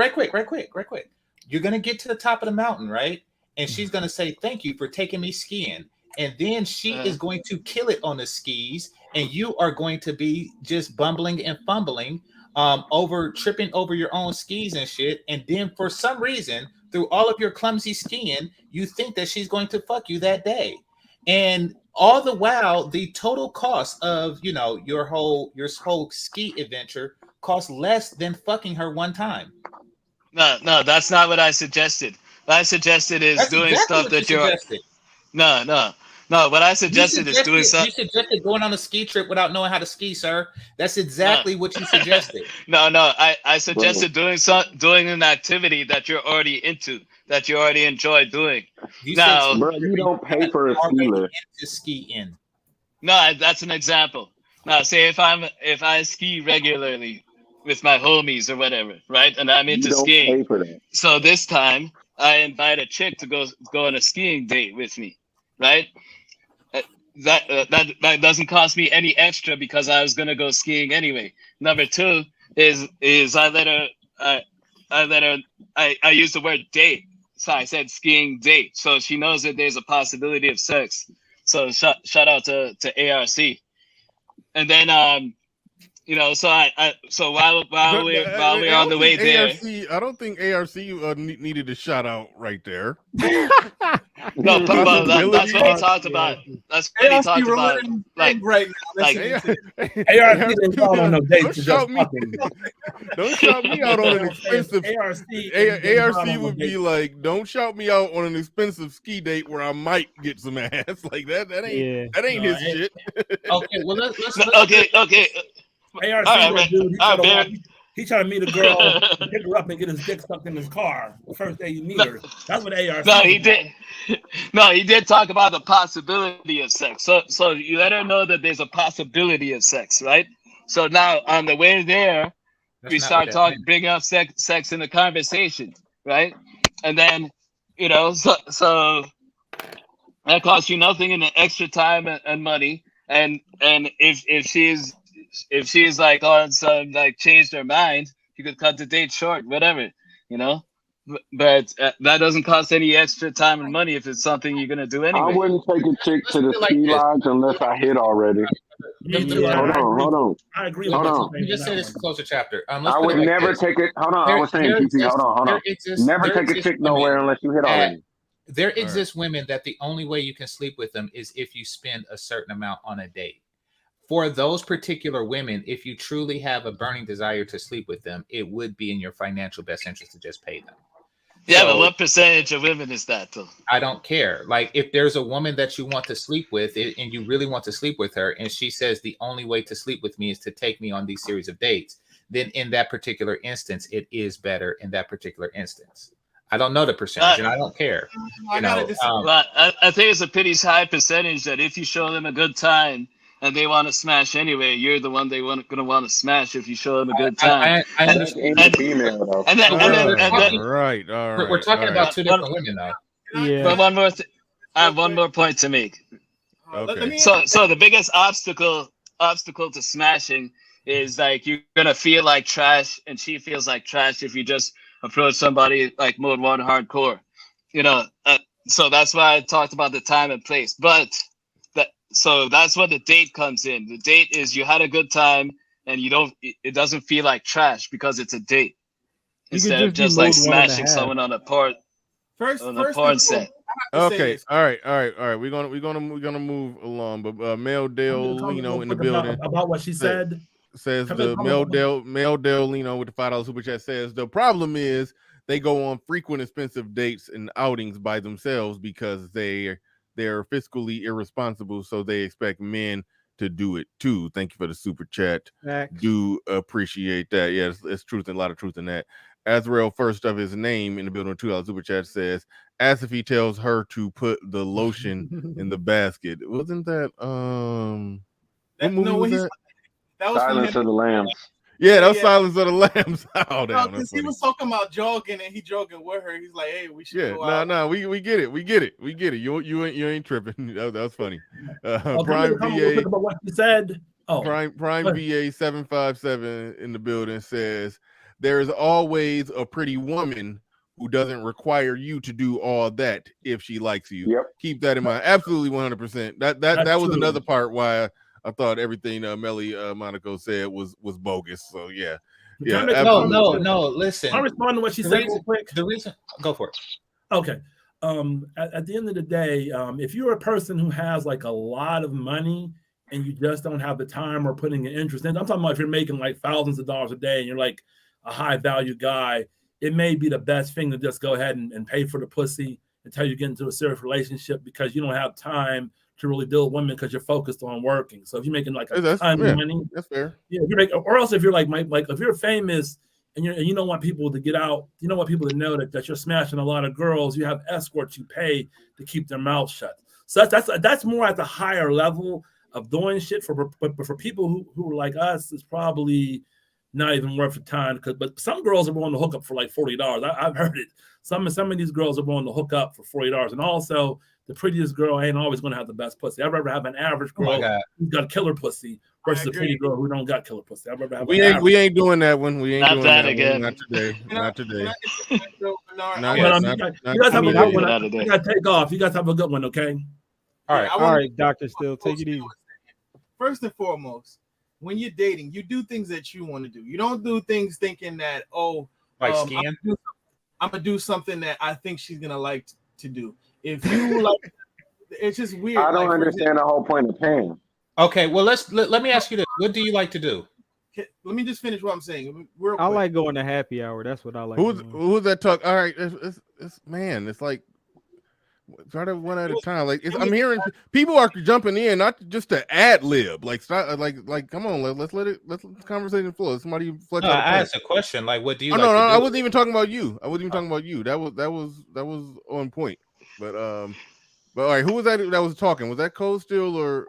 Speaker 15: You're gonna get to the top of the mountain, right? And she's gonna say, "Thank you for taking me skiing." And then she is going to kill it on the skis, and you are going to be just bumbling and fumbling, tripping over your own skis and shit. And then for some reason, through all of your clumsy skiing, you think that she's going to fuck you that day. And all the while, the total cost of your whole ski adventure costs less than fucking her one time.
Speaker 16: No, that's not what I suggested. What I suggested is that's doing exactly stuff that you're. No. What I suggested is doing something.
Speaker 15: You suggested going on a ski trip without knowing how to ski, sir. That's exactly what you suggested.
Speaker 16: No. I suggested doing an activity that you're already into, that you already enjoy doing.
Speaker 11: You don't pay for a ski lift.
Speaker 15: To ski in.
Speaker 16: No, that's an example. Now, say if I ski regularly with my homies or whatever, right, and I'm into skiing.
Speaker 11: Pay for that.
Speaker 16: So this time I invite a chick to go on a skiing date with me, right? That doesn't cost me any extra because I was gonna go skiing anyway. Number two is I use the word date, so I said skiing date, so she knows that there's a possibility of sex. So shout out to ARC, and then so while we're on the way there,
Speaker 1: I don't think ARC needed a shout out right there.
Speaker 16: No, but that's what he talked about. That's what he talked about. Like,
Speaker 17: right now.
Speaker 16: like
Speaker 10: ARC didn't go on no dates.
Speaker 1: Don't shout me. Don't shout me out on an expensive. ARC would be like, don't shout me out on an expensive ski date where I might get some ass. Like that ain't his shit.
Speaker 17: Okay, well let's
Speaker 16: okay.
Speaker 10: ARC,
Speaker 16: All right,
Speaker 10: he trying to meet a girl, pick her up, and get his dick stuck in his car the first day you meet her. That's what ARC.
Speaker 16: No, he did. No, he did talk about the possibility of sex. So you let her know that there's a possibility of sex, right? So now on the way there, we start talking, bringing up sex in the conversation, right? And then, so that costs you nothing in the extra time and money. And if she's like on some like changed her mind, you could cut the date short, whatever, But that doesn't cost any extra time and money if it's something you're gonna do anyway.
Speaker 11: I wouldn't take a chick to the ski lodge unless I hit already. Hold on.
Speaker 10: I agree.
Speaker 11: Hold on.
Speaker 17: You just say this is closer chapter.
Speaker 11: I would never take it. Hold on. I was saying, TT, hold on. Never take a chick nowhere unless you hit already.
Speaker 17: There exist women that the only way you can sleep with them is if you spend a certain amount on a date. For those particular women, if you truly have a burning desire to sleep with them, it would be in your financial best interest to just pay them.
Speaker 16: Yeah, but what percentage of women is that, though?
Speaker 17: I don't care. Like, if there's a woman that you want to sleep with and you really want to sleep with her, and she says the only way to sleep with me is to take me on these series of dates, then in that particular instance, it is better in that particular instance. I don't know the percentage, and I don't care.
Speaker 16: I think it's a pretty high percentage that if you show them a good time and they want to smash anyway, you're the one going to want to smash if you show them a good time.
Speaker 17: I understand the female, though. And then,
Speaker 1: right.
Speaker 17: We're talking about two different women, though.
Speaker 16: Yeah. But I have one more point to make.
Speaker 1: Okay.
Speaker 16: So the biggest obstacle to smashing is like you're gonna feel like trash, and she feels like trash if you just approach somebody like mode 1 hardcore. So that's why I talked about the time and place. But so that's where the date comes in. The date is you had a good time and it doesn't feel like trash because it's a date. Instead of just like smashing someone on a porn set.
Speaker 1: Okay. All right. We're gonna move along. But Mel Dale, in the building
Speaker 10: about what she said.
Speaker 1: Says the Mel Dale, with the $5 super chat says the problem is they go on frequent expensive dates and outings by themselves because they're fiscally irresponsible, so they expect men to do it too. Thank you for the super chat. Do appreciate that. Yes, it's truth and a lot of truth in that. Azrael, first of his name in the building, $2 super chat says, as if he tells her to put the lotion in the basket. Wasn't that what movie was that?
Speaker 11: That was Silence of the Lambs.
Speaker 1: Yeah, that was Silence of the Lambs.
Speaker 18: Because he was talking about jogging and he jogging with her. He's like, "Hey, we should go out."
Speaker 1: No, we get it. We get it. You ain't tripping. That was funny. Prime VA.
Speaker 10: About what you said.
Speaker 1: Prime VA 757 in the building says there is always a pretty woman who doesn't require you to do all that if she likes you.
Speaker 11: Yep.
Speaker 1: Keep that in mind. Absolutely 100%. That was another part why I thought everything Melli Monaco said was bogus. So yeah.
Speaker 17: No. Listen.
Speaker 10: I'll respond to what she said real quick.
Speaker 17: The reason, go for it.
Speaker 10: Okay. At the end of the day, if you're a person who has like a lot of money and you just don't have the time or putting an interest in, I'm talking about if you're making like thousands of dollars a day and you're like a high value guy, it may be the best thing to just go ahead and pay for the pussy until you get into a serious relationship because you don't have time to really deal with women because you're focused on working. So if you're making like a ton of money,
Speaker 1: that's fair.
Speaker 10: Yeah, or else if you're like if you're famous and you don't want people to get out, you don't want people to know that you're smashing a lot of girls, you have escorts you pay to keep their mouths shut. So that's more at the higher level of doing shit. But for people who are like us, it's probably not even worth the time. But some girls are willing to hook up for like $40. I've heard it. Some of these girls are willing to hook up for $40, and also the prettiest girl ain't always going to have the best pussy. I'd rather have an average girl who's got killer pussy versus a pretty girl who don't got killer pussy. I'd rather have
Speaker 1: we ain't doing that one. We ain't
Speaker 16: not
Speaker 1: doing
Speaker 16: that
Speaker 1: that
Speaker 16: again.
Speaker 1: One. Not today.
Speaker 10: You guys have a good one. You got to take off. You guys have a good one, okay?
Speaker 14: All right, Dr. Still, take it easy.
Speaker 18: First and foremost, when you're dating, you do things that you want to do. You don't do things thinking that,
Speaker 17: like scan.
Speaker 18: I'm gonna do something that I think she's gonna like to do. If you like, it's just weird.
Speaker 11: I don't
Speaker 18: like,
Speaker 11: understand the whole point of paying.
Speaker 17: Okay, well let me ask you this: what do you like to do?
Speaker 18: Let me just finish what I'm saying. Real
Speaker 14: I
Speaker 18: quick.
Speaker 14: like going to happy hour. That's what I like.
Speaker 1: Who's that talk? All right, it's man, it's like try to one at a time. Like I'm hearing people are jumping in, not just to ad lib. Like stop, like come on, let's let the conversation flow. Somebody flex
Speaker 17: No,
Speaker 1: out a
Speaker 17: I
Speaker 1: point.
Speaker 17: asked a question. Like, what do you?
Speaker 1: Oh,
Speaker 17: like
Speaker 1: no,
Speaker 17: to do?
Speaker 1: I wasn't even talking about you. I wasn't even talking about you. That was on point. But all right, who was that was talking? Was that Cole Still or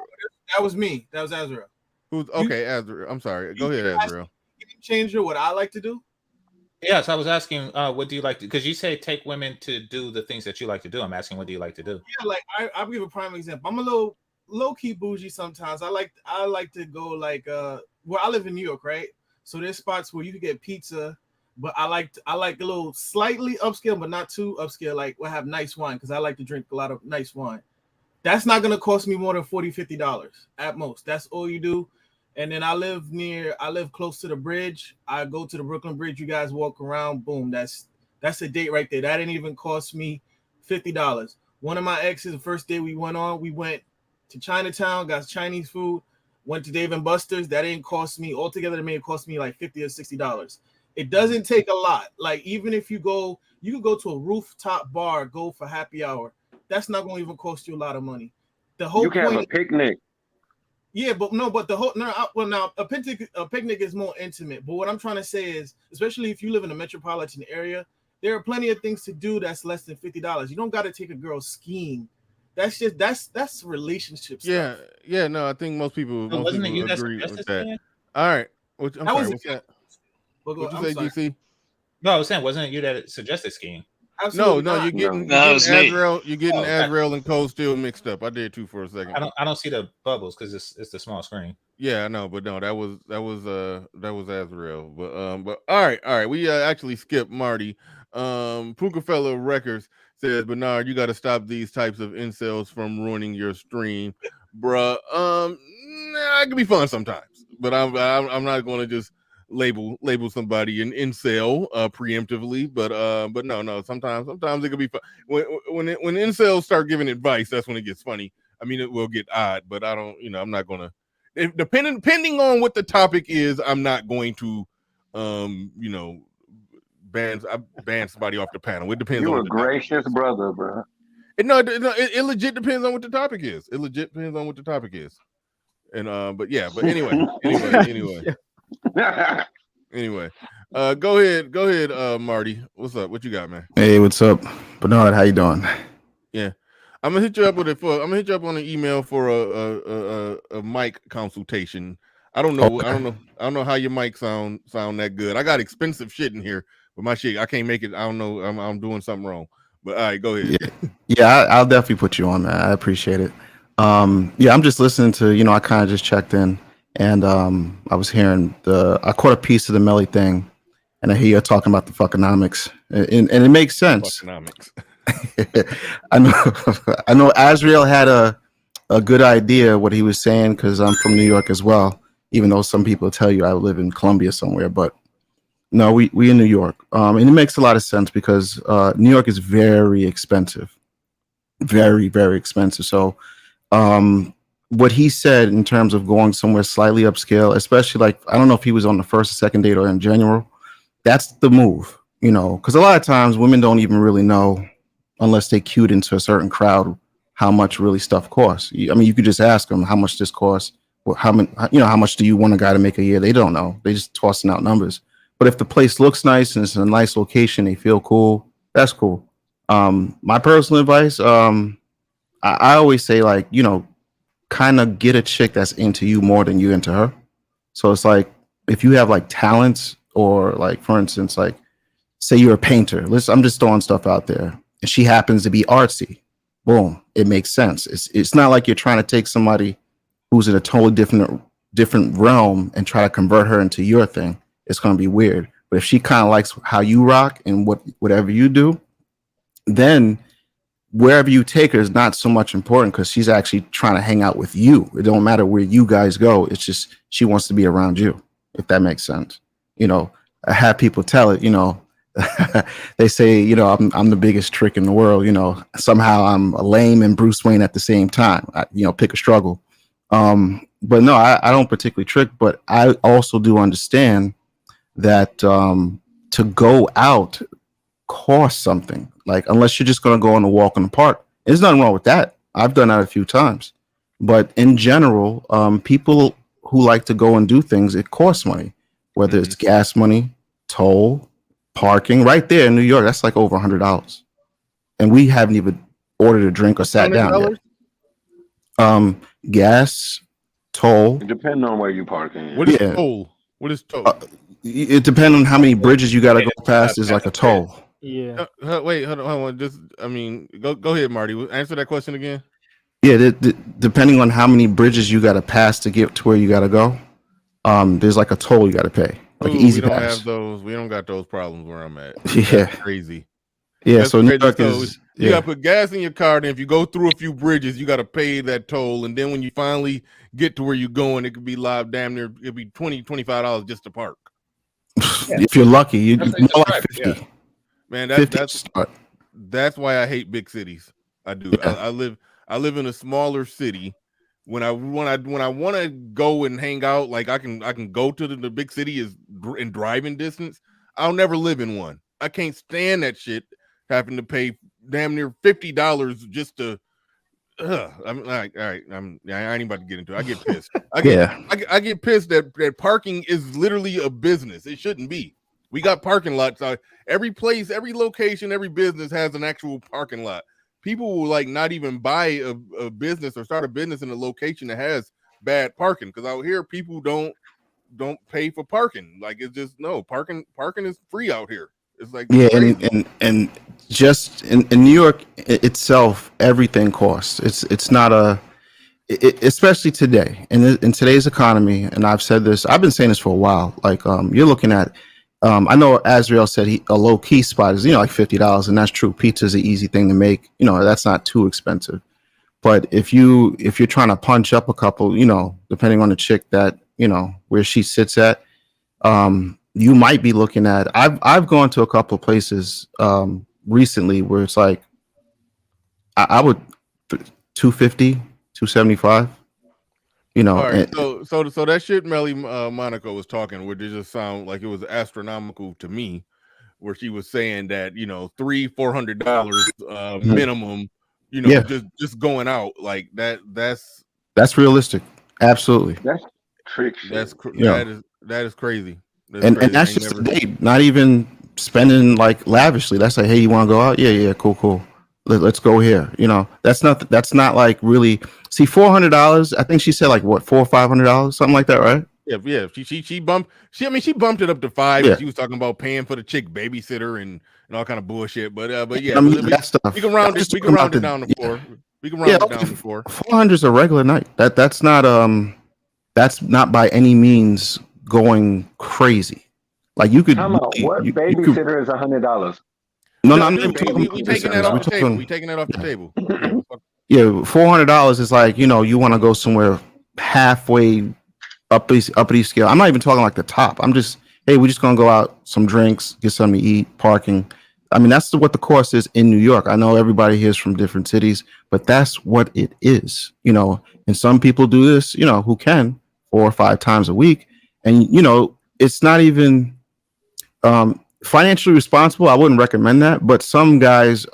Speaker 18: that was me? That was Azrael.
Speaker 1: Who's okay? Azrael. I'm sorry. Go ahead, Azrael.
Speaker 18: Game changer. What I like to do.
Speaker 17: Yes, I was asking, what do you like to? Because you say take women to do the things that you like to do. I'm asking, what do you like to do?
Speaker 18: Yeah, like I'll give a prime example. I'm a little low key bougie sometimes. I like to go like well, I live in New York, right? So there's spots where you can get pizza, but I like a little slightly upscale, but not too upscale. Like we'll have nice wine because I like to drink a lot of nice wine. That's not gonna cost me more than $40-$50 at most. That's all you do. And then I live close to the bridge. I go to the Brooklyn Bridge. You guys walk around. Boom. That's a date right there. That didn't even cost me $50. One of my exes, the first day we went to Chinatown, got Chinese food, went to Dave & Buster's. That didn't cost me altogether. It may have cost me like $50 or $60. It doesn't take a lot. Like even if you can go to a rooftop bar, go for happy hour. That's not going to even cost you a lot of money. The whole
Speaker 11: you can have a picnic.
Speaker 18: Yeah, but a picnic is more intimate. But what I'm trying to say is, especially if you live in a metropolitan area, there are plenty of things to do that's less than $50. You don't got to take a girl skiing. That's relationship stuff.
Speaker 1: Yeah. No, I think most people agree with that. All right, what's that? What'd you say, DC?
Speaker 17: No, I was saying, wasn't it you that suggested skiing?
Speaker 1: Absolutely no, you're getting Azrael. You're getting Azrael and Cole Still mixed up. I did too for a second.
Speaker 17: I don't see the bubbles because it's the small screen.
Speaker 1: Yeah, I know, but no, that was Azrael. But all right. We actually skipped Marty. Pukafella Records says, Bernard, you got to stop these types of incels from ruining your stream, bruh. It can be fun sometimes, but I'm not going to just label somebody an incel preemptively, but no, sometimes it could be fun. When incels start giving advice, that's when it gets funny. I mean, it will get odd, but I don't, I'm not gonna, depending on what the topic is, I'm not going to ban somebody off the panel. It depends.
Speaker 11: You
Speaker 1: on
Speaker 11: a gracious brother, bro.
Speaker 1: It legit depends on what the topic is. And but anyway. Anyway, go ahead, Marty. What's up? What you got, man?
Speaker 19: Hey, what's up, Bernard? How you doing?
Speaker 1: Yeah, I'm gonna hit you up with it. I'm gonna hit you up on an email for a mic consultation. I don't know. Okay. I don't know how your mic sound that good. I got expensive shit in here, but my shit I can't make it. I don't know. I'm doing something wrong. But all right, go ahead.
Speaker 19: Yeah, I'll definitely put you on, man. I appreciate it. I'm just listening to. I kind of just checked in. And I was hearing I caught a piece of the Melli thing, and I hear you talking about the fuckonomics, and it makes sense.
Speaker 1: Fuckonomics.
Speaker 19: I know Azrael had a good idea what he was saying because I'm from New York as well, even though some people tell you I live in Columbia somewhere, but no, we in New York. And it makes a lot of sense because New York is very expensive, very, very expensive. So what he said in terms of going somewhere slightly upscale, especially like, I don't know if he was on the first or second date or in general, that's the move, because a lot of times women don't even really know unless they cued into a certain crowd how much really stuff costs. I mean, you could just ask them how much this costs, or how much do you want a guy to make a year? They don't know. They just tossing out numbers. But if the place looks nice and it's in a nice location, they feel cool, that's cool. My personal advice, I always say, like, kind of get a chick that's into you more than you into her. So it's like, if you have like talents, or like, for instance, like say you're a painter, I'm just throwing stuff out there, and she happens to be artsy, boom, it makes sense. It's not like you're trying to take somebody who's in a totally different realm and try to convert her into your thing. It's going to be weird. But if she kind of likes how you rock and whatever you do, then wherever you take her is not so much important, because she's actually trying to hang out with you. It don't matter where you guys go. It's just she wants to be around you, if that makes sense. I have people tell it, they say, you know, I'm the biggest trick in the world. You know, somehow I'm a lame and Bruce Wayne at the same time. You know, pick a struggle. But no, I don't particularly trick, but I also do understand that to go out costs something. Like, unless you're just going to go on a walk in the park, there's nothing wrong with that. I've done that a few times. But in general, people who like to go and do things, it costs money, whether it's gas money, toll, parking. Right there in New York, that's like over $100. And we haven't even ordered a drink or sat down yet. Gas, toll.
Speaker 11: Depending on where you parking.
Speaker 1: What is toll? What is toll?
Speaker 19: It depends on how many bridges you got to go past. Is like a toll.
Speaker 14: Yeah.
Speaker 1: Wait, hold on. Just, I mean, go ahead, Marty. Answer that question again.
Speaker 19: Yeah, depending on how many bridges you got to pass to get to where you got to go, there's like a toll you got to pay, like an easy
Speaker 1: we don't
Speaker 19: pass.
Speaker 1: have those. We don't got those problems where I'm at.
Speaker 19: Yeah.
Speaker 1: That's crazy.
Speaker 19: Yeah,
Speaker 1: That's
Speaker 19: so New
Speaker 1: crazy.
Speaker 19: York
Speaker 1: So
Speaker 19: is.
Speaker 1: you
Speaker 19: Yeah.
Speaker 1: got to put gas in your car, and if you go through a few bridges, you got to pay that toll, and then when you finally get to where you're going, it could be live damn near. It'd be $20-$25 just to park.
Speaker 19: If you're lucky, you more like 50.
Speaker 1: Yeah. Man,
Speaker 19: 50
Speaker 1: that's why I hate big cities. I do.
Speaker 19: Yeah.
Speaker 1: I live in a smaller city. When I want to go and hang out, like I can go to the big city is in driving distance. I'll never live in one. I can't stand that shit. Having to pay damn near $50 just to. I'm like, all right. I ain't about to get into it. I get pissed. I get pissed that parking is literally a business. It shouldn't be. We got parking lots. Every place, every location, every business has an actual parking lot. People will like not even buy a business or start a business in a location that has bad parking, because out here people don't pay for parking. Like, it's just parking is free out here. It's like
Speaker 19: and just in New York itself, everything costs. It's not especially today in today's economy. And I've said this. I've been saying this for a while. Like, you're looking at. I know Azrael said a low key spot is like $50, and that's true. Pizza is an easy thing to make. That's not too expensive. But if you're trying to punch up a couple, depending on the chick that where she sits at, you might be looking at. I've gone to a couple of places recently where it's like I would $250, $275. All
Speaker 1: right, so that shit Melli Monaco was talking, where it just sound like it was astronomical to me, where she was saying that $300-$400 minimum, just going out like that. That's
Speaker 19: realistic. Absolutely.
Speaker 11: That's trick shit.
Speaker 1: That is crazy.
Speaker 19: And that's just a date, not even spending like lavishly. That's like, hey, you want to go out? Yeah, cool. Let's go here. That's not like really. See, $400. I think she said like what, $400 or $500, something like that, right?
Speaker 1: Yeah. She bumped it up to $5.
Speaker 19: Yeah.
Speaker 1: She was talking about paying for the chick babysitter and all kind of bullshit. But yeah,
Speaker 19: that stuff.
Speaker 1: We can round it down to $4. We can round it down to $4.
Speaker 19: $400 is a regular night. That's not by any means going crazy. Like, you could.
Speaker 11: What babysitter is $100?
Speaker 19: No,
Speaker 1: we taking that off the table. We taking that off the table.
Speaker 19: Yeah, $400 is like, you want to go somewhere halfway uppity scale. I'm not even talking like the top. I'm just, hey, we're just gonna go out, some drinks, get something to eat, parking. I mean, that's what the cost is in New York. I know everybody here is from different cities, but that's what it is. And some people do this, who can 4 or 5 times a week, and it's not even financially responsible. I wouldn't recommend that, but some guys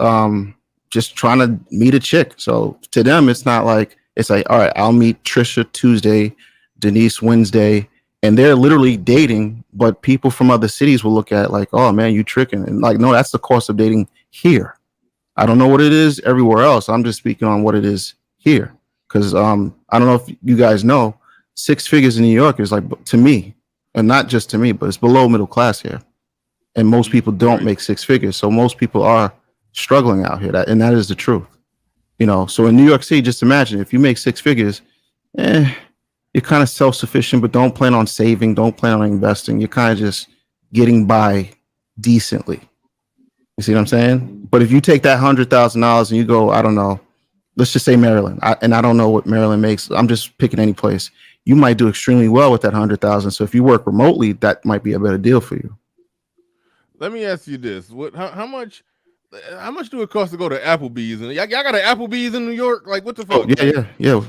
Speaker 19: just trying to meet a chick. So to them, it's not like, it's like, all right, I'll meet Trisha Tuesday, Denise Wednesday, and they're literally dating. But people from other cities will look at it like, oh man, you tricking. And like, no, that's the cost of dating here. I don't know what it is everywhere else. I'm just speaking on what it is here. Because I don't know if you guys know, 6 figures in New York is like, to me, and not just to me, but it's below middle class here. And most people don't make 6 figures. So most people are struggling out here. And that is the truth. So in New York City, just imagine if you make 6 figures, you're kind of self-sufficient, but don't plan on saving, don't plan on investing. You're kind of just getting by decently. You see what I'm saying? But if you take that $100,000 and you go, I don't know, let's just say Maryland, and I don't know what Maryland makes. I'm just picking any place. You might do extremely well with that $100,000. So if you work remotely, that might be a better deal for you.
Speaker 1: Let me ask you this: how much do it cost to go to Applebee's? And y'all got an Applebee's in New York? Like, what the fuck?
Speaker 19: Oh yeah, yeah.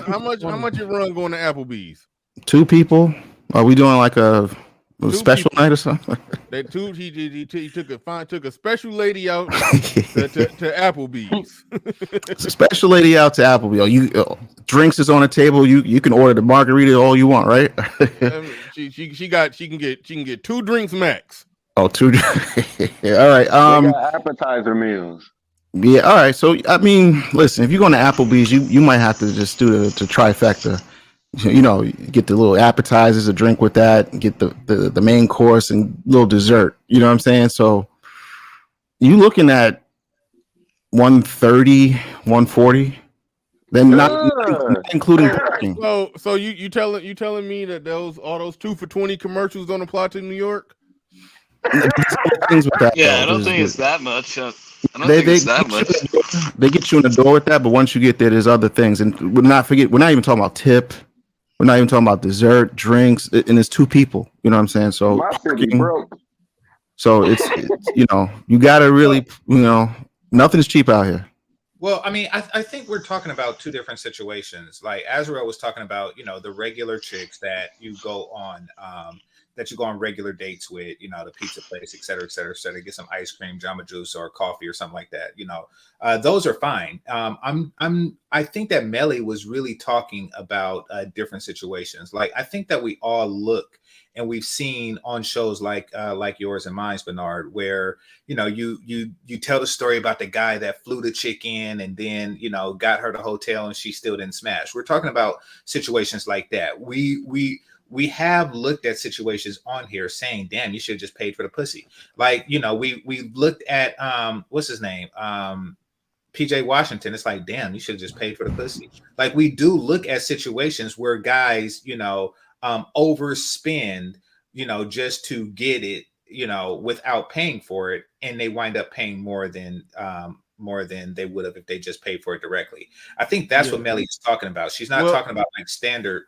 Speaker 1: How much it run going to Applebee's?
Speaker 19: 2 people? Are we doing like a special night or something?
Speaker 1: That two he took a special lady out to Applebee's.
Speaker 19: Special lady out to Applebee's. Drinks is on the table. You can order the margarita all you want, right?
Speaker 1: she can get 2 drinks max.
Speaker 19: Oh, 2. Yeah, all right.
Speaker 11: They got appetizer meals.
Speaker 19: Yeah, all right. So I mean, listen, if you're going to Applebee's, you might have to just do the trifecta. You know, get the little appetizers, a drink with that, get the main course and little dessert. You know what I'm saying? So you looking at 130, 140, then not including parking.
Speaker 1: So you telling me that all those 2 for $20 commercials don't apply to New York?
Speaker 19: Things with that,
Speaker 16: yeah, I don't think it's that much. I don't think it's that much.
Speaker 19: They get you in the door with that, but once you get there, there's other things, and we're not even talking about tip. We're not even talking about dessert, drinks, and it's 2 people. You know what I'm saying? So,
Speaker 11: My city broke.
Speaker 19: So it's you know, you gotta really, you know, nothing's cheap out here.
Speaker 17: Well, I mean, I think we're talking about 2 different situations. Like Azrael was talking about, you know, the regular chicks that you go on regular dates with, you know, the pizza place, et cetera, get some ice cream, Jamba Juice or coffee or something like that. You know, those are fine. I think that Melli was really talking about different situations. Like, I think that we all look and we've seen on shows like yours and mine, Bernard, where, you know, you tell the story about the guy that flew the chick in and then, you know, got her to hotel and she still didn't smash. We're talking about situations like that. We have looked at situations on here saying, damn, you should have just paid for the pussy. Like, you know, we looked at what's his name? PJ Washington. It's like, damn, you should have just paid for the pussy. Like, we do look at situations where guys, you know, overspend, you know, just to get it, you know, without paying for it, and they wind up paying more than they would have if they just paid for it directly. I think that's what Melli is talking about. She's not talking about like standard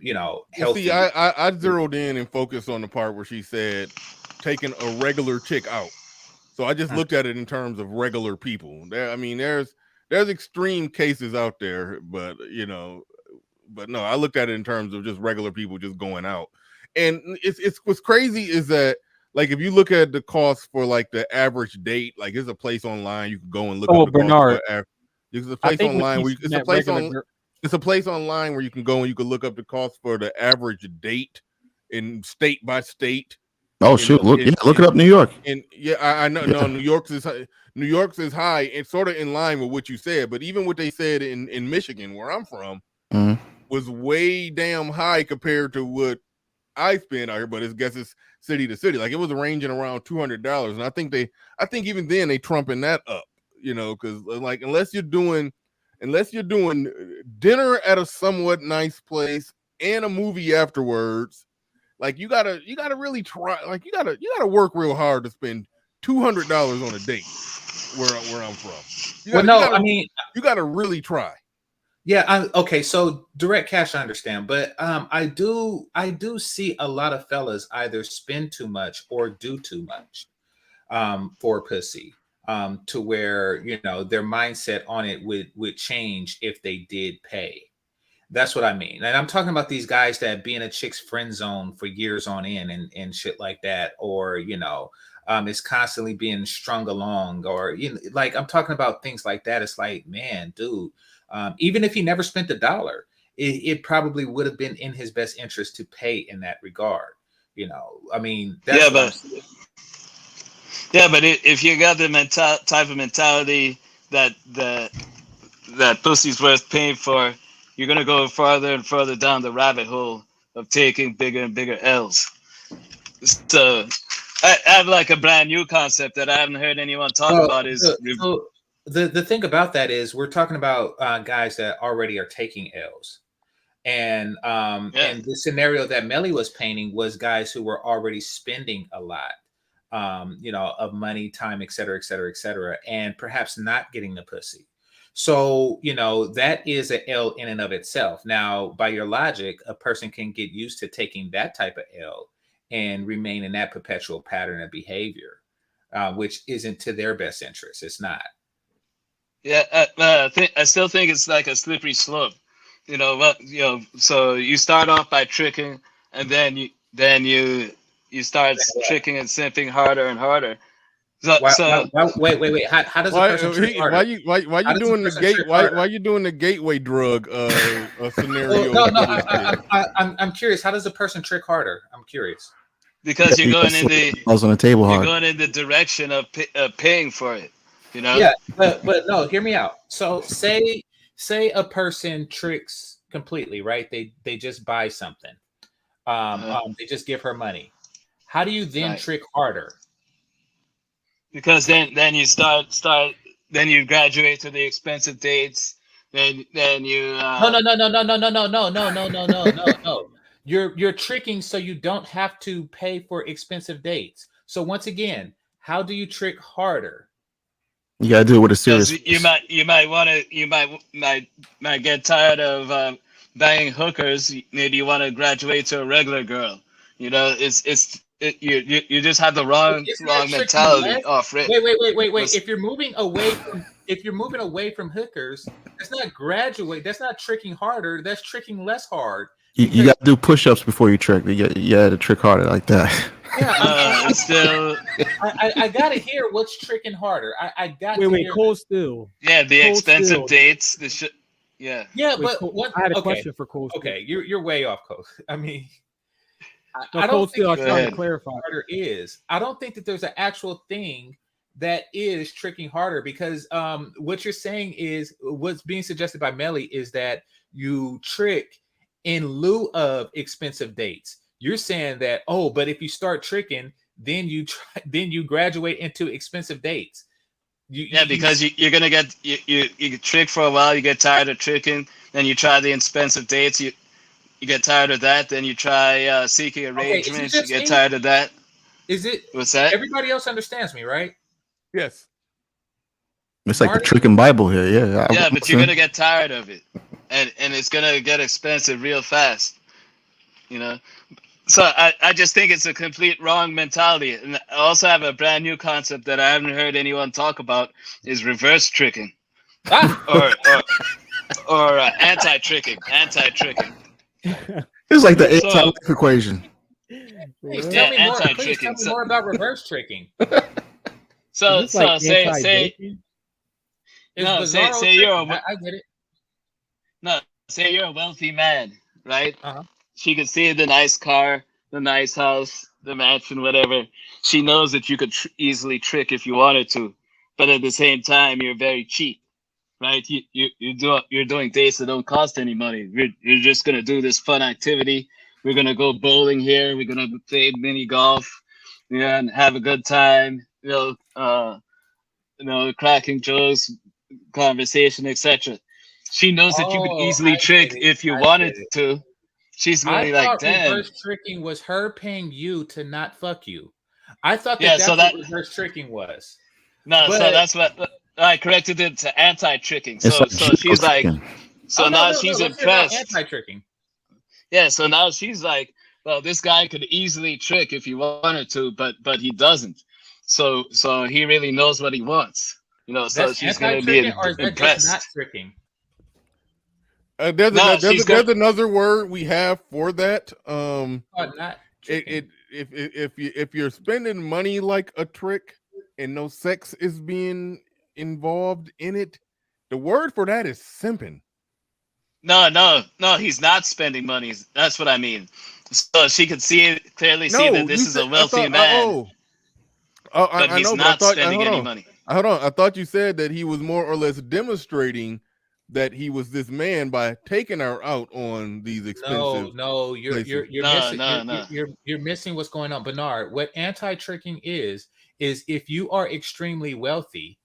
Speaker 17: you know, healthy.
Speaker 1: See, I zeroed in and focused on the part where she said taking a regular chick out. So I just looked at it in terms of regular people. I mean, there's extreme cases out there, but you know, no, I looked at it in terms of just regular people just going out. And it's what's crazy is that, like, if you look at the cost for like the average date, like there's a place online you can go and look at the
Speaker 14: Bernard,
Speaker 1: cost. There's a place online where it's a place online where you can go and you can look up the cost for the average date in state by state.
Speaker 19: Oh, shoot. Look it up, New York.
Speaker 1: And yeah, I know. No, New York's is high. It's sort of in line with what you said, but even what they said in Michigan, where I'm from, was way damn high compared to what I spend out here. But I guess it's city to city. Like, it was ranging around $200, and I think even then they trumping that up, you know, because like unless you're doing dinner at a somewhat nice place and a movie afterwards, like you gotta really try. Like you gotta work real hard to spend $200 on a date where I'm from. You gotta really try.
Speaker 17: Yeah. Okay. So direct cash, I understand, but I do see a lot of fellas either spend too much or do too much for pussy. To where, you know, their mindset on it would change if they did pay. That's what I mean. And I'm talking about these guys that be in a chick's friend zone for years on end and shit like that, or, you know, is constantly being strung along, or, you know, like, I'm talking about things like that. It's like, man, dude, even if he never spent $1, it probably would have been in his best interest to pay in that regard. You know, I mean, that's
Speaker 16: but if you got the type of mentality that pussy's worth paying for, you're gonna go farther and further down the rabbit hole of taking bigger and bigger L's. So I have like a brand new concept that I haven't heard anyone talk about.
Speaker 17: The thing about that is we're talking about guys that already are taking L's. And and the scenario that Melli was painting was guys who were already spending a lot. You know, of money, time, et cetera, and perhaps not getting the pussy. So, you know, that is an L in and of itself. Now, by your logic, a person can get used to taking that type of L and remain in that perpetual pattern of behavior, which isn't to their best interest. It's not.
Speaker 16: Yeah, I still think it's like a slippery slope. So you start off by tricking, and then you start tricking and simping harder and harder.
Speaker 17: Wait. How does a person trick harder?
Speaker 1: Why you doing the gateway drug scenario?
Speaker 17: I'm curious. How does a person trick harder? I'm curious.
Speaker 16: Because you're going in the direction of paying for it.
Speaker 17: Yeah, but no, hear me out. So say a person tricks completely, right? They just buy something. They just give her money. How do you then trick harder?
Speaker 16: Because then you then you graduate to the expensive dates. Then you
Speaker 17: No. You're tricking so you don't have to pay for expensive dates. So once again, how do you trick harder?
Speaker 19: You gotta do it with a serious.
Speaker 16: You might get tired of banging hookers. Maybe you want to graduate to a regular girl. You just have the wrong mentality off rip.
Speaker 17: Wait. If you're moving away from hookers, that's not graduate. That's not tricking harder. That's tricking less hard.
Speaker 19: You got to do push-ups before you trick. You got to trick harder like that.
Speaker 17: Yeah, I gotta hear what's tricking harder. I got to hear.
Speaker 14: Cold Steel.
Speaker 16: Yeah, the
Speaker 14: Cold
Speaker 16: expensive
Speaker 14: Steel.
Speaker 16: dates.
Speaker 17: Yeah,
Speaker 14: Wait,
Speaker 17: but
Speaker 14: I had a question for Cold Steel.
Speaker 17: Okay, you're way off, Cold. I mean,
Speaker 14: I don't think I'm trying to clarify.
Speaker 17: Harder is. I don't think that there's an actual thing that is tricking harder, because what you're saying is, what's being suggested by Melli is that you trick in lieu of expensive dates. You're saying that, but if you start tricking, then you graduate into expensive dates.
Speaker 16: Because you're gonna get you trick for a while, you get tired of tricking, then you try the expensive dates, you get tired of that, then you try seeking arrangements, you get tired of that.
Speaker 17: Is it?
Speaker 16: What's that?
Speaker 17: Everybody else understands me, right?
Speaker 1: Yes.
Speaker 19: It's like the tricking Bible here, yeah.
Speaker 16: Yeah, but you're gonna get tired of it, and it's gonna get expensive real fast, So I just think it's a complete wrong mentality. And I also have a brand new concept that I haven't heard anyone talk about, is reverse tricking, or anti-tricking.
Speaker 19: It's like the anti-life equation.
Speaker 17: Hey, tell me more about reverse tricking.
Speaker 16: Say you're
Speaker 17: I get it.
Speaker 16: No, say you're a wealthy man, right? She could see the nice car, the nice house, the mansion, whatever. She knows that you could easily trick if you wanted to, but at the same time, you're very cheap, right? You're doing dates that don't cost any money. You're just gonna do this fun activity. We're gonna go bowling here. We're gonna play mini golf, and have a good time. Cracking jokes, conversation, etc. She knows that you could easily trick if you wanted to. She's really like, damn.
Speaker 17: Reverse tricking was her paying you to not fuck you. I thought that's what reverse tricking was.
Speaker 16: No, so that's what I corrected it to anti-tricking. So she's like, now she's impressed.
Speaker 17: Anti-tricking.
Speaker 16: Yeah, so now she's like, well, this guy could easily trick if he wanted to, but he doesn't. So he really knows what he wants. So she's gonna be impressed.
Speaker 17: Not tricking.
Speaker 1: There's another word we have for that. If you're spending money like a trick and no sex is being involved in it, the word for that is simping.
Speaker 16: No, he's not spending money. That's what I mean. So she could clearly see that this is a wealthy man. But he's not spending any money.
Speaker 1: Hold on. I thought you said that he was more or less demonstrating that he was this man by taking her out on these expensive.
Speaker 17: No, you're missing what's going on, Bernard. What anti-tricking is if you are extremely wealthy,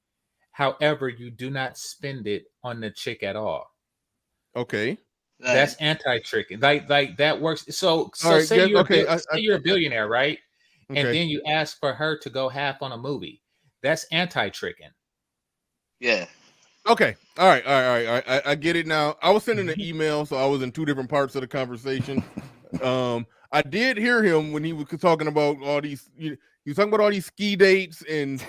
Speaker 17: however, you do not spend it on the chick at all.
Speaker 1: Okay,
Speaker 17: that's anti-tricking. Like that works. So
Speaker 1: right,
Speaker 17: say you're a billionaire, right?
Speaker 1: Okay.
Speaker 17: And then you ask for her to go half on a movie. That's anti-tricking.
Speaker 16: Yeah.
Speaker 1: Okay. All right. I get it now. I was sending an email, so I was in two different parts of the conversation. I did hear him when he was talking about all these. He was talking about all these ski dates and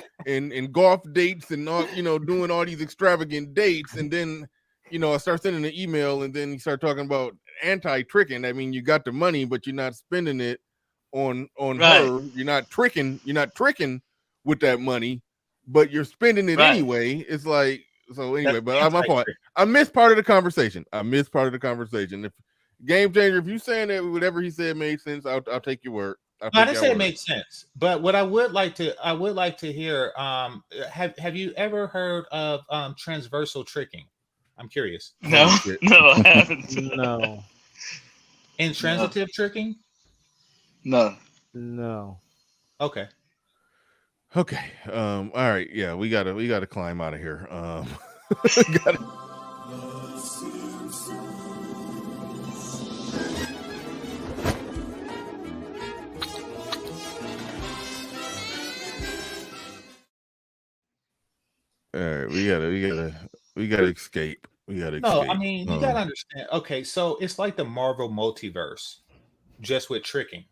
Speaker 1: golf dates and all, doing all these extravagant dates. And then, I start sending an email, and then he started talking about anti-tricking. I mean, you got the money, but you're not spending it on her. You're not tricking with that money, but you're spending it anyway. It's like, so anyway, but my point, I missed part of the conversation. If Game Changer, if you saying that whatever he said made sense, I'll take your word.
Speaker 17: I didn't say it made sense, but what I would like to hear, have you ever heard of transversal tricking? I'm curious.
Speaker 16: No, I haven't.
Speaker 14: No.
Speaker 17: Intransitive tricking?
Speaker 16: No.
Speaker 17: Okay.
Speaker 1: All right. Yeah, we gotta climb out of here. All right, we gotta escape.
Speaker 17: No, I mean, you gotta understand. Okay, so it's like the Marvel multiverse, just with tricking.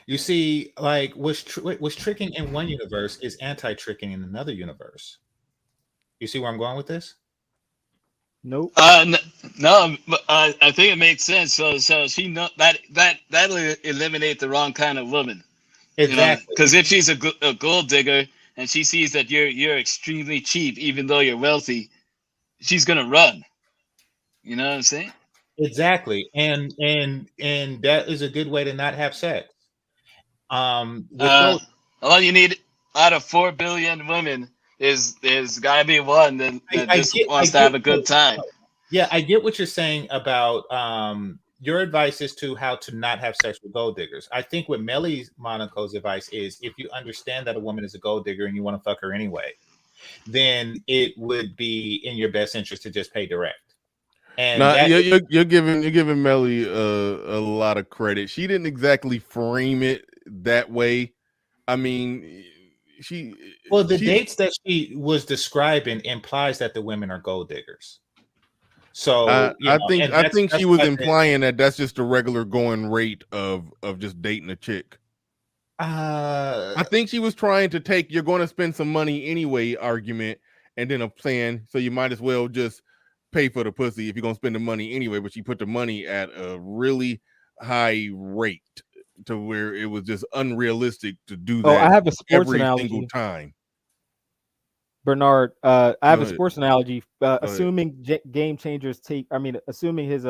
Speaker 17: You see, like what's tricking in one universe is anti-tricking in another universe. You see where I'm going with this?
Speaker 14: Nope.
Speaker 16: No, but I think it makes sense. So she know that'll eliminate the wrong kind of woman.
Speaker 17: Exactly.
Speaker 16: Because if she's a gold digger and she sees that you're extremely cheap, even though you're wealthy, she's gonna run. You know what I'm saying?
Speaker 17: Exactly, and that is a good way to not have sex.
Speaker 16: All you need out of 4 billion women is gotta be one that just wants to have a good time.
Speaker 17: Yeah, I get what you're saying about your advice is to how to not have sex with gold diggers. I think what Melli Monaco's advice is, if you understand that a woman is a gold digger and you want to fuck her anyway, then it would be in your best interest to just pay direct. And
Speaker 1: you're giving Melli a lot of credit. She didn't exactly frame it that way. I mean,
Speaker 17: the dates that she was describing implies that the women are gold diggers. So
Speaker 1: I think she was implying that that's just a regular going rate of just dating a chick. I think she was trying to take "you're going to spend some money anyway" argument, and then I'm saying, so you might as well just pay for the pussy if you're going to spend the money anyway. But she put the money at a really high rate to where it was just unrealistic to do that.
Speaker 14: I have a sports
Speaker 1: every
Speaker 14: analogy.
Speaker 1: single time.
Speaker 14: Bernard, I have a sports analogy. Assuming Game Changer's take, assuming his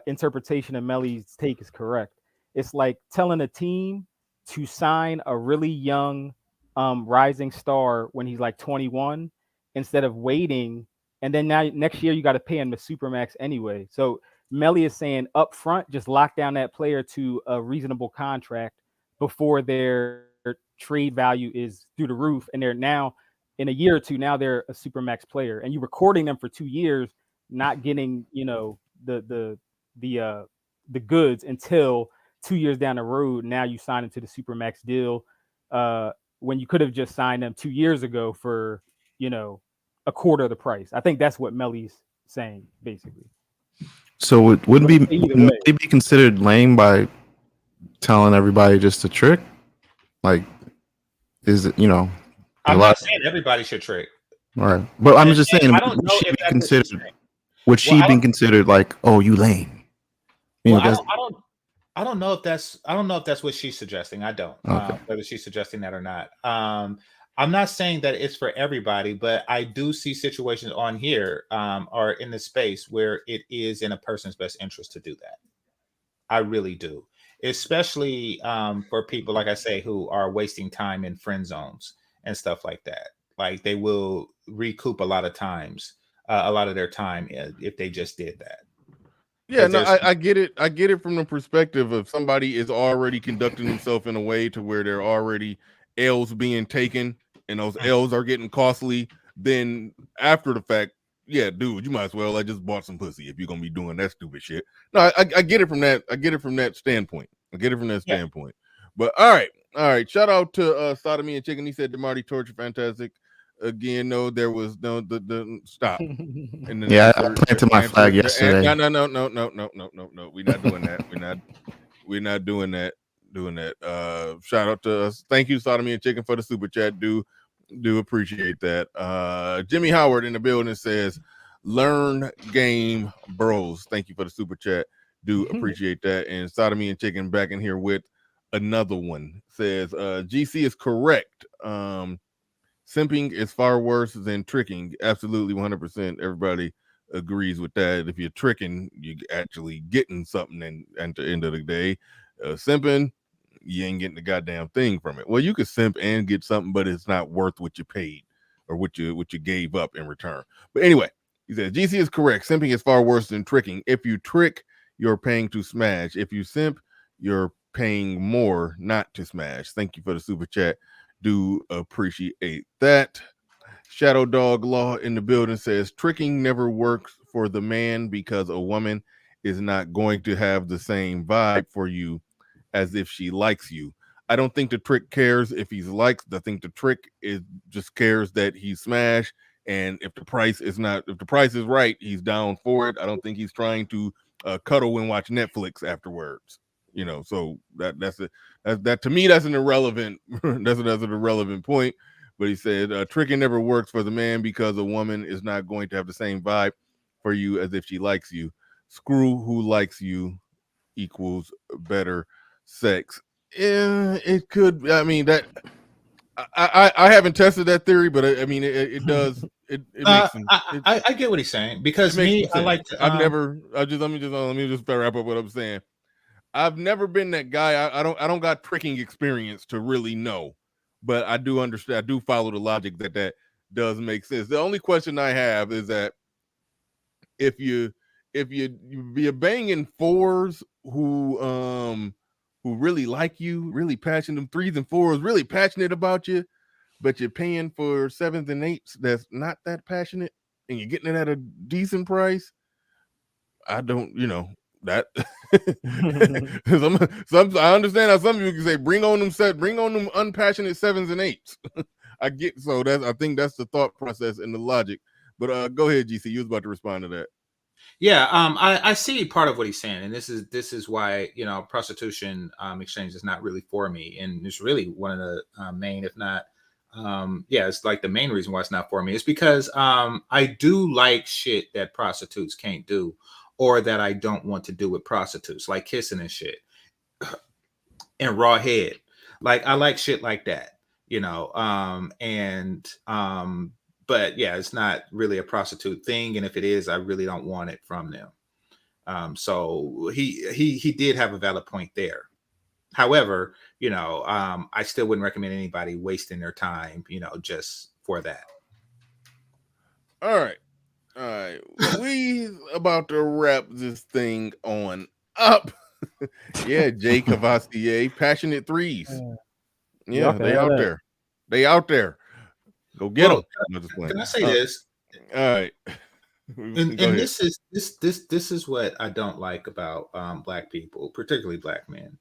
Speaker 14: interpretation of Melli's take is correct, it's like telling a team to sign a really young rising star when he's like 21 instead of waiting, and then now next year you got to pay him the supermax anyway. So Melli is saying up front, just lock down that player to a reasonable contract before their trade value is through the roof, and they're now, in a year or two, now they're a supermax player, and you're recording them for 2 years, not getting the goods until 2 years down the road. Now you sign into the supermax deal when you could have just signed them 2 years ago for a quarter of the price. I think that's what Melli's saying basically.
Speaker 19: So wouldn't it be considered lame by telling everybody just to trick? Like, is it
Speaker 17: I'm not saying everybody should trick.
Speaker 19: All right, but I'm just saying,
Speaker 17: I don't know if that's considered.
Speaker 19: Would she be considered like, oh, you lame?
Speaker 17: I don't know if that's what she's suggesting. I don't whether she's suggesting that or not. I'm not saying that it's for everybody, but I do see situations on here or in the space where it is in a person's best interest to do that. I really do, especially for people, like I say, who are wasting time in friend zones and stuff like that. Like, they will recoup a lot of their time if they just did that.
Speaker 1: Yeah, no, I get it. I get it from the perspective of somebody is already conducting himself in a way to where they're already L's being taken, and those L's are getting costly. Then after the fact, yeah, dude, you might as well. I just bought some pussy if you're gonna be doing that stupid shit. No, I get it from that. I get it from that standpoint. But all right. Shout out to Sodomy and Chicken. He said DeMarty Torture fantastic. again, no, there was no the stop. And then
Speaker 19: Yeah, I planted my flag yesterday.
Speaker 1: No. We're not doing that. We're not doing that. Shout out to us. Thank you, Sodomy and Chicken, for the super chat. Do appreciate that. Jimmy Howard in the building says, "Learn game, bros." Thank you for the super chat. Do appreciate that. And Sodomy and Chicken back in here with another one. Says, GC is correct. Simping is far worse than tricking. Absolutely, 100%. Everybody agrees with that. If you're tricking, you're actually getting something. And at the end of the day, simping, you ain't getting the goddamn thing from it. Well, you could simp and get something, but it's not worth what you paid or what you gave up in return. But anyway, he said GC is correct. Simping is far worse than tricking. If you trick, you're paying to smash. If you simp, you're paying more not to smash. Thank you for the super chat. Do appreciate that. Shadow Dog Law in the building says tricking never works for the man because a woman is not going to have the same vibe for you as if she likes you. I don't think the trick cares if he's liked. I think the trick is just cares that he's smashed, and if the price is right, he's down for it. I don't think he's trying to cuddle and watch Netflix afterwards. You know, so that to me, that's an irrelevant that's an irrelevant point. But he said tricking never works for the man because a woman is not going to have the same vibe for you as if she likes you. Screw who likes you equals better sex. It could. I mean, that I haven't tested that theory, but I mean it does. It makes sense.
Speaker 17: I get what he's saying because me, I like to.
Speaker 1: Let me just wrap up what I'm saying. I've never been that guy. I don't got tricking experience to really know, but I do understand. I do follow the logic that does make sense. The only question I have is that if you're banging fours who really like you, really passionate, 3s and 4s, really passionate about you, but you're paying for 7s and 8s that's not that passionate, and you're getting it at a decent price. I don't, that I understand how some people can say bring on them unpassionate 7s and 8s. I get, so I think that's the thought process and the logic. But go ahead, GC. You was about to respond to that.
Speaker 17: Yeah, I see part of what he's saying, and this is why prostitution exchange is not really for me, and it's really one of the main, if not, it's like the main reason why it's not for me. It's because I do like shit that prostitutes can't do, or that I don't want to do with prostitutes, like kissing and shit, and raw head. Like I like shit like that, but yeah, it's not really a prostitute thing, and if it is, I really don't want it from them. So he did have a valid point there. However, I still wouldn't recommend anybody wasting their time, just for that.
Speaker 1: All right. We about to wrap this thing on up. Yeah, Jay Cavassier, passionate 3s. Yeah, they out there. They out there. Go get them.
Speaker 17: Can I say this?
Speaker 1: All right.
Speaker 17: And this is what I don't like about Black people, particularly Black men,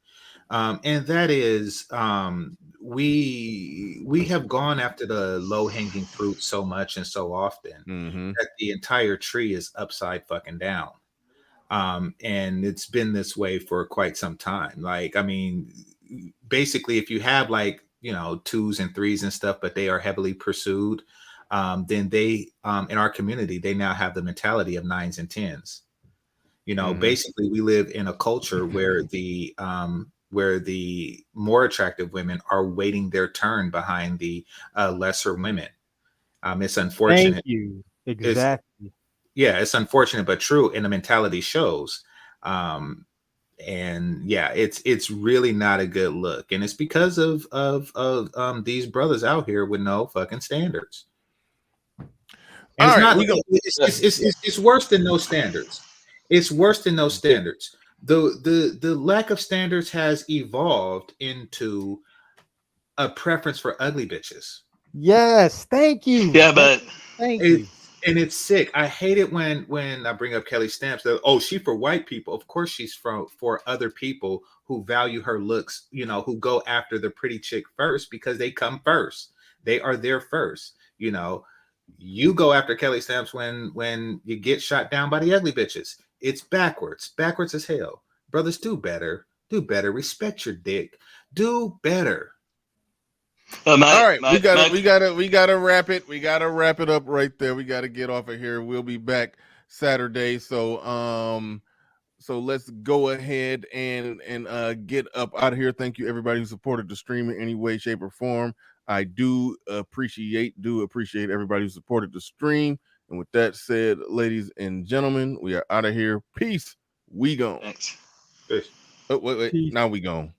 Speaker 17: and that is we have gone after the low hanging fruit so much and so often that the entire tree is upside fucking down, and it's been this way for quite some time. Like, I mean, basically, if you have 2s and 3s and stuff, but they are heavily pursued, then they in our community, they now have the mentality of 9s and 10s. Basically, we live in a culture where the more attractive women are waiting their turn behind the lesser women. It's unfortunate.
Speaker 14: Thank you. Exactly.
Speaker 17: It's unfortunate but true, and the mentality shows. And yeah, it's really not a good look, and it's because of these brothers out here with no fucking standards. And it's worse than no standards. It's worse than no standards. The lack of standards has evolved into a preference for ugly bitches.
Speaker 14: Yes, thank you.
Speaker 16: Yeah, but
Speaker 14: thank you.
Speaker 17: And it's sick. I hate it when I bring up Kelly Stamps. Oh, she's for white people. Of course, she's for other people who value her looks. Who go after the pretty chick first because they come first. They are there first. You know, you go after Kelly Stamps when you get shot down by the ugly bitches. It's backwards as hell. Brothers, do better. Respect your dick. Do better.
Speaker 1: All right, we gotta wrap it. We gotta wrap it up right there. We gotta get off of here. We'll be back Saturday. So let's go ahead and get up out of here. Thank you everybody who supported the stream in any way, shape, or form. I do appreciate everybody who supported the stream. And with that said, ladies and gentlemen, we are out of here. Peace. We gone.
Speaker 16: Thanks.
Speaker 1: Oh, wait. Now we gone.